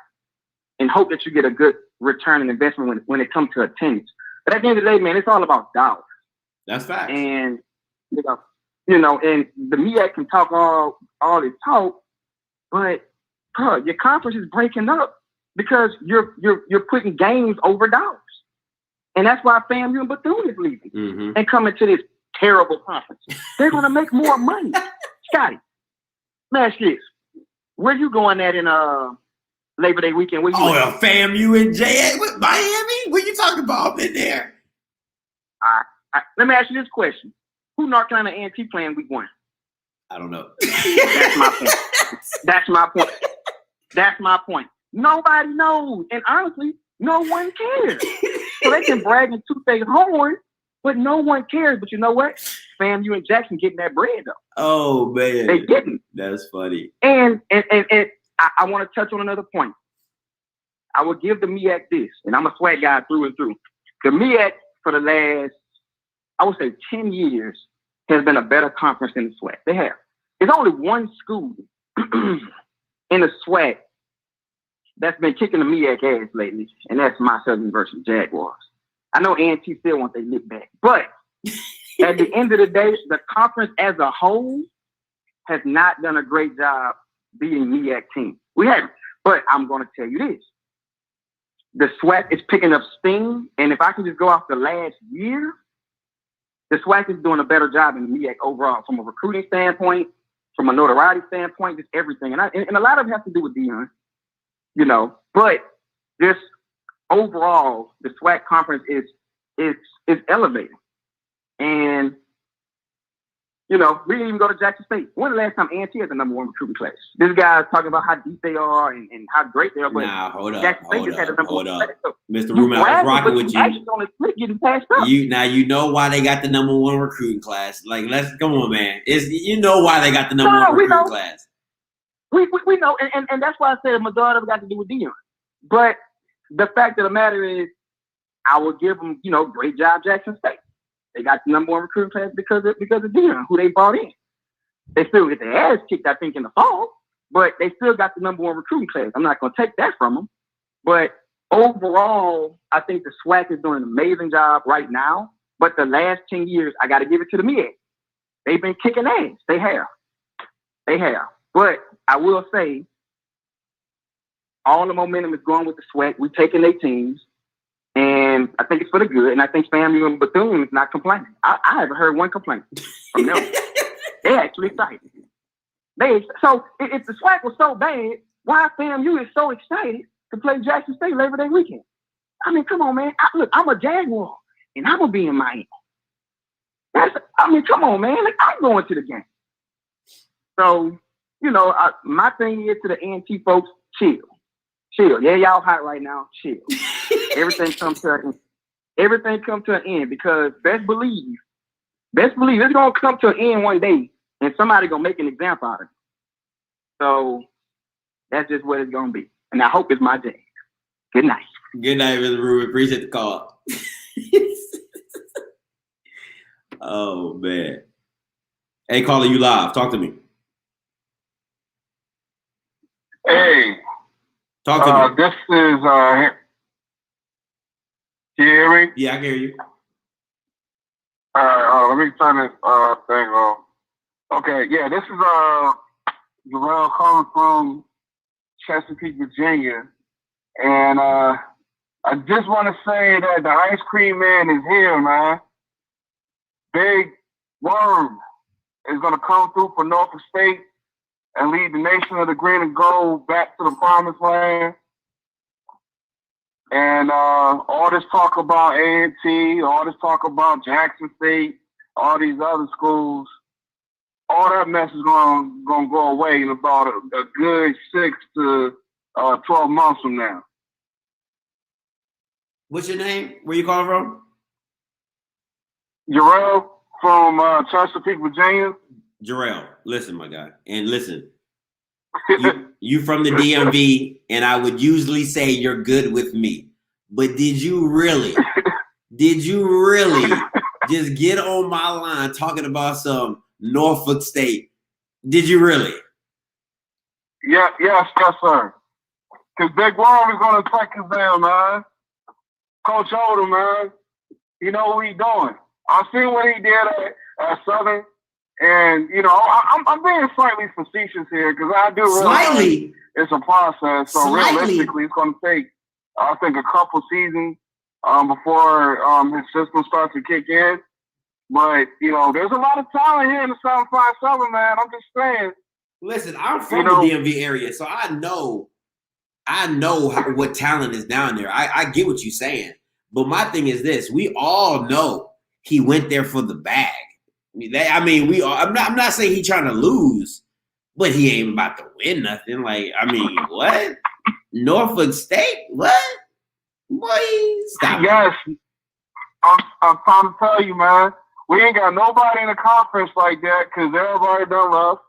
and hope that you get a good return on investment when it comes to attendance. But at the end of the day, man, it's all about dollars. That's fact. And, and the MEAC can talk all this talk, but your conference is breaking up because you're putting games over dollars. And that's why FAMU and Bethune is leaving and coming to this terrible conference. They're going to make more money. Scotty, let me ask you this. Where you going at in Labor Day weekend? Where you FAMU and JA with Miami? What you talking about? I've been there. Let me ask you this question. Who North Carolina A&T playing week 1? I don't know. That's my point. Nobody knows. And honestly, no one cares. So they can brag and toot their horn, but no one cares. But you know what? FAMU and Jackson getting that bread though. Oh man. They didn't. That's funny. And I want to touch on another point. I will give the MEAC this, and I'm a SWAC guy through and through. The MEAC for the last, I would say 10 years, has been a better conference than the SWAC. They have. There's only one school in the SWAC that's been kicking the MEAC ass lately, and that's my Southern University Jaguars. I know A&T still wants their lick back, but at the end of the day, the conference as a whole has not done a great job beating MEAC teams. We haven't. But I'm going to tell you this. The SWAC is picking up steam, and if I can just go off the last year, the SWAC is doing a better job in the MEAC overall from a recruiting standpoint, from a notoriety standpoint, just everything. And a lot of it has to do with Dion, but just overall, the SWAC conference is elevating. And, we didn't even go to Jackson State. When the last time A&T had the number 1 recruiting class? This guy's talking about how deep they are and how great they are. But hold up. So Mr. Ruman, I was rocking with you. Actually on the split getting passed up. You know why they got the number 1 recruiting class. Like, let's come on, man. Why they got the number 1 recruiting class. We know, and that's why I said the majority of it got to do with Dion. But the fact of the matter is, I will give them, great job, Jackson State. They got the number one recruiting class because of Deion, who they brought in. They still get their ass kicked, I think, in the fall, but they still got the number one recruiting class. I'm not going to take that from them. But overall, I think the Swac is doing an amazing job right now. But the last 10 years, I got to give it to the Mids. They've been kicking ass. They have. But I will say, all the momentum is going with the Swac. We're taking their teams, and I think it's for the good. And I think FAMU and Bethune is not complaining. I haven't heard one complaint from them. They're actually excited. So if the Swac was so bad, why FAMU is so excited to play Jackson State Labor Day weekend? I mean, come on, man. Look, I'm a Jaguar, and I'm going to be in Miami. Come on, man. Like, I'm going to the game. So, my thing is to the A&T folks, chill. Yeah, y'all hot right now. Chill. Everything comes to an end because best believe it's going to come to an end one day, and somebody going to make an example out of it. So that's just what it's going to be. And I hope it's my day. Good night. Good night, Mr. Ruben. Appreciate the call. Oh, man. Hey, caller, you live. Talk to me. Hey. Talk to me. This is, can you hear me? Yeah, I can hear you. All right, let me turn this thing on. Okay, yeah, this is Jarrell calling from Chesapeake, Virginia. And I just want to say that the ice cream man is here, man. Big Worm is going to come through for Norfolk State and lead the nation of the green and gold back to the promised land. And all this talk about A&T, all this talk about Jackson State, all these other schools, all that mess is going to go away in about a good 6 to 12 months from now. What's your name? Where you calling from? Jarrell from Chesapeake, Virginia. Jarrell, listen, my guy. And listen, you from the DMV, and I would usually say you're good with me. But did you really just get on my line talking about some Norfolk State? Did you really? Yes, sir. Because Big Worm is going to take us down, man. Coach Odom, man. You know what he's doing. I seen what he did at Southern. And, I'm being slightly facetious here because I do realize it's a process. So realistically, it's going to take, I think, a couple seasons before his system starts to kick in. But, there's a lot of talent here in the 757, man. I'm just saying. Listen, I'm from the DMV area, so I know what talent is down there. I get what you're saying. But my thing is this. We all know he went there for the bag. I'm not saying he's trying to lose, but he ain't about to win nothing. What? Norfolk State? What? Boy, stop. Yes. I'm trying to tell you, man. We ain't got nobody in the conference like that because everybody done left.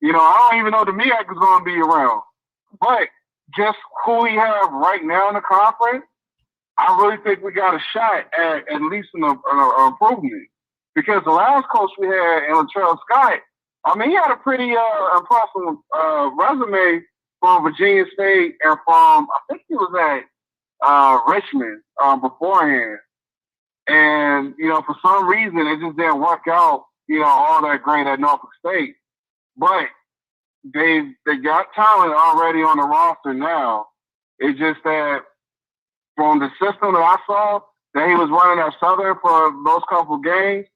I don't even know the MEAC is going to be around. But just who we have right now in the conference, I really think we got a shot at least an improvement. Because the last coach we had, Latrell Scott, he had a pretty impressive resume from Virginia State and from, I think he was at Richmond beforehand. And, for some reason, it just didn't work out, all that great at Norfolk State. But they got talent already on the roster now. It's just that from the system that I saw that he was running at Southern for those couple games,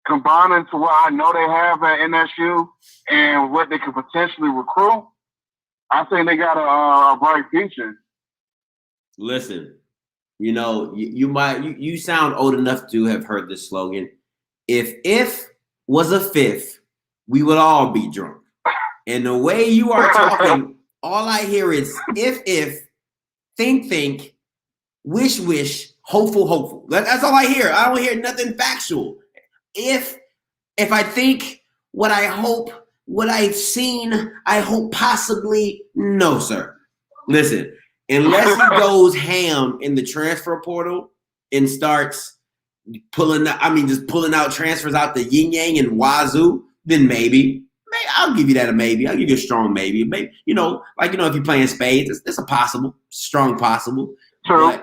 combining to what I know they have at NSU and what they could potentially recruit, I think they got a bright future. Listen, you sound old enough to have heard this slogan. If was a fifth, we would all be drunk. And the way you are talking, all I hear is if, think, wish, hopeful. That's all I hear. I don't hear nothing factual. If I think what I hope, what I've seen, I hope possibly, no, sir. Listen, unless he goes ham in the transfer portal, and starts pulling out transfers out the yin yang and wazoo, then maybe I'll give you that a maybe. I'll give you a strong maybe. Maybe, if you're playing spades, it's a possible, strong possible. True.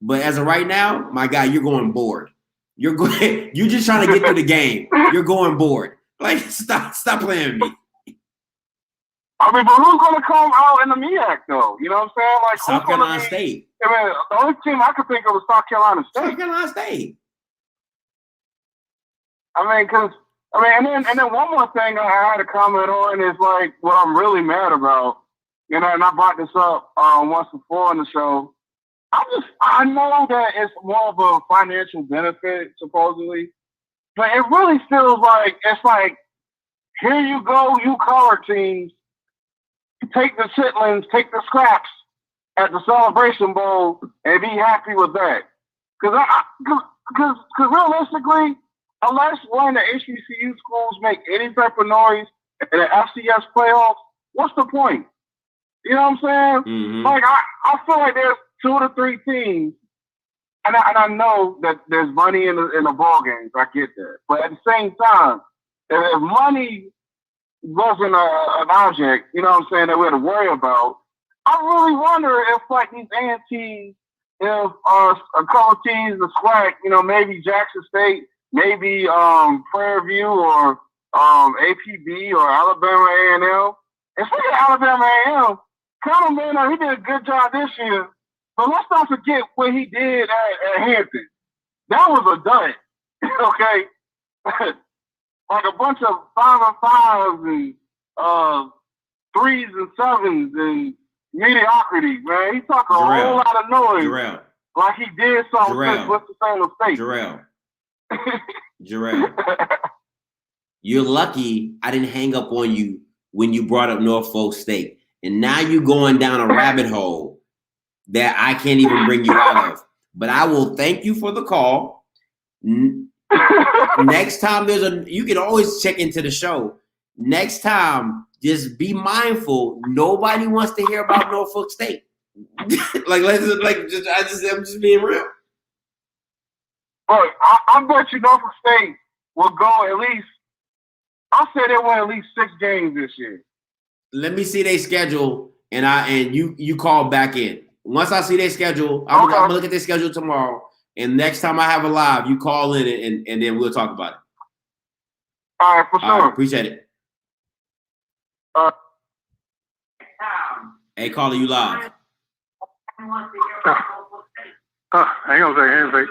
But as of right now, my guy, you're going bored. You're just trying to get through the game. You're going bored. Like, stop playing with me. I mean, but who's going to come out in the MEAC, though? You know what I'm saying? Like, South Carolina State. I mean, the only team I could think of is South Carolina State. South Carolina State. I mean, and then one more thing I had to comment on is, like, what I'm really mad about, and I brought this up once before on the show. I know that it's more of a financial benefit, supposedly, but it really feels like it's like, here you go, you color teams, take the chitlins, take the scraps at the Celebration Bowl, and be happy with that. Because realistically, unless one of the HBCU schools make any type of noise in the FCS playoffs, what's the point? You know what I'm saying? Mm-hmm. Like, I feel like there's 2 to 3 teams, and I know that there's money in the ball games. I get that. But at the same time, if money wasn't an object, you know what I'm saying, that we had to worry about, I really wonder if, like, these A&Ts, if a couple teams, the Swac, maybe Jackson State, maybe Prairie View or APB or Alabama A&M. And speaking of Alabama A&M, Colonel Manor, he did a good job this year. But let's not forget what he did at Hampton. That was a dud, okay? Like a bunch of 5 and 5s and 3s and 7s and mediocrity, man. He talked a whole lot of noise. Like he did something with the San State. Jarrell. You're lucky I didn't hang up on you when you brought up Norfolk State. And now you're going down a rabbit hole that I can't even bring you out of. But I will thank you for the call. Next time you can always check into the show. Next time, just be mindful. Nobody wants to hear about Norfolk State. I'm just being real. Look, I bet you Norfolk State will go at least. I'll say they win at least 6 games this year. Let me see their schedule, and you call back in. Once I see their schedule, I'm gonna look at their schedule tomorrow. And next time I have a live, you call in and then we'll talk about it. All right, for sure. All right, appreciate it. Hey, caller, you live. Hang on a second.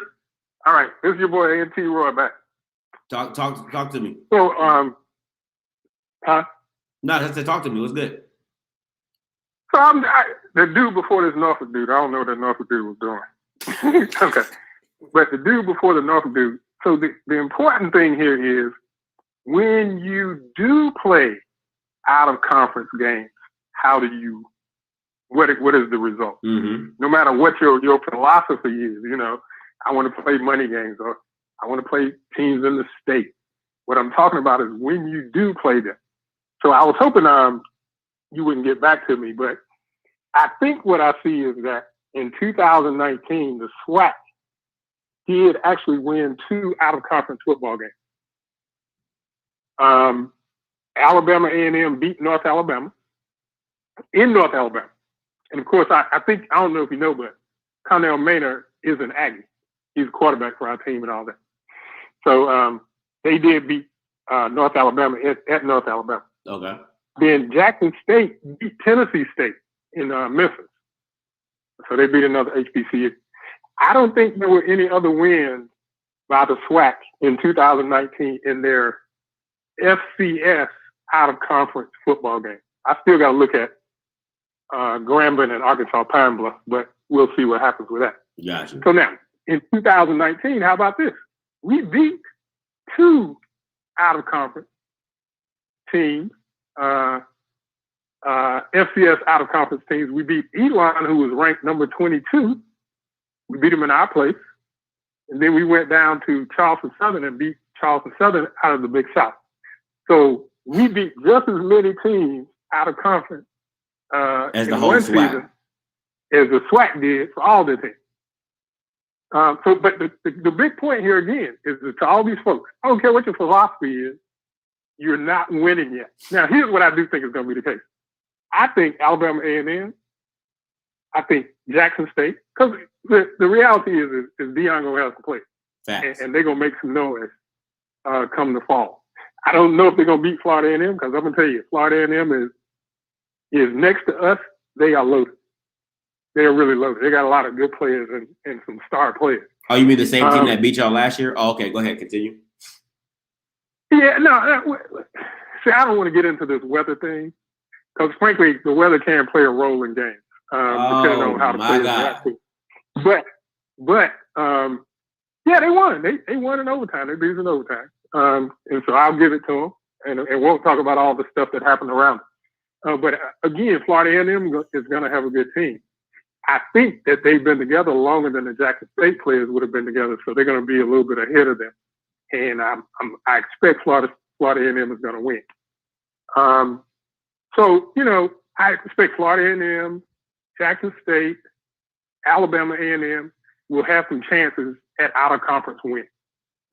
All right, this is your boy A&T Roy back. Talk to me. So, huh? No, talk to me. What's good? So the dude before this Norfolk dude, I don't know what the Norfolk dude was doing. Okay. But the dude before the Norfolk dude, so the important thing here is when you do play out of conference games, what is the result? Mm-hmm. No matter what your philosophy is, I want to play money games or I want to play teams in the state. What I'm talking about is when you do play them. So I was hoping you wouldn't get back to me, but I think what I see is that in 2019, the Swac did actually win 2 out-of-conference football games. Alabama A&M beat North Alabama in North Alabama. And, of course, I don't know if you know, but Connell Maynard is an Aggie. He's a quarterback for our team and all that. So they did beat North Alabama at North Alabama. Okay. Then Jackson State beat Tennessee State in Memphis. So they beat another HBCU. I don't think there were any other wins by the Swac in 2019 in their FCS out-of-conference football game. I still got to look at Grambling and Arkansas Pine Bluff, but we'll see what happens with that. Gotcha. So now, in 2019, how about this? We beat 2 out-of-conference teams, FCS out-of-conference teams. We beat Elon, who was ranked number 22. We beat them in our place. And then we went down to Charleston Southern and beat Charleston Southern out of the Big South. So we beat just as many teams out of conference as in the whole one SWAC season as the SWAC did for all the teams. But the big point here again is that to all these folks, I don't care what your philosophy is, you're not winning yet. Now, here's what I do think is going to be the case. I think Alabama A&M, I think Jackson State, because the reality is Deion going to have to play. And they're going to make some noise come the fall. I don't know if they're going to beat Florida A&M, because I'm going to tell you, Florida A&M is next to us. They are loaded. They are really loaded. They got a lot of good players and some star players. Oh, you mean the same team that beat y'all last year? Oh, okay, go ahead, continue. Yeah, no. See, I don't want to get into this weather thing, because frankly, the weather can play a role in games, depending on how the players react to it. But yeah, they won. They won in overtime. They beat us in overtime. And so I'll give it to them, and won't talk about all the stuff that happened around it. But again, Florida A&M is going to have a good team. I think that they've been together longer than the Jackson State players would have been together, so they're going to be a little bit ahead of them. And I expect Florida A&M is going to win. So, I expect Florida A&M, Jackson State, Alabama A&M will have some chances at out-of-conference wins.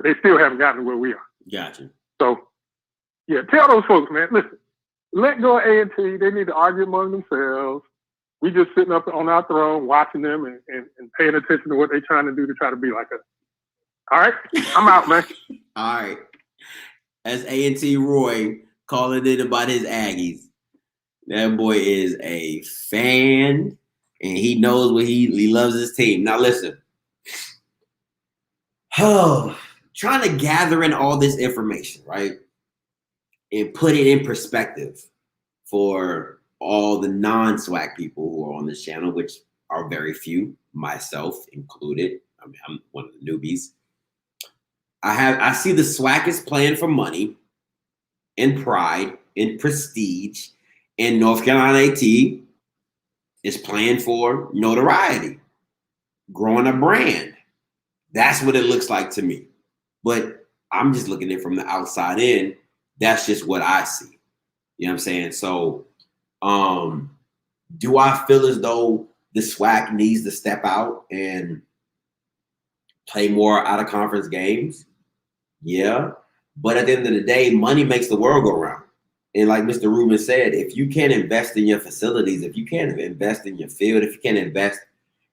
They still haven't gotten to where we are. Gotcha. So, yeah, tell those folks, man, listen, let go of A&T. They need to argue among themselves. We just sitting up on our throne watching them and paying attention to what they're trying to do to try to be like us. All right? I'm out, man. All right. That's A&T Roy calling in about his Aggies. That boy is a fan, and he knows what he loves his team. Now, listen. Trying to gather in all this information, right? And put it in perspective for all the non-Swac people who are on this channel, which are very few, myself included. I mean, I'm one of the newbies. I see the Swac is playing for money and pride and prestige, and North Carolina AT is playing for notoriety, growing a brand. That's what it looks like to me. But I'm just looking at it from the outside in. That's just what I see. You know what I'm saying? So, do I feel as though the Swac needs to step out and play more out-of-conference games? Yeah. But at the end of the day, money makes the world go round. And like Mr. Rubin said, if you can't invest in your facilities, if you can't invest in your field, if you can't invest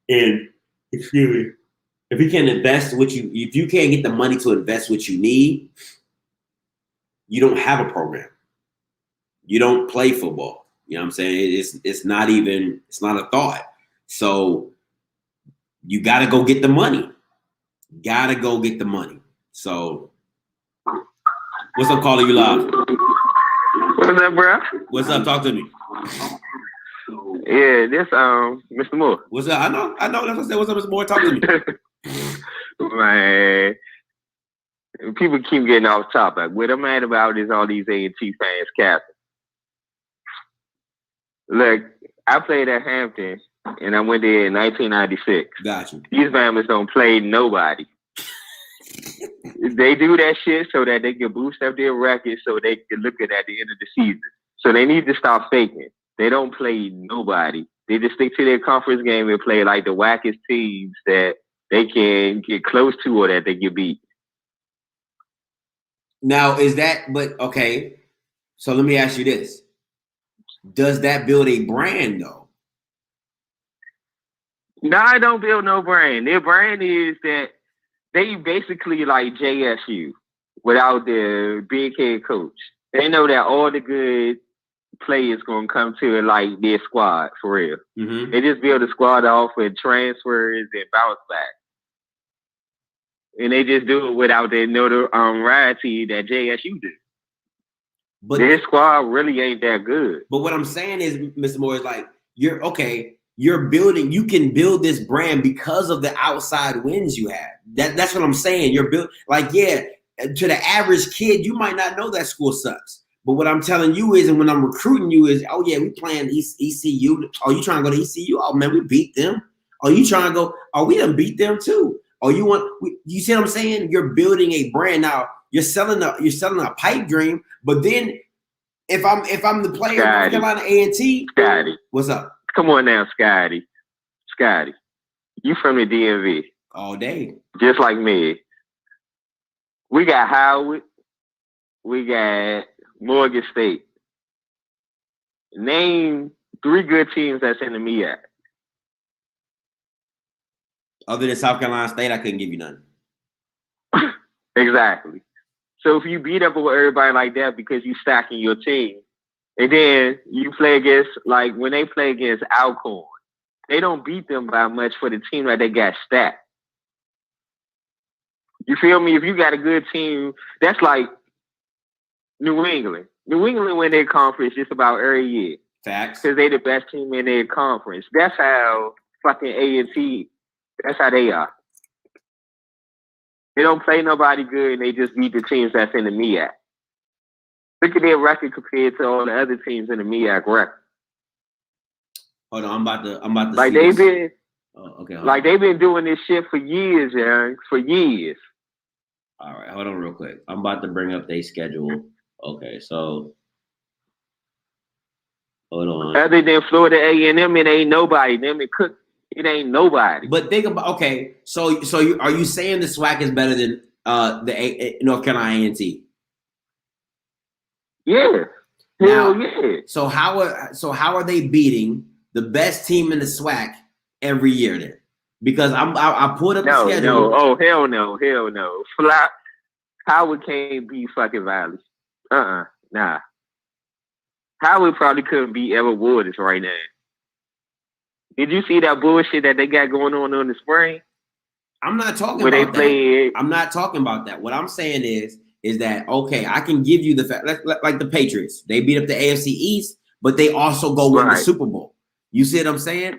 in, if you can't invest if you can't get the money to invest what you need, you don't have a program. You don't play football. You know what I'm saying? It's not a thought. So you got to go get the money. Got to go get the money. So what's up, calling you live? What's up, bro? What's up? Talk to me. Yeah, this Mr. Moore. What's up? I know. That's what I said. What's up, Mr. Moore? Talk to me. Man, people keep getting off topic. What I'm mad about is all these A&T fans capping. Look, I played at Hampton, and I went there in 1996. Gotcha. These families don't play nobody. They do that shit so that they can boost up their record so they can look at the end of the season. So they need to stop faking. They don't play nobody. They just stick to their conference game and play like the wackest teams that they can get close to or that they can beat. Now, okay. So let me ask you this. Does that build a brand, though? No, I don't build no brand. Their brand is that they basically like JSU without their big head coach. They know that all the good players going to come to like their squad, for real. Mm-hmm. They just build a squad off with transfers and bounce back. And they just do it without the notoriety that JSU do. But their squad really ain't that good. But what I'm saying is, Mr. Moore, is like, you're building, you can build this brand because of the outside wins you have. That's what I'm saying. You're built like, yeah, to the average kid, you might not know that school sucks. But what I'm telling you is, and when I'm recruiting you is, oh yeah, we playing ECU. Oh, you trying to go to ECU? Oh man, we beat them. Oh, you trying to go? Oh, we done beat them too. Oh, you see what I'm saying? You're building a brand. Now you're selling a pipe dream, but then if I'm the player of North Carolina A&T, Scotty, what's up? Come on now, Scotty. You from the DMV. All day. Just like me. We got Howard. We got Morgan State. Name 3 good teams that's in the MEAC. Other than South Carolina State, I couldn't give you none. Exactly. So if you beat up on everybody like that because you stacking your team, and then you play against, like when they play against Alcorn, they don't beat them by much for the team that they got stacked. You feel me? If you got a good team, that's like New England. New England win their conference just about every year. Facts. Because they the best team in their conference. That's how fucking A&T, that's how they are. They don't play nobody good and they just beat the teams that's in the MEAC. Look at their record compared to all the other teams in the MEAC record. Hold on, I'm about to like see they've this. been okay. Like they've been doing this shit for years, Aaron. For years. All right, hold on real quick. I'm about to bring up their schedule. Okay, so hold on. Other than Florida A&M, it ain't nobody. Them and Cook, it ain't nobody. But think about So are you saying the SWAC is better than the North Carolina A&T? Yeah. Hell yeah. So how are they beating the best team in the SWAC every year then? Because I pulled up the schedule. No, oh hell no. Howard can't beat fucking Valley. Nah. Howard probably couldn't beat Ever Waters right now. Did you see that bullshit that they got going on in the spring? I'm not talking about that. I'm not talking about that. What I'm saying is that, okay, I can give you the fact, like the Patriots. They beat up the AFC East, but they also go win the Super Bowl. You see what I'm saying?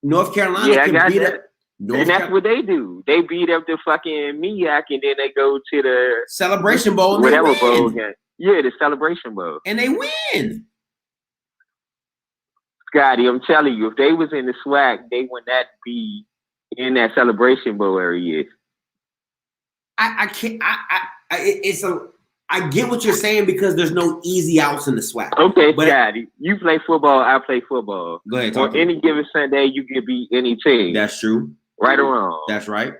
North Carolina can beat up. And that's what they do. They beat up the fucking MEAC and then they go to the Celebration Bowl and whatever they win. bowl game. Yeah, the Celebration Bowl. And they win. Scotty, I'm telling you, if they was in the SWAC, they would not be in that Celebration Bowl every year. I can't. I get what you're saying because there's no easy outs in the SWAC. Okay, Scotty, you play football, I play football. Go ahead. On any given Sunday, you can beat any team. That's true. Right or wrong. That's right.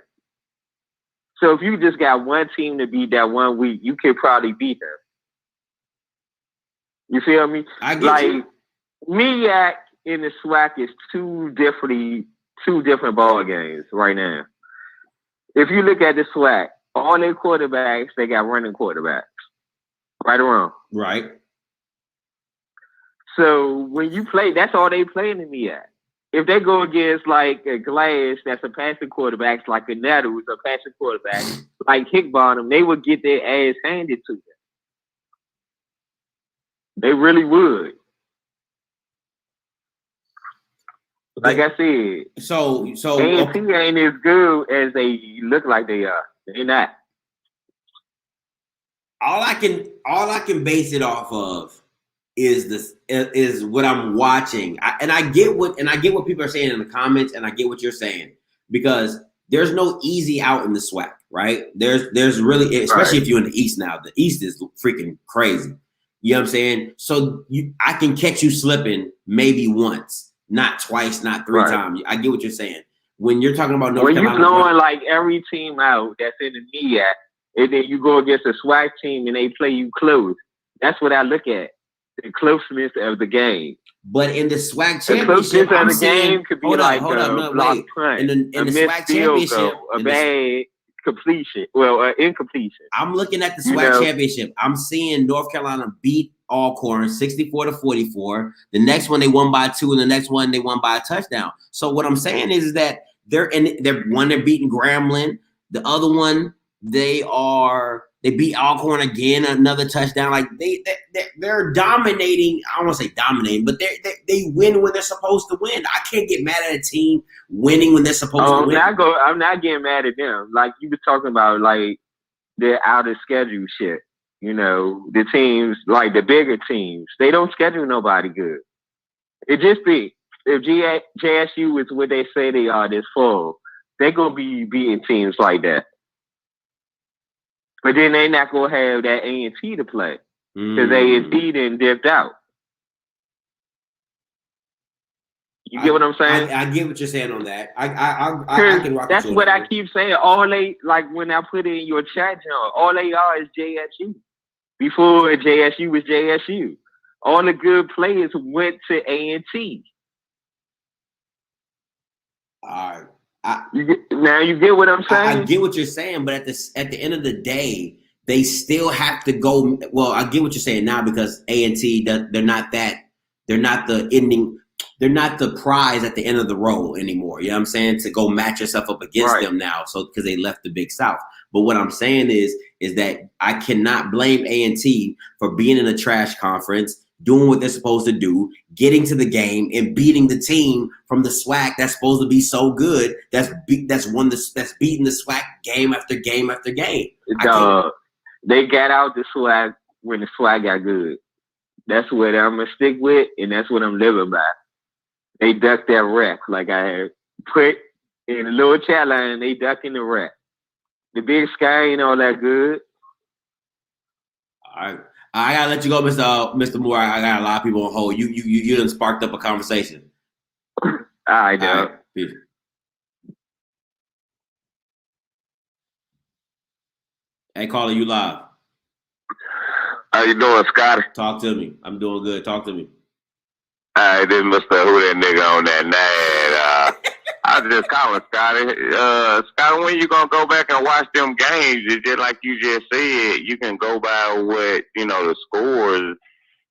So if you just got one team to beat that one week, you could probably beat them. You feel me? I get you. MEAC in the SWAC is two different ball games right now. If you look at the SWAC, all their quarterbacks, they got running quarterbacks. Right or wrong? Right. So when you play, that's all they play in the MEAC. If they go against like a Glass that's a passing quarterback, like a Nettles, a passing quarterback, like Hickbottom, they would get their ass handed to them. They really would. Like I said, so A&T ain't as good as they look like they are. They're not. All I can base it off of is what I'm watching. I get what people are saying in the comments, and I get what you're saying, because there's no easy out in the SWAC, right? There's really, especially if you're in the East now. The East is freaking crazy. You know what I'm saying? So I can catch you slipping maybe once, not twice, not three times. I get what you're saying. When you're talking about North Carolina, when you're blowing like every team out that's in the MEAC, and then you go against a SWAC team and they play you close. That's what I look at. The closeness of the game. But in the SWAC championship, the closeness of the game could be like a block punt, in the SWAC championship, a bad completion, incompletion. I'm looking at the SWAC championship. I'm seeing North Carolina beat Alcorn 64-44. The next one they won by 2, and the next one they won by a touchdown. So what I'm saying is that they're beating Grambling. The other one they beat Alcorn again, another touchdown. Like they're dominating. I don't want to say dominating, but they win when they're supposed to win. I can't get mad at a team winning when they're supposed to win. I'm not getting mad at them. Like you were talking about, like their out of schedule shit. You know, the teams, like the bigger teams, they don't schedule nobody good. It just be if JSU is what they say they are this fall, they're gonna be beating teams like that. But then they're not gonna have that A&T to play because A&T then dipped out. You get what I'm saying? I get what you're saying on that. I can rock that's with you what on I that. keep saying. All they like when I put in your chat, John, all they are is JSU. Before JSU was JSU. All the good players went to A&T. All right. You get what I'm saying? I get what you're saying, but at the end of the day, they still have to go. Well, I get what you're saying now because A&T, they're not the prize at the end of the road anymore. You know what I'm saying? To go match yourself up against them now, so because they left the Big South. But what I'm saying is that I cannot blame A&T for being in a trash conference, doing what they're supposed to do, getting to the game and beating the team from the Swac that's supposed to be so good. That's beating the Swac game after game after game. They got out the Swac when the Swac got good. That's what I'm gonna stick with, and that's what I'm living by. They ducked that rec like I had put in a little chat line. They ducking the rec. The Big Sky ain't all that good. All right. I gotta let you go, Mr. Moore. I got a lot of people on hold. You done sparked up a conversation. All right. Peace. Hey, caller, you live. How you doing, Scotty? Talk to me. I'm doing good. Talk to me. All right, this is Mr. Who that nigga on that name. I was just calling, Scotty. Scotty, when you gonna go back and watch them games? It's just like you just said, you can go by what, the scores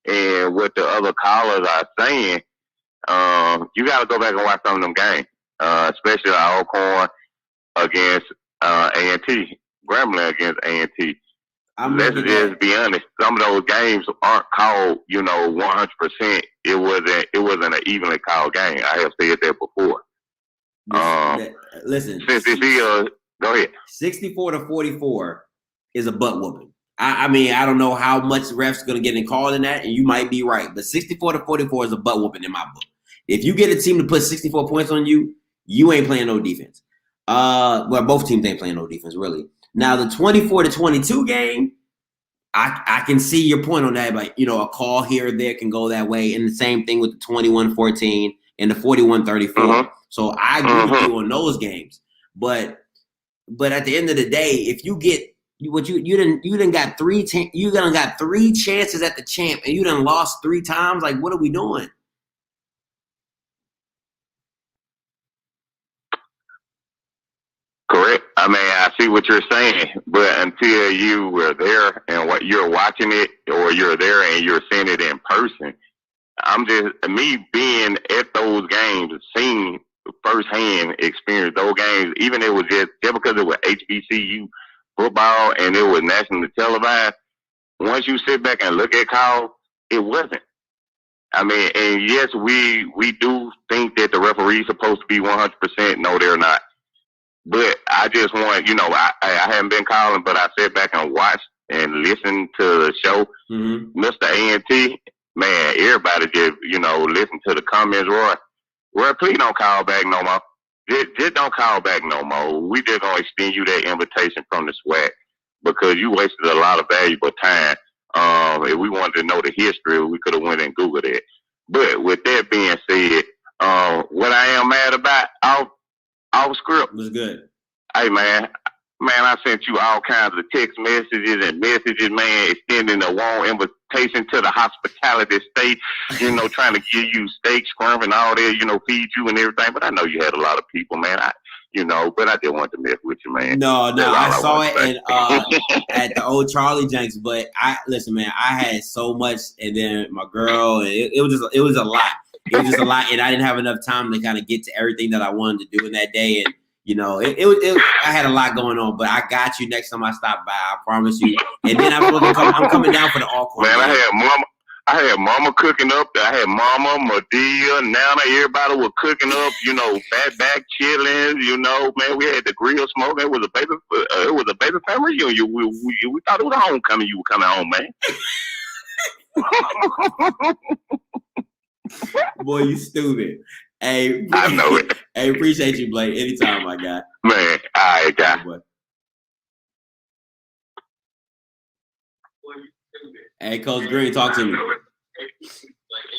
and what the other callers are saying. You gotta go back and watch some of them games. Especially Alcorn against A&T, Grambling against A&T. Let's just be honest. Some of those games aren't called, 100%. It wasn't an evenly called game. I have said that before. Listen, since this year, go ahead. 64-44 is a butt whooping. I mean, I don't know how much refs going to get called in that, and you might be right, but 64-44 is a butt whooping in my book. If you get a team to put 64 points on you, you ain't playing no defense. Well, both teams ain't playing no defense, really. Now, the 24-22 game, I can see your point on that. Like, a call here or there can go that way. And the same thing with the 21-14 and the 41-34. Mm-hmm. So I agree with you on those games. But at the end of the day, if you get what you done got three chances at the champ and you done lost 3 times, like, what are we doing? Correct. I mean, I see what you're saying, but until you were there and what you're watching it, or you're there and you're seeing it in person, me being at those games, seeing firsthand experience those games, even it was just because it was HBCU football and it was nationally televised. Once you sit back and look at calls, it wasn't. I mean, and yes, we do think that the referee's supposed to be 100%. No, they're not. But I just want, I haven't been calling, but I sat back and watched and listened to the show. Mm-hmm. Mr. A&T, man, everybody just, listen to the comments. Roy, please don't call back no more. Just don't call back no more. We just going to extend you that invitation from the Swac because you wasted a lot of valuable time. If we wanted to know the history, we could have went and Googled it. But with that being said, what I am mad about, our script was good. Hey, man, I sent you all kinds of text messages and messages, man, extending a warm invitation to the hospitality state, trying to give you steak, scrum, and all that, feed you and everything. But I know you had a lot of people, man. But I just wanted to mess with you, man. No, I saw it and at the old Charlie Jenks. But listen, man, I had so much, and then my girl, and it was a lot. It was just a lot, and I didn't have enough time to kind of get to everything that I wanted to do in that day. And I had a lot going on, but I got you next time I stop by. I promise you. And then I'm coming down for the Alcorn. Man, I had mama cooking up. I had mama, Madia, Nana, everybody was cooking up. Back chillings. Man, we had the grill smoke. It was a baby family reunion. We thought it was a homecoming. You were coming home, man. Boy, you stupid. Hey, I know it. Hey, appreciate you, Blake. Anytime, my guy. Man, all right, guy. Hey, Coach Green, talk to me.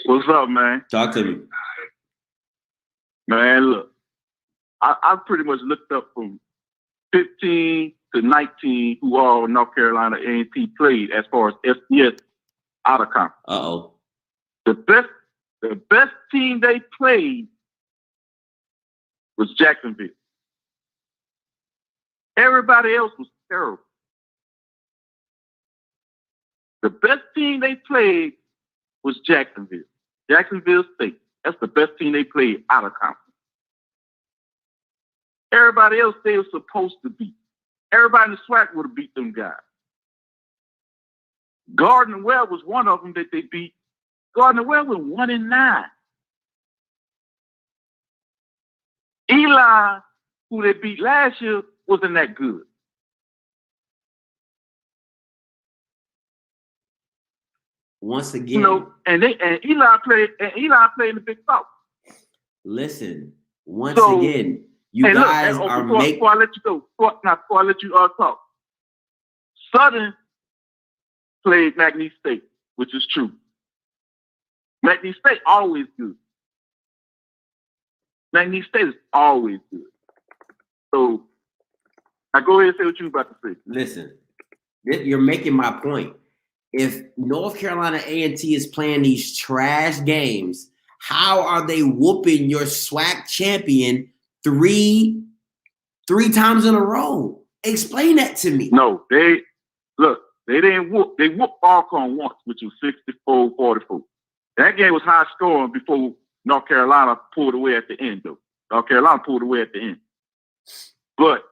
What's up, man? Talk to me. Man, look, I pretty much looked up from 15 to 19 who all North Carolina A&T played as far as FCS out of conference. Uh-oh. The best team they played was Jacksonville. Everybody else was terrible. The best team they played was Jacksonville. Jacksonville State. That's the best team they played out of conference. Everybody else they were supposed to beat. Everybody in the Swac would have beat them guys. Gardner-Webb was one of them that they beat. Gardner-Webb was 1-9. Eli, who they beat last year, wasn't that good. Once again, you know, and Eli played in the Big South. Listen, once again, you guys are making. Before I let you go, before I let you talk, Southern played McNeese State, which is true. McNeese State always good. McNeese State is always good. So, now go ahead and say what you were about to say. Listen, you're making my point. If North Carolina A&T is playing these trash games, how are they whooping your SWAC champion three times in a row? Explain that to me. No, they didn't whoop. They whooped Alcorn once, which was 64-44. That game was high scoring before North Carolina pulled away at the end, though. North Carolina pulled away at the end. But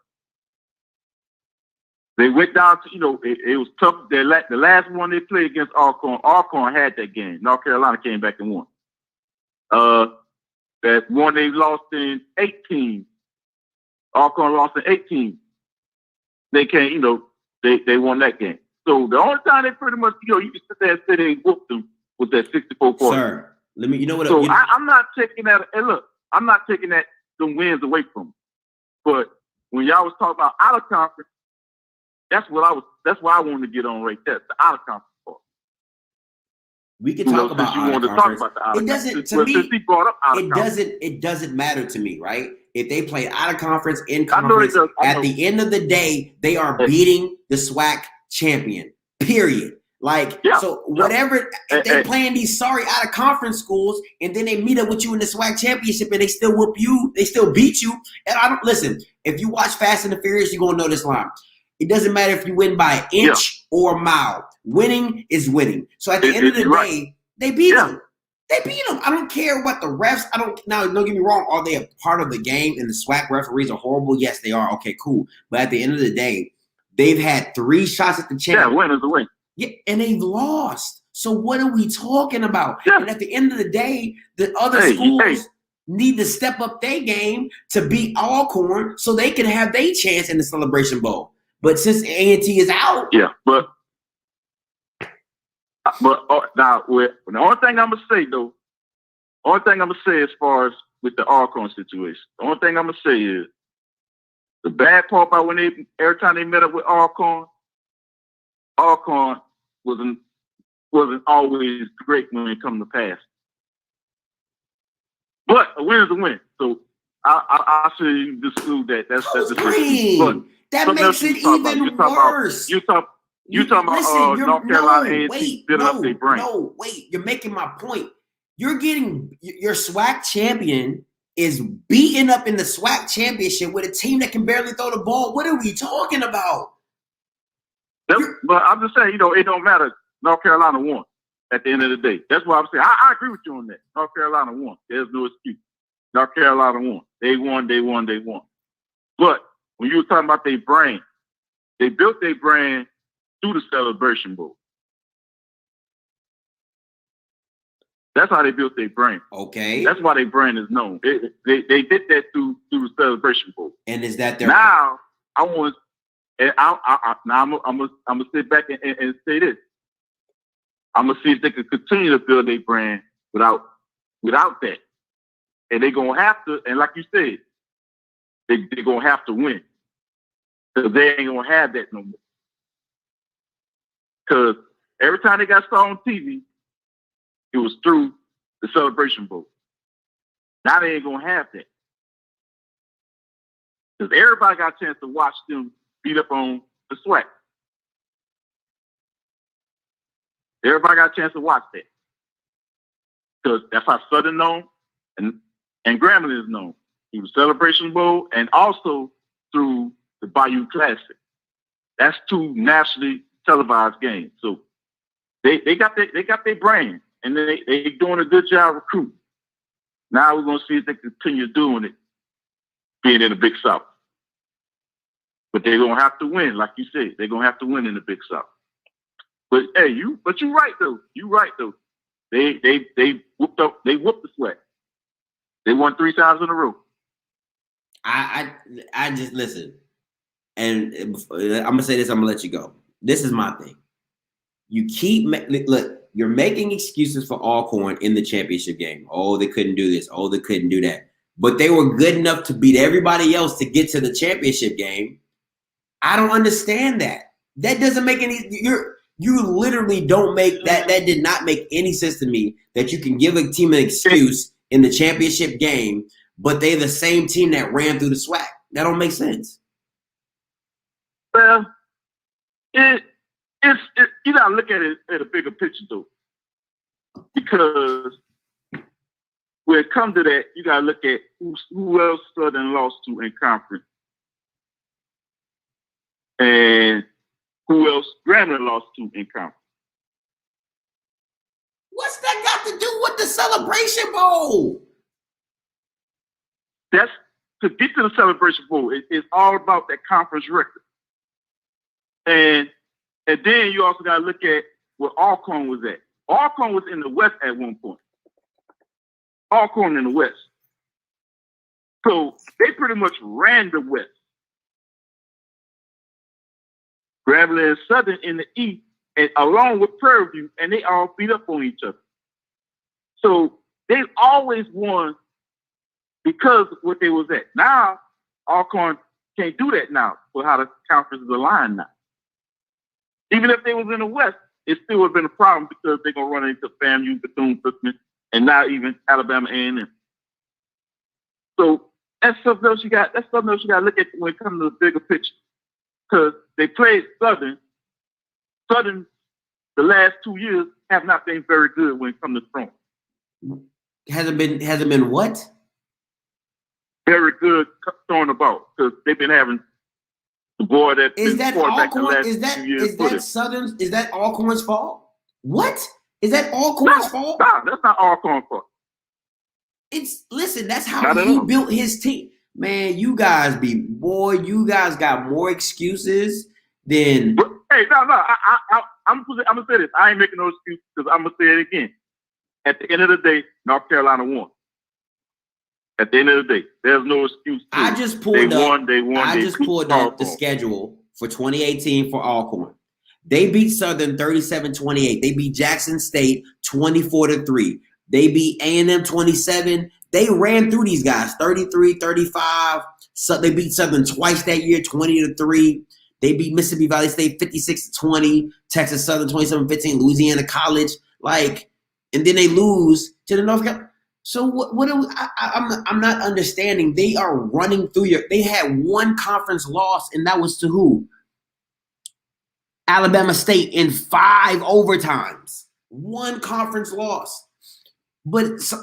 they went down to, it was tough. The last one they played against Alcorn had that game. North Carolina came back and won. That one they lost in 18. Alcorn lost in 18. They came, they won that game. So the only time they pretty much, you can sit there and say they whooped them was that 64-40. Sir, you know what? So I'm not taking that. And look, I'm not taking them wins away from them. But when y'all was talking about out of conference, that's why I wanted to get on right there, the out of conference part. We can talk about you wanted to talk about the out of conference. Since he brought up out of conference. It doesn't matter to me, right? If they play out of conference, in conference, at the end of the day, they are beating the SWAC champion. Period. Whatever, if they playing these sorry out of conference schools and then they meet up with you in the SWAC championship and they still whoop you, they still beat you. And listen, if you watch Fast and the Furious, you're gonna know this line. It doesn't matter if you win by an inch or a mile. Winning is winning. So at the end of the day, they beat them. They beat them. I don't care what the refs. Now, don't get me wrong. Are they a part of the game and the SWAC referees are horrible? Yes, they are. Okay, cool. But at the end of the day, they've had 3 shots at the champion. Yeah, win is a win. Yeah, and they've lost. So what are we talking about? Yeah. And at the end of the day, the other schools need to step up their game to beat Alcorn so they can have their chance in the Celebration Bowl. But since A&T is out, but now the only thing I'm gonna say though, as far as with the Alcorn situation, the only thing I'm gonna say is the bad part about every time they met up with Alcorn wasn't always great when it comes to pass. But a win is a win. So I should exclude that. That's the that makes it even worse. You talking about North Carolina A&T building up their brain. No, wait. You're making my point. You're getting your SWAC champion is beating up in the SWAC championship with a team that can barely throw the ball. What are we talking about? But I'm just saying, it don't matter. North Carolina won at the end of the day. That's what I'm saying. I agree with you on that. North Carolina won. There's no excuse. North Carolina won. They won. But when you were talking about their brand, they built their brand through the Celebration Bowl. That's how they built their brand. Okay. That's why their brand is known. They did that through the Celebration Bowl. And is that their now? I'm gonna sit back and say this. I'm gonna see if they can continue to build their brand without that, and they're gonna have to. And like you said, they're gonna have to win because they ain't gonna have that no more. Because every time they got started on TV, it was through the Celebration Bowl. Now they ain't gonna have that. Because everybody got a chance to watch them beat up on the Swac. Everybody got a chance to watch that. Because that's how Southern known and Grambling is known. Through the Celebration Bowl and also through the Bayou Classic. That's 2 nationally televised games. So they got their brand and they doing a good job recruiting. Now we're gonna see if they continue doing it, being in the Big South. But they're gonna have to win, like you said. They're gonna have to win in the Big South. But hey, you're right though. You're right though. They whooped the Swac. They won 3 times in a row. I just listen, and I'm gonna say this. I'm gonna let you go. This is my thing. You keep look. You're making excuses for Alcorn in the championship game. Oh, they couldn't do this. Oh, they couldn't do that. But they were good enough to beat everybody else to get to the championship game. I don't understand that. That doesn't make any. You literally don't make that. That did not make any sense to me. That you can give a team an excuse in the championship game, but they're the same team that ran through the Swac. That don't make sense. Well, you gotta look at it at a bigger picture though, because when it comes to that, you gotta look at who else Southern lost to in conference, and who else Grambling lost to in conference. What's that got to do with the Celebration Bowl? That's to get to the Celebration Bowl. It's all about that conference record, and then you also got to look at where Alcorn was at. Alcorn was in the West at one point. Alcorn in the West. So they pretty much ran the West. Grambling and Southern in the East, and along with Prairie View, and they all beat up on each other. So they always won because of what they was at. Now, Alcorn can't do that now for how the conference is aligned now. Even if they was in the West, it still would have been a problem because they're going to run into FAMU, Bethune-Cookman, and now even Alabama A&M. So that's something else you got. That's something else you got to look at when it comes to the bigger picture. Because they played Southern. Southern, the last 2 years, have not been very good when it comes to throwing. Hasn't been what? Very good throwing the ball because they've been having the boy that's been quarterback the last 2 years. Is that Alcorn's fault? What? Is that Alcorn's fault? No, that's not Alcorn's fault. Listen, that's how he built his team. Man, you guys got more excuses than. But, hey, no, I'm gonna say this. I ain't making no excuses because I'm gonna say it again. At the end of the day, North Carolina won. At the end of the day, there's no excuse. I just pulled up the schedule for 2018 for Alcorn. They beat Southern 37-28. They beat Jackson State 24-3. They beat A&M 27. They ran through these guys 33-35. So they beat Southern twice that year, 20-3. They beat Mississippi Valley State 56-20. Texas Southern 27-15. Louisiana College, and then they lose to the North Carolina. So what are we, I'm not understanding. They are running through they had one conference loss, and that was to who? Alabama State in 5 overtimes. One conference loss. But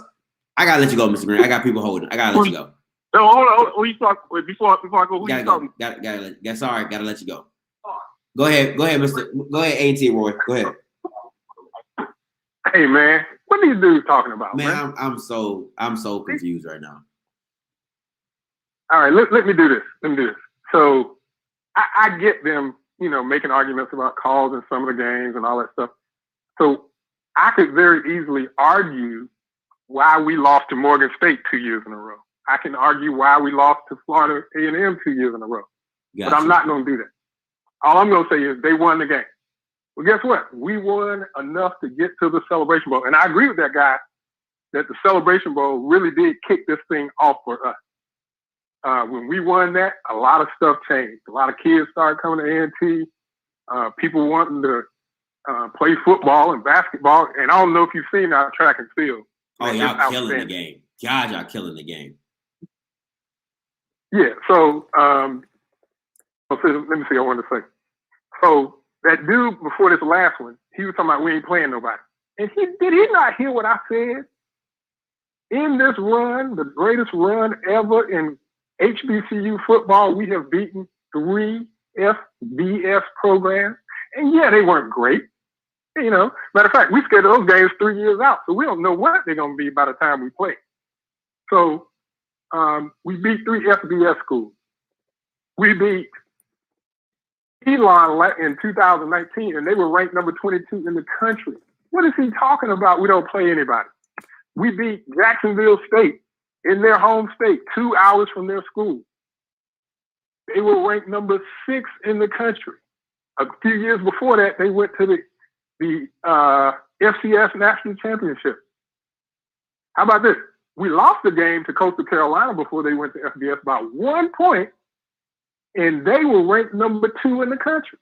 I gotta let you go, Mr. Green. I got people holding. I gotta let you go. No, hold on. Who you talk before I go? Who you talking? Gotta let you go. Go ahead, Mr. Go ahead, A&T Roy. Go ahead. Hey man, what are these dudes talking about, man? I'm so confused right now. All right, let me do this. So I get them, making arguments about calls in some of the games and all that stuff. So I could very easily argue why we lost to Morgan State 2 years in a row. I can argue why we lost to Florida A&M 2 years in a row. Gotcha. But I'm not going to do that. All I'm going to say is they won the game. Well, guess what? We won enough to get to the Celebration Bowl. And I agree with that guy that the Celebration Bowl really did kick this thing off for us. When we won that, a lot of stuff changed. A lot of kids started coming to A&T. People wanting to play football and basketball. And I don't know if you've seen our track and field. Oh, y'all killing the game. God, y'all killing the game. Yeah. So, let me see. I wanted to say. So that dude before this last one, he was talking about we ain't playing nobody, and did he not hear what I said? In this run, the greatest run ever in HBCU football, we have beaten 3 FBS programs, and yeah, they weren't great. You know, matter of fact, we scheduled those games 3 years out, so we don't know what they're going to be by the time we play. So we beat 3 FBS schools. We beat Elon in 2019, and they were ranked number 22 in the country. What is he talking about? We don't play anybody. We beat Jacksonville State in their home state, 2 hours from their school. They were ranked number 6 in the country. A few years before that, they went to the FCS National Championship. How about this? We lost the game to Coastal Carolina before they went to FBS by 1 point, and they were ranked number 2 in the country.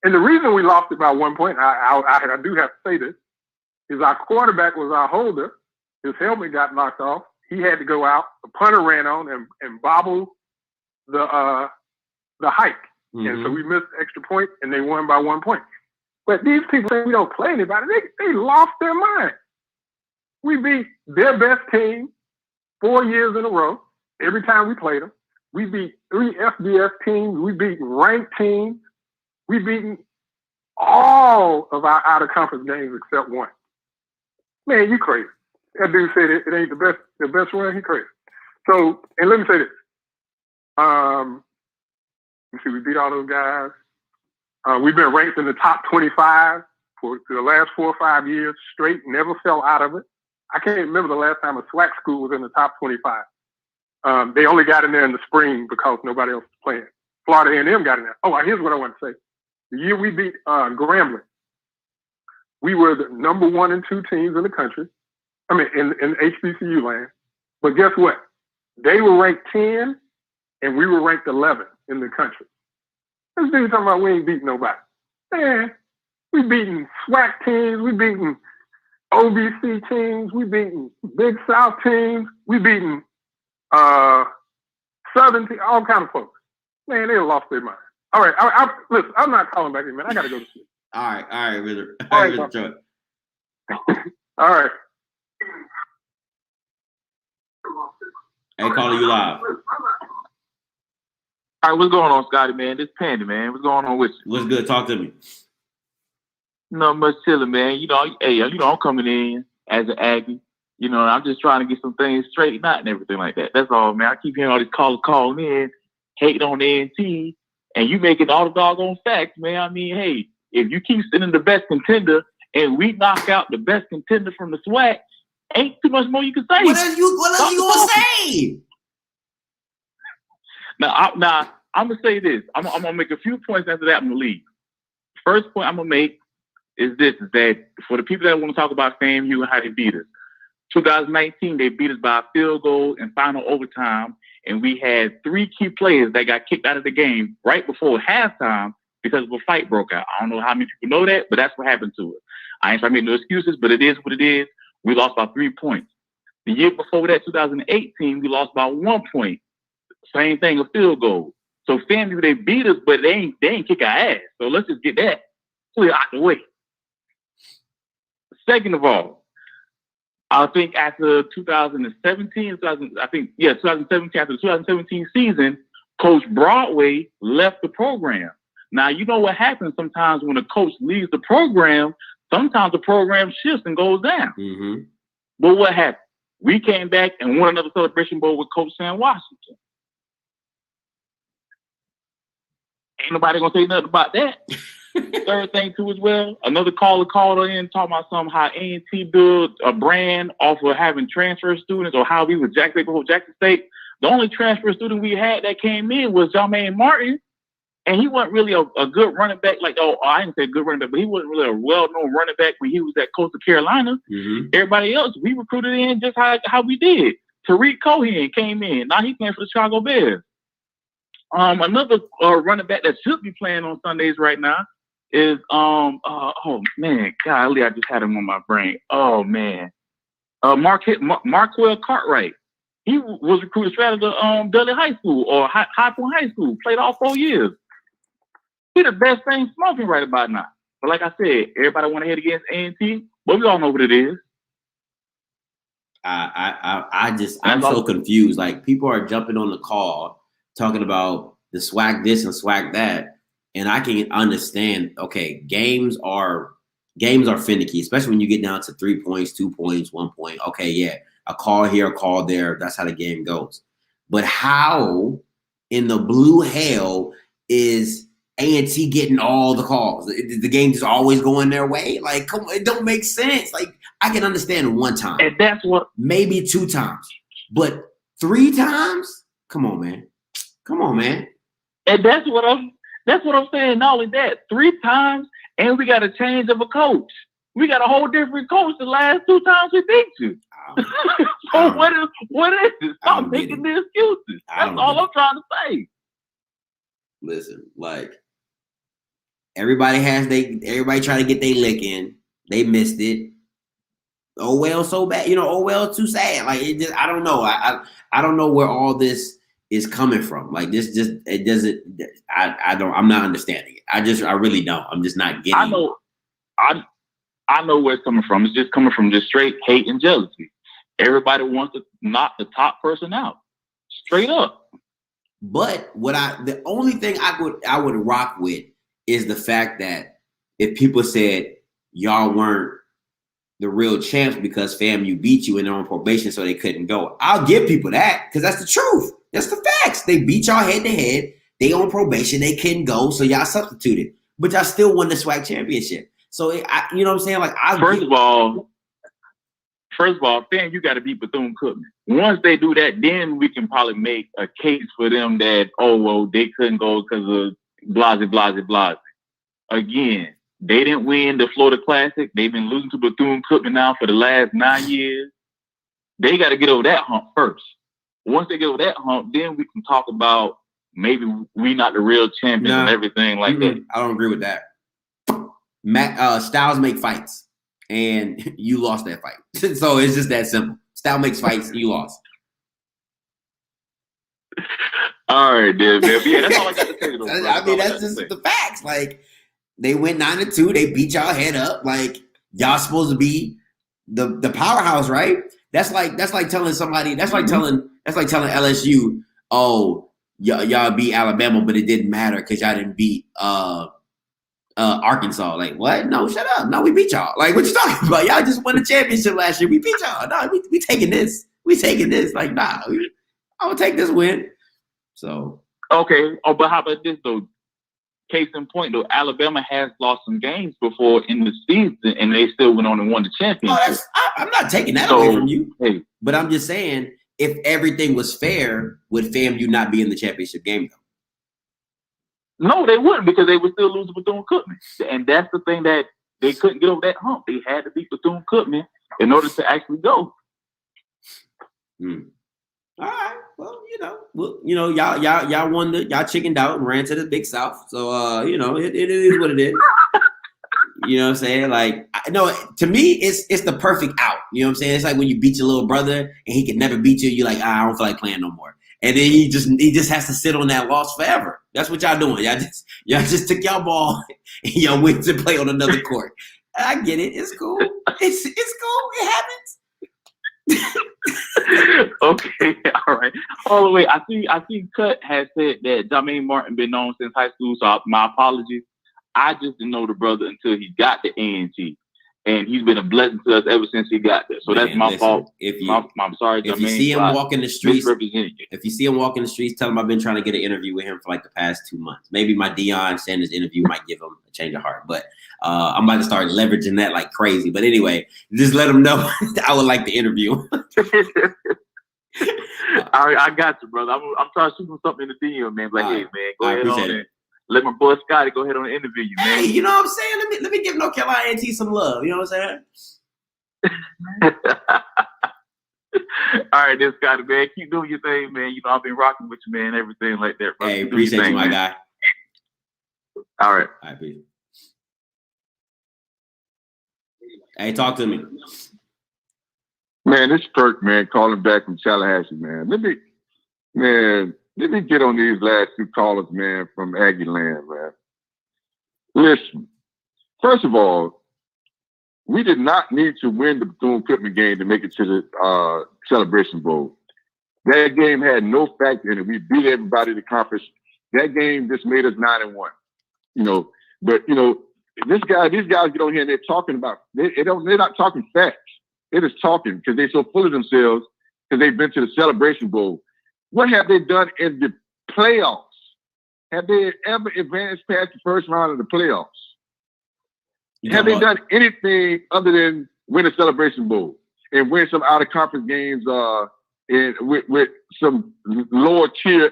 And the reason we lost it by 1 point, I do have to say this, is our quarterback was our holder. His helmet got knocked off. He had to go out. The punter ran on and bobbled the hike. Mm-hmm. And so we missed the extra point, and they won by 1 point. But these people say we don't play anybody. They lost their mind. We beat their best team 4 years in a row every time we played them. We beat 3 FBS teams. We beat ranked teams. We beaten all of our out-of-conference games except one. Man, you crazy. That dude said it ain't the best run. He crazy. So, and let me say this. Let me see, we beat all those guys. We've been ranked in the top 25 for the last 4 or 5 years straight, never fell out of it. I can't remember the last time a Swac school was in the top 25. They only got in there in the spring because nobody else was playing. Florida A&M got in there. Oh, here's what I want to say. The year we beat Grambling, we were the number 1 and 2 teams in the country. I mean, in HBCU land. But guess what? They were ranked 10, and we were ranked 11 in the country. This dude talking about we ain't beating nobody. Man, we beating SWAC teams, we beating OBC teams, we beating Big South teams, we beating Southern teams, all kind of folks. Man, they lost their mind. All right, listen, I'm not calling back in, man. I got to go to sleep. All right, Wizard. All right, Wizard. All right. Hey, calling you live. All right, what's going on, Scotty, man? This Pandy, man. What's going on with you? What's good? Talk to me. Not much chilling, man. You know, I'm coming in as an Aggie. You know, I'm just trying to get some things straightened out and everything like that. That's all, man. I keep hearing all these callers calling in, hating on the NT, and you making all the doggone facts, man. I mean, hey, if you keep sending the best contender and we knock out the best contender from the SWAC, ain't too much more you can say. What else you gonna say? Now, I'm gonna say this. I'm gonna make a few points after that. I'm gonna leave. First point I'm gonna make is this: is that for the people that want to talk about FAMU and how they beat us, 2019 they beat us by a field goal in final overtime, and we had 3 key players that got kicked out of the game right before halftime because of a fight broke out. I don't know how many people know that, but that's what happened to us. I ain't trying to make no excuses, but it is what it is. We lost by 3 points. The year before that, 2018, we lost by 1 point. Same thing, a field goal. So FAMU, they beat us, but they ain't kick our ass. So let's just get that clear out the way. Second of all, I think after 2017, after the 2017 season, Coach Broadway left the program. Now, you know what happens sometimes when a coach leaves the program, sometimes the program shifts and goes down. Mm-hmm. But what happened? We came back and won another Celebration Bowl with Coach Sam Washington. Ain't nobody gonna say nothing about that. Third thing too as well, another caller called in talking about how A&T built a brand off of having transfer students or how we were Jackson State. The only transfer student we had that came in was Jermaine Martin, and he wasn't really a good running back. I didn't say good running back, but he wasn't really a well-known running back when he was at Coastal Carolina. Mm-hmm. Everybody else, we recruited in just how we did. Tariq Cohen came in. Now he's playing for the Chicago Bears. Another running back that should be playing on Sundays right now is oh man, golly, I just had him on my brain. Oh man, Marquell Cartwright. He was recruited straight out of Dudley High School or High Point High School. Played all 4 years. He the best thing smoking right about now. But like I said, everybody want to head against A&T, but we all know what it is. I'm so confused. Like, people are jumping on the call talking about the SWAC this and SWAC that, and I can understand. Okay, games are finicky, especially when you get down to 3 points, 2 points, 1 point. Okay, yeah, a call here, a call there. That's how the game goes. But how in the blue hell is A&T getting all the calls? The game just always going their way? Like, come on, it don't make sense. Like, I can understand one time. And that's what, maybe 2 times. But 3 times? Come on, man. Come on, man. And that's what I'm saying. Not only that, 3 times, and we got a change of a coach. We got a whole different coach the last 2 times we beat you. So what is it? Stop making the excuses. That's all I'm trying to say. Listen, like, everybody trying to get their lick in. They missed it. Oh well, so bad. Oh well, too sad. Like, it just, I don't know. I don't know where all this is coming from. Like, this just, it doesn't. I'm not understanding it. I really don't. I'm just not getting. I know where it's coming from. It's just coming from just straight hate and jealousy. Everybody wants to knock the top person out, straight up. But the only thing I would rock with is the fact that if people said y'all weren't the real champs because FAMU beat you and they're on probation, so they couldn't go. I'll give people that, because that's the truth. That's the facts. They beat y'all head to head. They on probation. They couldn't go, so y'all substituted. But y'all still won the SWAC championship. So, you know what I'm saying? Like, First of all, FAMU got to beat Bethune-Cookman. Once they do that, then we can probably make a case for them that, they couldn't go because of blase. Again, they didn't win the Florida Classic. They've been losing to Bethune-Cookman now for the last 9 years. They got to get over that hump first. Once they get over that hump, then we can talk about maybe we not the real champions and everything like that. I don't agree with that. Styles make fights, and you lost that fight. So it's just that simple. Styles makes fights, you lost. All right, then, man. Yeah, that's all I got to say. I mean, that's just the facts. Like, they went 9-2. They beat y'all head up. Like, y'all supposed to be the powerhouse, right? That's like telling somebody. That's like telling LSU, y'all beat Alabama, but it didn't matter because y'all didn't beat Arkansas. Like, what? No, shut up. No, we beat y'all. Like, what you talking about? Y'all just won the championship last year. We beat y'all. No, we taking this. We taking this. Like, nah, I'm gonna take this win. So okay. But how about this though? Case in point, though, Alabama has lost some games before in the season, and they still went on and won the championship. I'm not taking that away from you. Hey. But I'm just saying, if everything was fair, would FAMU not be in the championship game, though? No, they wouldn't, because they would still lose to Bethune-Cookman. And that's the thing, that they couldn't get over that hump. They had to beat Bethune-Cookman in order to actually go. All right. Well, y'all won y'all chickened out and ran to the Big South. So, it is what it is. You know what I'm saying? Like, to me, it's the perfect out. You know what I'm saying? It's like when you beat your little brother and he can never beat you. You're like, I don't feel like playing no more. And then he just has to sit on that loss forever. That's what y'all doing. Y'all just took y'all ball and y'all went to play on another court. I get it. It's cool. It's cool. It happens. Okay, all right. All the way. I see Cut has said that Jermaine Martin been known since high school, so my apologies. I just didn't know the brother until he got to A&T, and he's been a blessing to us ever since he got there. So that's my fault. I'm sorry, Jermaine. If you see him walking the streets, tell him I've been trying to get an interview with him for like the past 2 months. Maybe my Deion Sanders interview might give him a change of heart, but I'm about to start leveraging that like crazy. But anyway, just let him know I would like the interview. I got you, brother. I'm trying to shoot him something in the DM, man. Like, hey, man, go ahead on it. Let my boy Scotty go ahead on the interview you, man. Hey, you know what I'm saying? Let me give North Carolina A&T some love. You know what I'm saying? All right, then, Scotty, man. Keep doing your thing, man. I've been rocking with you, man. Everything like that, bro. Hey, appreciate you, my guy. All right. All right, peace. Hey, talk to me. Man, this Kirk, man, calling back from Tallahassee, man. Let me get on these last two callers, man, from Aggie Land, man. Listen, first of all, we did not need to win the Bethune-Cookman game to make it to the Celebration Bowl. That game had no factor in it. We beat everybody in the conference. That game just made us 9-1. You know, but you know, these guys get on here and they're talking about they're not talking facts. They're just talking because they're so full of themselves because they've been to the Celebration Bowl. What have they done in the playoffs? Have they ever advanced past the first round of the playoffs? Have they done anything other than win a Celebration Bowl and win some out-of-conference games and with some lower-tier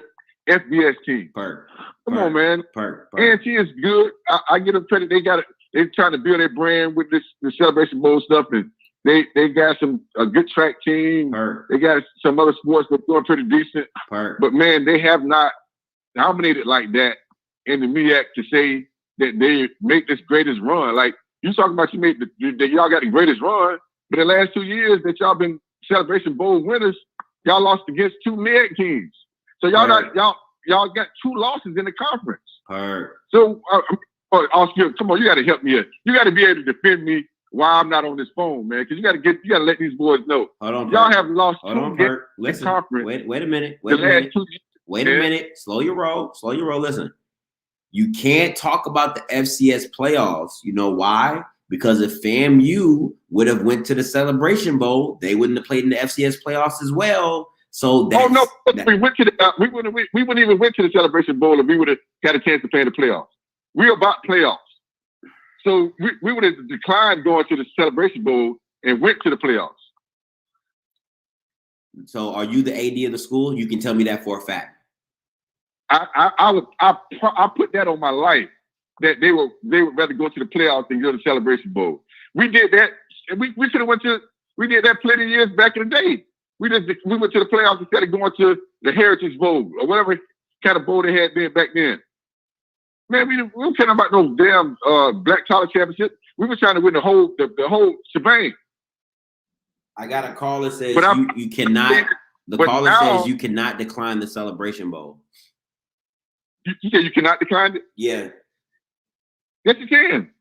FBS teams? Come on, man. A&T is good. I give them credit. They're trying to build their brand with the Celebration Bowl stuff, and they got a good track team. They got some other sports that's doing pretty decent. But man, they have not dominated like that in the MEAC to say that they make this greatest run. Like you talking about, y'all got the greatest run, but the last 2 years that y'all been Celebration Bowl winners, y'all lost against 2 MEAC teams. So y'all got 2 losses in the conference. So Oscar, come on, you got to help me here. You got to be able to defend me while I'm not on this phone, man, because you got to let these boys know. Y'all have lost 2 games in the conference. Wait a minute. Wait a minute. Slow your roll. Listen, you can't talk about the FCS playoffs. You know why? Because if FAMU would have went to the Celebration Bowl, they wouldn't have played in the FCS playoffs as well. So we went to we wouldn't even went to the Celebration Bowl if we would have had a chance to play in the playoffs. We're about playoffs. So we would have declined going to the Celebration Bowl and went to the playoffs. So are you the AD of the school? You can tell me that for a fact. I put that on my life that they would rather go to the playoffs than go to the Celebration Bowl. We did that. We should have we did that plenty of years back in the day. We went to the playoffs instead of going to the Heritage Bowl or whatever kind of bowl they had back then. Man, we don't care about no damn black collar championship. We were trying to win the whole shebang. I got a call that says you cannot. The caller says you cannot decline the Celebration Bowl. You said you cannot decline it? Yeah. Yes, you can.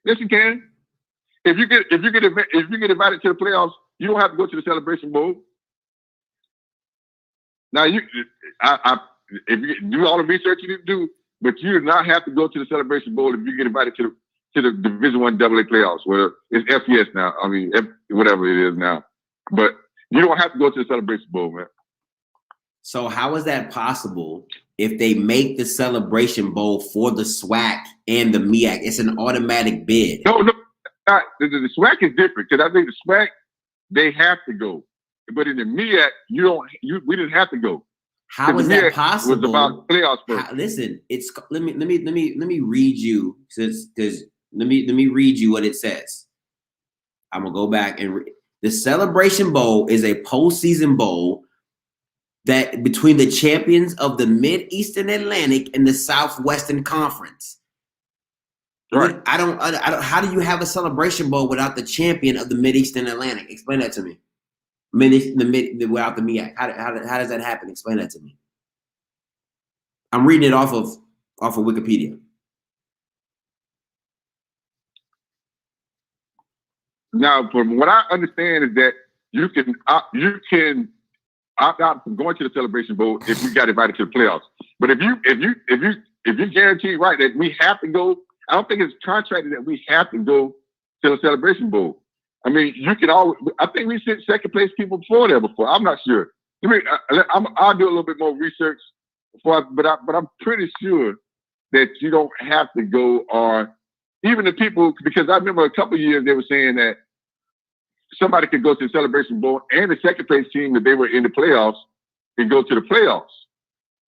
Yes, you can. If you get invited to the playoffs, you don't have to go to the Celebration Bowl. Now if you do all the research you need to do, but you do not have to go to the Celebration Bowl if you get invited to the Division I AA playoffs. Well, it's FCS now. I mean, whatever it is now. But you don't have to go to the Celebration Bowl, man. So how is that possible if they make the Celebration Bowl for the Swac and the MEAC? It's an automatic bid. No, the Swac is different because I think the Swac they have to go, but in the MEAC we didn't have to go. How is that possible? It was about playoffs first. Listen, let me read you let me read you what it says. I'm gonna go back and read. The Celebration Bowl is a postseason bowl that between the champions of the Mid-Eastern Atlantic and the Southwestern Conference. Right. I don't. How do you have a Celebration Bowl without the champion of the Mid-Eastern Atlantic? Explain that to me. Without the MEAC. How does that happen? Explain that to me. I'm reading it off of Wikipedia. Now, from what I understand is that you can opt out from going to the Celebration Bowl if you got invited to the playoffs. But if you guarantee right that we have to go, I don't think it's contracted that we have to go to the Celebration Bowl. I mean, you can always. I think we sent second place people before. I'm not sure. I'll do a little bit more research but I'm pretty sure that you don't have to go, or even the people, because I remember a couple of years they were saying that somebody could go to the Celebration Bowl and the second place team that they were in the playoffs can go to the playoffs.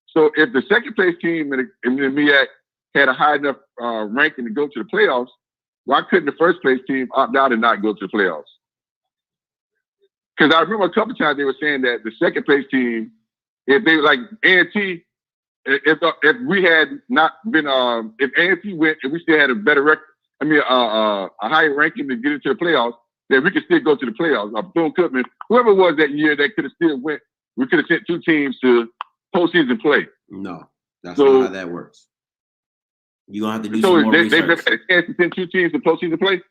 So if the second place team in the MEAC had a high enough ranking to go to the playoffs, why couldn't the first place team opt out and not go to the playoffs? Because I remember a couple of times they were saying that the second place team, if they like A&T, if we had not been, if A&T went and we still had a better record, a higher ranking to get into the playoffs, that we could still go to the playoffs. Bethune-Cookman, whoever it was that year that could have still went, we could have sent 2 teams to postseason play. No, that's not how that works. You're going to have to do some more research. They've never had a chance to send 2 teams to postseason play?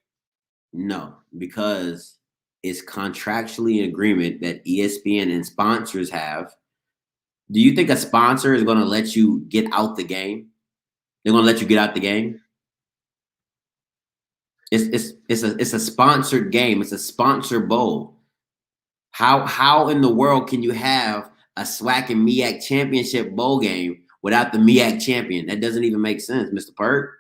No, because it's contractually in agreement that ESPN and sponsors have. Do you think a sponsor is going to let you get out the game? They're going to let you get out the game? It's a sponsored game. It's a sponsor bowl. How in the world can you have a SWAC and MEAC championship bowl game without the MEAC champion? That doesn't even make sense, Mr. Perk.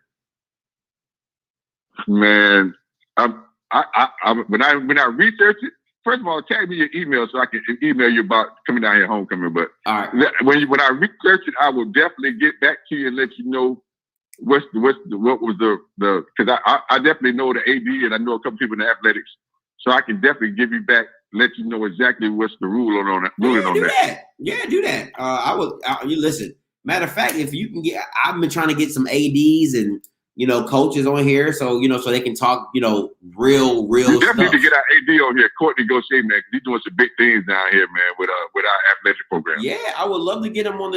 Man, when I research it, first of all, tag me your email so I can email you about coming down here homecoming. But all right, when I research it, I will definitely get back to you and let you know what was the because I definitely know the AD and I know a couple people in the athletics, so I can definitely give you back, let you know exactly what's the ruling on that. Yeah, do that. You listen. Matter of fact, if you can get, I've been trying to get some ADs and coaches on here, so so they can talk, real We definitely stuff. need to get our AD on here, Courtney Gaucher, man, because he's doing some big things down here, man, with our athletic program. Yeah, I would love to get him on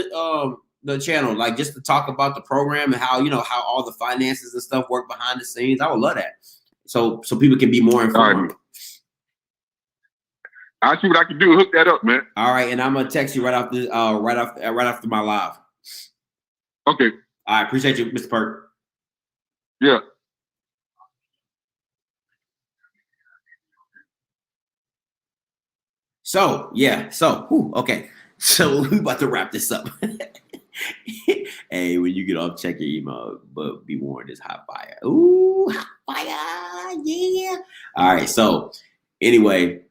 the channel, like just to talk about the program and how how all the finances and stuff work behind the scenes. I would love that, so people can be more informed. Right. I'll see what I can do. Hook that up, man. All right, and I'm gonna text you right after my live. Okay. All right, appreciate you, Mr. Perk. Yeah. So okay. So we about to wrap this up. Hey, when you get off, check your email, but be warned, it's hot fire. Ooh, hot fire, yeah. All right, so anyway,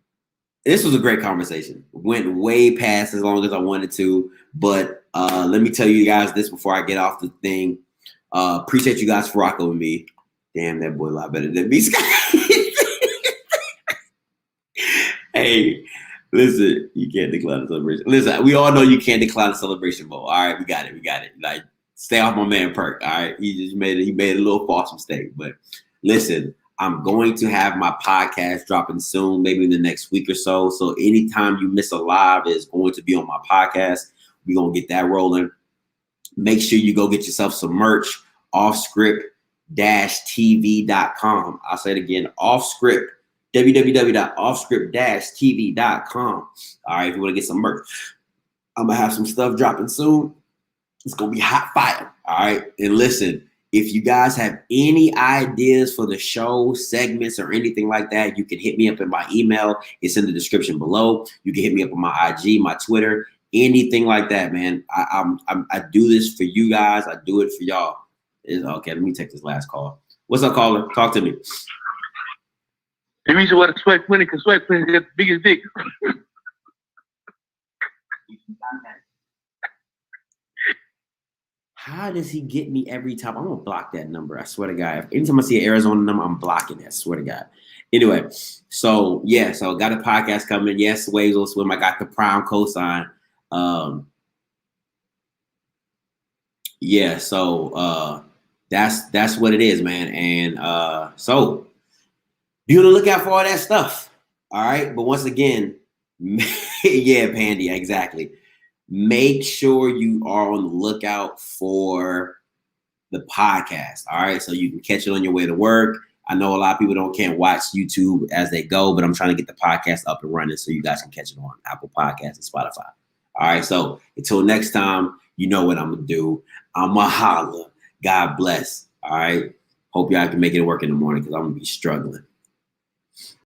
this was a great conversation. Went way past as long as I wanted to, but let me tell you guys this before I get off the thing. Appreciate you guys for rocking with me. Damn, that boy a lot better than me, Scott. Hey, listen, you can't decline the celebration. Listen, we all know you can't decline the celebration bowl. All right, we got it. Like, stay off my man Perk. All right, he made a little false mistake. But listen, I'm going to have my podcast dropping soon, maybe in the next week or so. So anytime you miss a live, is going to be on my podcast. We're gonna get that rolling. Make sure you go get yourself some merch. Offscript-tv.com. I'll say it again. Offscript. www.offscript-tv.com. All right, if you want to get some merch, I'm gonna have some stuff dropping soon. It's gonna be hot fire. All right, and listen, if you guys have any ideas for the show, segments, or anything like that, you can hit me up in my email. It's in the description below. You can hit me up on my IG, my Twitter, anything like that, man. I do this for you guys. I do it for y'all. Okay, let me take this last call. What's up, caller? Talk to me. The reason why the Swac winning, because Swac players got the biggest dick. How does he get me every time? I'm gonna block that number. I swear to God. Anytime I see an Arizona number, I'm blocking that. I swear to God. Anyway, so got a podcast coming. Yes, Waves will swim. I got the prime cosign. That's what it is, man. And so be on the lookout for all that stuff. All right. But once again, yeah, Pandy, exactly. Make sure you are on the lookout for the podcast. All right. So you can catch it on your way to work. I know a lot of people can't watch YouTube as they go, but I'm trying to get the podcast up and running so you guys can catch it on Apple Podcasts and Spotify. All right. So until next time, you know what I'm going to do. I'm going to holla. God bless. All right. Hope y'all can make it work in the morning because I'm going to be struggling.